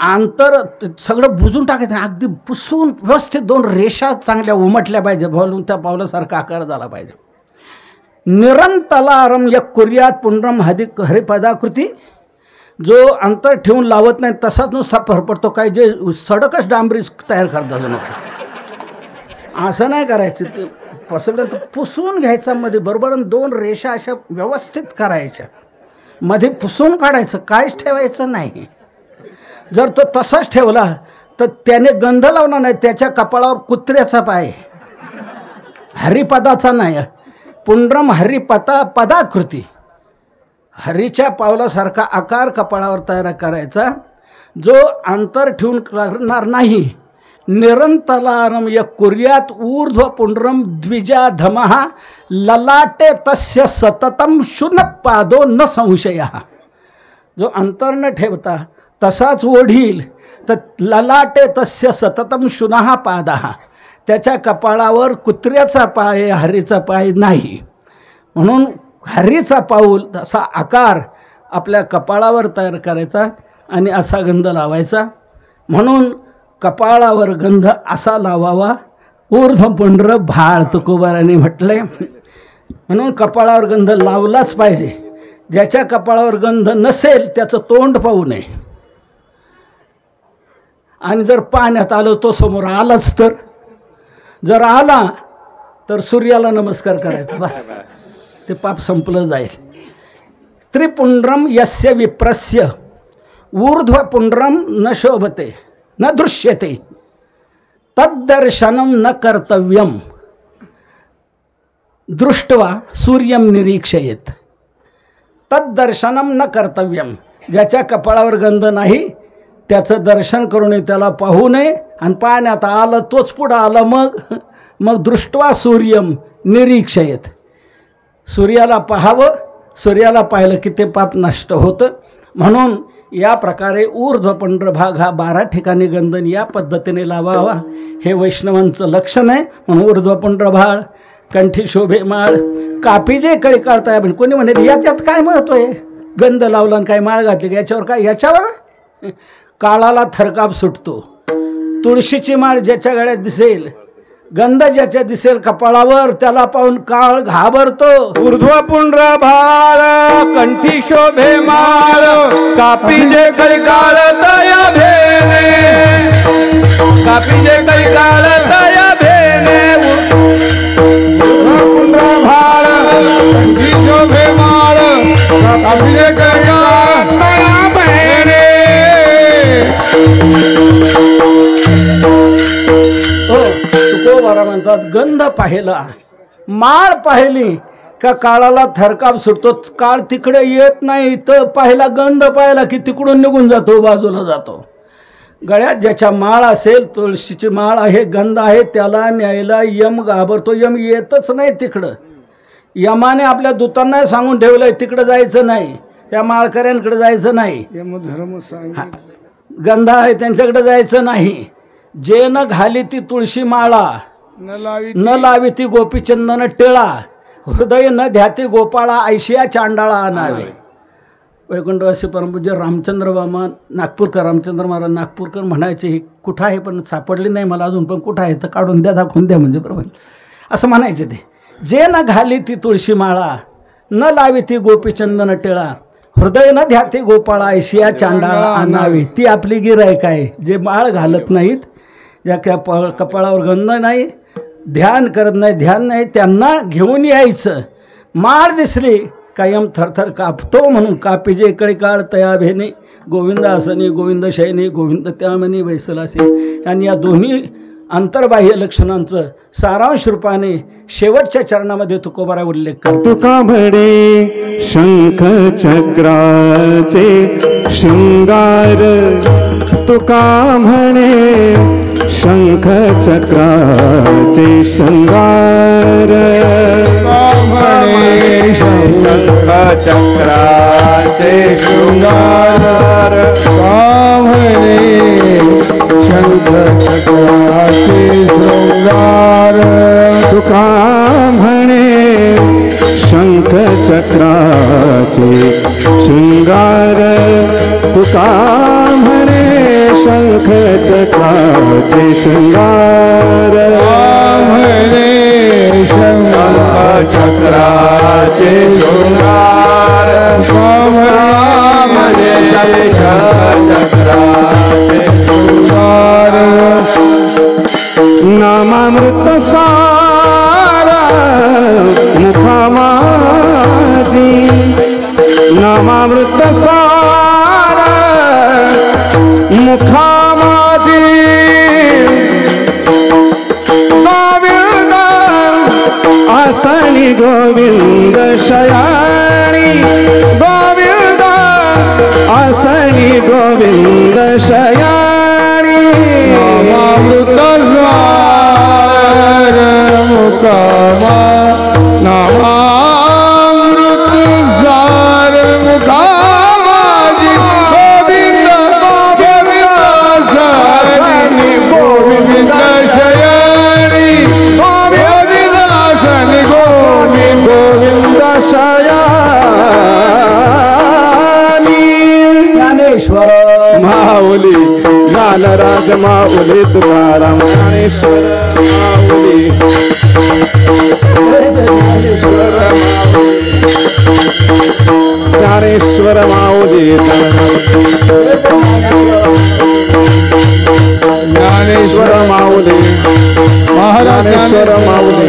अंतर सगळं बुजून टाकायचं, अगदी पुसून व्यवस्थित 2 रेषा चांगल्या उमटल्या पाहिजे, बोलून त्या पावलासारखा आकार झाला पाहिजे. निरंतलारम यक कुर्यात पुंड्रम हरिपदाकृती, जो अंतर ठेवून लावत नाही तसाच नुसता फरफडतो, काय जे सडकच डांबरी तयार करतात नको, असं नाही करायचं. ते पसरलं तर पुसून घ्यायचा मध्ये बरोबर, 2 रेषा अशा व्यवस्थित करायच्या, मध्ये पुसून काढायचं, काहीच ठेवायचं नाही. जर तो तसाच ठेवला तर त्याने गंध लावणार नाही, त्याच्या कपाळावर कुत्र्याचा पाय, हरिपदाचा नाही. पुंड्रम पदाकृती, हरीच्या पावलासारखा आकार कपाळावर तयार करायचा, जो अंतर ठेवून करणार नाही. निरंतलारम यक कुर्यात ऊर्ध्व पुंड्रम द्विजाधमः ललाटे तस्य सततम शुनपादो न संशय. जो अंतर न ठेवता तसाच ओढील तर ललाटे तस्य सततम शुनः पादः, त्याच्या कपाळावर कुत्र्याचा पाय, हरीचा पाय नाही. म्हणून हरीचा पाऊल असा आकार आपल्या कपाळावर तयार करायचा आणि असा गंध लावायचा. म्हणून कपाळावर गंध असा लावावा, ऊर्ध्वपुंड्र भाळ तुकोबाराने म्हटलंय. म्हणून कपाळावर गंध लावलाच पाहिजे. ज्याच्या कपाळावर गंध नसेल त्याचं तोंड पाहू नये. आणि जर पाण्यात आलं तो समोर आलाच तर, जर आला तर सूर्याला नमस्कार करायचा, बस ते पाप संपलं जाईल. त्रिपुंड्रम यस्य विप्रस्य ऊर्ध्वपुंड्रम न शोभते न दृश्यते तद्दर्शनम न कर्तव्यम दृष्ट्वा सूर्यम निरीक्षयेत. तद्दर्शनम न कर्तव्यम, ज्याच्या कपाळावर गंध नाही त्याचं दर्शन करू नये, त्याला पाहू नये. आणि पाण्यात आलं तोच पुढं आलं, मग दृष्ट्वा सूर्यम निरीक्षयेत, सूर्याला पाहावं. सूर्याला पाहिलं की ते पाप नष्ट होतं. म्हणून या प्रकारे ऊर्ध्वपुंड्र भाग हा 12 ठिकाणी गंधन या पद्धतीने लावावा, हे वैष्णवांचं लक्षण आहे. म्हणून ऊर्ध्वपुंड्र भाग, कंठी शोभे माळ, कापीजे कळी काढता या. कोणी म्हणे याच्यात काय महत्त्व आहे, गंध लावला आणि काय माळ घातली, याच्यावर काय, याच्यावर काळाला थरकाप सुटतो. तुळशीची माळ ज्याच्या गळ्यात दिसेल, गंध ज्याच्या दिसेल कपाळावर, त्याला पाहून काळ घाबरतो. ऊर्ध्वपुंड्र भाळ कंठी शोभे माळ, कापीजे कळी काढता भेने, कापीजे कळी काढता भेने. ऊर्ध्वपुंड्र भाळ कंठी शोभे माळ, कापीजे कळी काढता भेने. तुकोबारा म्हणतात, गंध पाहिला, माळ पाहिली का काळाला थरकाप सुटतो. काळ तिकडे येत नाही, तर पाहिला, गंध पाहिला की तिकडून निघून जातो, बाजूला जातो. गळ्यात ज्याच्या माळ असेल, तुळशीची माळ आहे, गंध आहे, त्याला न्यायला यम घाबरतो. यम येतच नाही तिकडं. यमाने आपल्या दूतांना सांगून ठेवलंय तिकडं जायचं नाही, त्या माळकऱ्यांकडे जायचं नाही, यमधर्म सांगितलं. गंध आहे त्यांच्याकडे जायचं नाही. जे न घाली ती तुळशी माळा, न लावी ती गोपीचंदन टिळा, हृदय न ध्याती गोपाळा, ऐशिया चांडाळा आणावे. वैकुंठवासी परमपूज्य रामचंद्र बाबा नागपूरकर, रामचंद्र महाराज नागपूरकर म्हणायचे, ही कुठं आहे पण सापडली नाही मला अजून, पण कुठं आहे तर काढून द्या, दाखवून द्या, म्हणजे बरोबर असं म्हणायचे ते. जे न घाली ती तुळशी माळा, न लावी ती गोपीचंदन टिळा, हृदय न ध्याती गोपाळा, ऐशिया चांडाळा आणावी. ती आपली गिरायक आहे, जे माळ घालत नाहीत, ज्या कपाळावर गंध नाही, ध्यान करत नाही, ध्यान नाही, त्यांना घेऊन यायचं. माळ दिसली कायम थरथर कापतो. म्हणून कापीजे कळी काळ तया भेने, गोविंद आसनी गोविंद शयनी, गोविंद त्यामनी वैसलासी. आणि या दोन्ही अंतर्बाह्य लक्षणांचं सारांश रूपाने शेवटच्या चरणामध्ये तुकोबारा उल्लेख करतो. तुका म्हणे शंख चक्राचे शृंगार, तुका म्हणे शंख चक्राचे शृंगार, म्हणे शंख चक्राचे शृंगार, म्हणे शंख चक्राचे शृंगार. तुका म्हणे शंख चक्राचे शृंगार, तुका म्हणे शंख चक्राचे शृंगार. म्हणे शंख चक्राचे शृंगार म्हणे चक्राचे शृंगार नामामृत सारा मुखामाजी नामामृत सारा मुखामाजी गोविंद आसनी गोविंद शयानी गोविंद आसनी गोविंद शयानी नामामृत सार मुखामा नामामृत सार मुखामाजी गोविंद गोविंद शयानी गोविंद शयानी गोविंद शयानी गोविंद शयानी ज्ञानेश्वर माऊली ज्ञानराज माऊली तुकाराम ज्ञानेश्वर माऊली ज्ञानेश्वर माऊली ज्ञानेश्वर माऊली महाराजेश्वर माऊली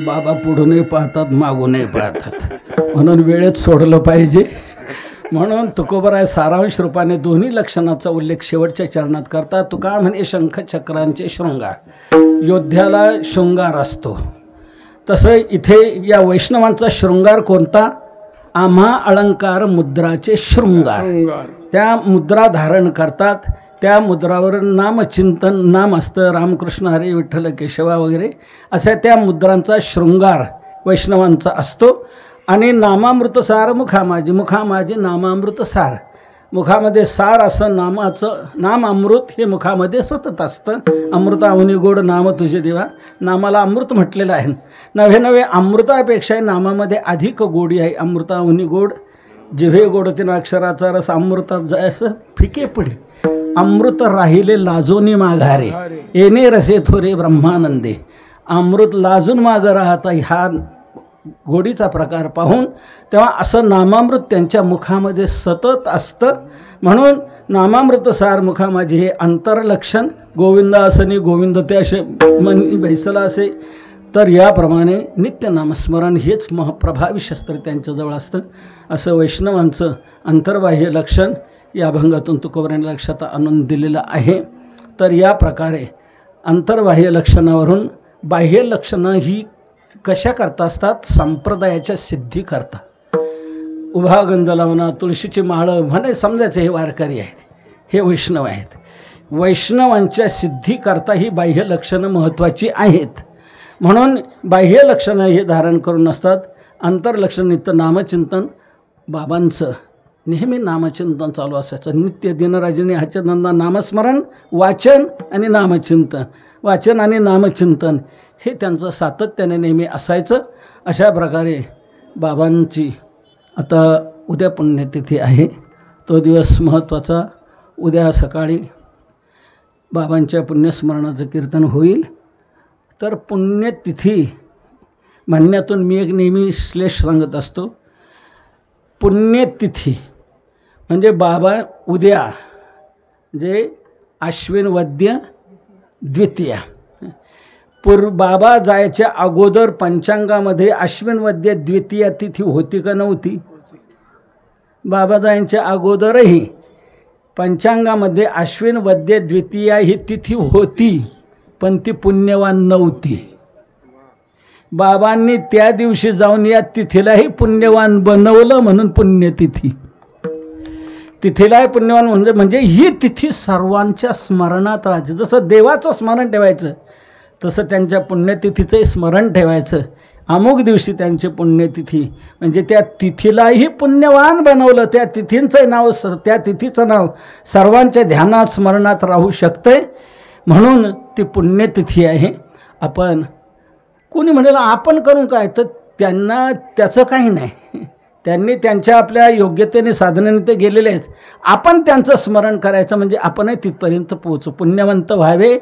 बाबा पुढूनही पाहतात मागूनही पाहतात म्हणून वेळेत सोडलं पाहिजे. म्हणून तुकोबराय सारांश रूपाने दोन्ही लक्षणाचा उल्लेख शेवटच्या चरणात करतात. तुका म्हणे शंख चक्रांचे शृंगार, योद्ध्याला शृंगार असतो. तसं इथे या वैष्णवांचा शृंगार कोणता? आम्हा अलंकार मुद्राचे शृंगार. त्या मुद्रा धारण करतात. त्या मुद्रावर नामचिंतन, नाम असतं, रामकृष्ण हरी विठ्ठल केशवा वगैरे अशा त्या मुद्रांचा शृंगार वैष्णवांचा असतो. आणि नामामृतसार मुखामाजी, मुखामाजी नामामृत सार, मुखामध्ये सार असं नामाचं, नाम अमृत हे मुखामध्ये सतत असतं. अमृताहुनी गोड नाम तुझे देवा, नामाला अमृत म्हटलेलं आहे. नव्हे नव्हे अमृतापेक्षाही नामामध्ये अधिक गोडी आहे. अमृताहुनी गोड जिव्हे गोड तिनं अक्षराचा रस अमृतात जायचं फिके पुढे, अमृत राहिले लाजोनी माघारे, येणे रसे थोरे ब्रह्मानंदे. अमृत लाजून मागं राहता ह्या गोडीचा प्रकार पाहून तेव्हा असं नामामृत त्यांच्या मुखामध्ये सतत असतं. म्हणून नामामृत सार मुखामाजी हे अंतरलक्षण. गोविंद असनी गोविंद ते असे मनी बैसला असे. तर याप्रमाणे नित्य नामस्मरण हेच प्रभावी शस्त्र त्यांच्याजवळ असतं. असं वैष्णवांचं अंतर्बाह्य लक्षण या अभंगातून तुकोबराने लक्षात आणून दिलेलं आहे. तर या प्रकारे अंतर्बाह्य लक्षणावरून बाह्य लक्षणं ही कशा करता असतात? संप्रदायाच्या सिद्धी करता. उभा गंध लावणं, तुळशीची माळं म्हणे समजायचं हे वारकरी आहेत, हे वैष्णव आहेत. वैष्णवांच्या सिद्धी करता ही बाह्य लक्षणं महत्त्वाची आहेत. म्हणून बाह्य लक्षणं हे धारण करून असतात. अंतर्लक्षण नित्य नामचिंतन. बाबांचं नेहमी नामचिंतन चालू असायचं. नित्य दिनराजनी ह्याच्यानंदा नामस्मरण, वाचन आणि नामचिंतन, वाचन आणि नामचिंतन हे त्यांचं सातत्याने नेहमी असायचं. अशा प्रकारे बाबांची आता उद्या पुण्यतिथी आहे. तो दिवस महत्त्वाचा. उद्या सकाळी बाबांच्या पुण्यस्मरणाचं कीर्तन होईल. तर पुण्यतिथी म्हणण्यातून मी एक नेहमी श्लेष सांगत असतो. पुण्यतिथी म्हणजे बाबा उद्या जे आश्विन वद्य द्वितीया बाबा जायच्या अगोदर पंचांगामध्ये आश्विन वद्य द्वितीया तिथी होती का नव्हती? बाबा जायच्या अगोदरही पंचांगामध्ये आश्विन वद्य द्वितीया ही तिथी होती, पण ती पुण्यवान नव्हती. बाबांनी त्या दिवशी जाऊन या तिथीलाही पुण्यवान बनवलं म्हणून पुण्यतिथी. तिथीलाही पुण्यवान म्हणजे ही तिथी सर्वांच्या स्मरणात राहायची. जसं देवाचं स्मरण ठेवायचं तसं त्यांच्या पुण्यतिथीचंही स्मरण ठेवायचं. अमुक दिवशी त्यांची पुण्यतिथी म्हणजे त्या तिथीलाही पुण्यवान बनवलं. त्या तिथींचं नाव, त्या तिथीचं नाव सर्वांच्या ध्यानात स्मरणात राहू शकतंय म्हणून ती पुण्यतिथी आहे. आपण कोणी म्हणेल आपण करून काय, तर त्यांना त्याचं काही नाही. त्यांनी त्यांच्या आपल्या योग्यतेने साधनेने ते गेलेलेच. आपण त्यांचं स्मरण करायचं म्हणजे आपणही तिथपर्यंत पोहोचू. पुण्यवंत व्हावे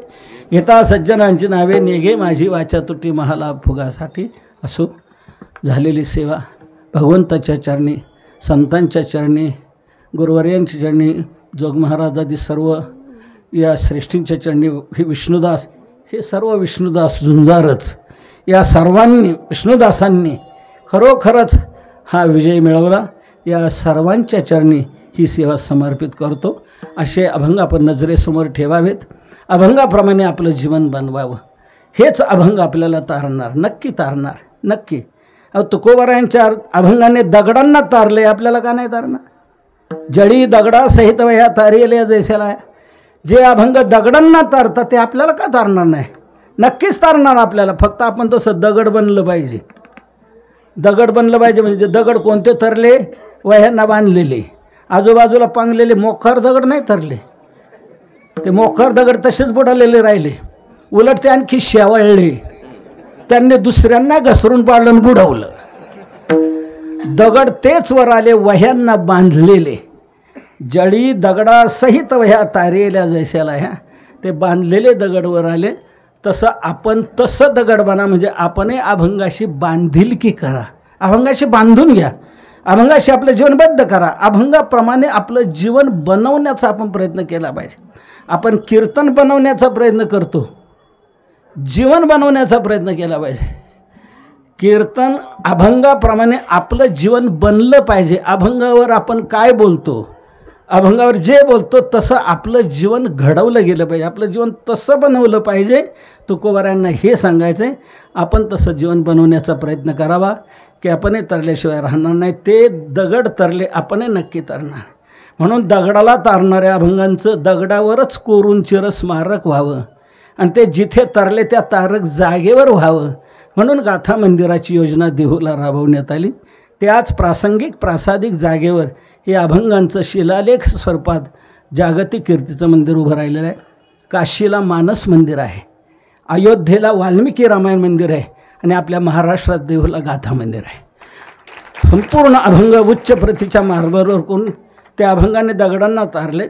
येता सज्जनांची नावे, नेगे माझी वाचा तुटी महालाभ फुगासाठी. असो झालेली सेवा भगवंताच्या चरणी, संतांच्या चरणी, गुरुवर्यांच्या चरणी, जोग महाराजादी सर्व या श्रेष्ठींच्या चरणी, हे विष्णुदास, हे सर्व विष्णुदास झुंजारच, या सर्वांनी विष्णुदासांनी खरोखरच हा विजय मिळवला. या सर्वांच्या चरणी ही सेवा समर्पित करतो. असे अभंग आपण नजरेसमोर ठेवावेत. अभंगाप्रमाणे आपलं जीवन बनवावं. हेच अभंग आपल्याला तारणार, नक्की तारणार, नक्की. तुकोबारायांच्या अभंगाने दगडांना तारले, आपल्याला का नाही तारणार? जडी दगडा सहित ह्या तारिले जैसेला. जे अभंग दगडांना तारतात ते आपल्याला का तारणार नाही? नक्कीच तारणार आपल्याला. फक्त आपण तसं दगड बनलं पाहिजे. दगड बनलं पाहिजे म्हणजे दगड कोणते तरले? वह्यांना बांधलेले, आजूबाजूला पांगलेले मोखर दगड नाही तरले. ते मोखर दगड तसेच बुडालेले राहिले. उलट ते आणखी शेवळले. त्यांनी दुसऱ्यांना घसरून पाडलं आणि बुडवलं. दगड तेच वर आले वह्यांना बांधलेले. जडी दगडा सहित वह्या तारेल्या जैसेला. ह्या ते बांधलेले दगड वर आले. तसं आपण तसं दगड बना म्हणजे आपणही अभंगाशी बांधिलकी करा. अभंगाशी बांधून घ्या. अभंगाशी आपलं जीवनबद्ध करा. अभंगाप्रमाणे आपलं जीवन बनवण्याचा आपण प्रयत्न केला पाहिजे. आपण कीर्तन बनवण्याचा प्रयत्न करतो, जीवन बनवण्याचा प्रयत्न केला पाहिजे. कीर्तन अभंगाप्रमाणे आपलं जीवन बनलं पाहिजे. अभंगावर आपण काय बोलतो, अभंगावर जे बोलतो तसं आपलं जीवन घडवलं गेलं पाहिजे. आपलं जीवन तसं बनवलं पाहिजे. तुकोबारायांना हे सांगायचं आहे. आपण तसं जीवन बनवण्याचा प्रयत्न करावा की आपणही तरल्याशिवाय राहणार नाही. ते दगड तरले, आपणही नक्की तरणार. म्हणून दगडाला तारणाऱ्या अभंगांचं दगडावरच कोरून चिरस्मारक व्हावं आणि ते जिथे तरले त्या तारक जागेवर व्हावं म्हणून गाथा मंदिराची योजना देहूला राबवण्यात आली. त्याच प्रासंगिक प्रासादिक जागेवर हे अभंगांचं शिलालेख स्वरूपात जागतिक कीर्तीचं मंदिर उभं राहिलेलं आहे. काशीला मानस मंदिर आहे, अयोध्येला वाल्मिकी रामायण मंदिर आहे आणि आपल्या महाराष्ट्रात देहूला गाथा मंदिर आहे. संपूर्ण अभंग उच्च प्रतीच्या मार्गावर करून त्या अभंगाने दगडांना तारले.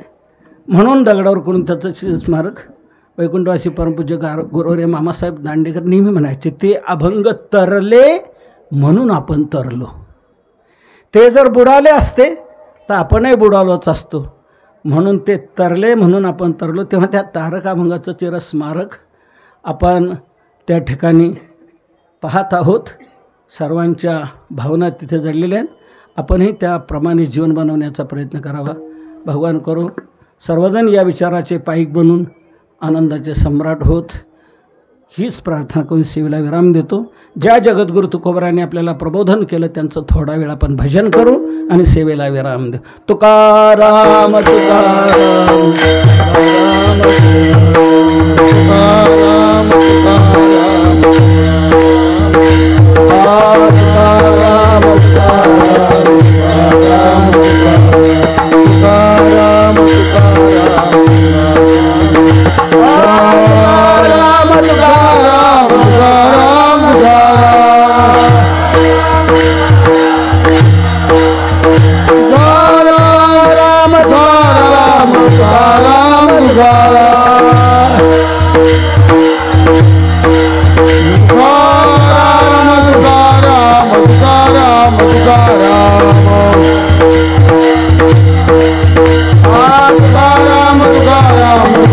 म्हणून दगडावर करून त्याचं स्मारक वैकुंठवासी परमपूज्य गुरुवर्य मामासाहेब दांडेकर नेहमी म्हणायचे, ते अभंग तरले म्हणून आपण तरलो. ते जर बुडाले असते तर आपणही बुडालोच असतो. म्हणून ते तरले म्हणून आपण तरलो. तेव्हा त्या तारक अभंगाचं चिरस्मारक आपण त्या ठिकाणी पाहत आहोत. सर्वांच्या भावना तिथे जडलेल्या आहेत. आपणही त्याप्रमाणे जीवन बनवण्याचा प्रयत्न करावा. भगवान करो सर्वजण या विचाराचे पाईक बनून आनंदाचे सम्राट होत, हीच प्रार्थना करून सेवेला विराम देतो. ज्या जगद्गुरु तुकोबारांनी आपल्याला प्रबोधन केलं त्यांचं थोडा वेळ आपण भजन करू आणि सेवेला विराम देऊ. तुकाराम तुकाराम तुकाराम Ram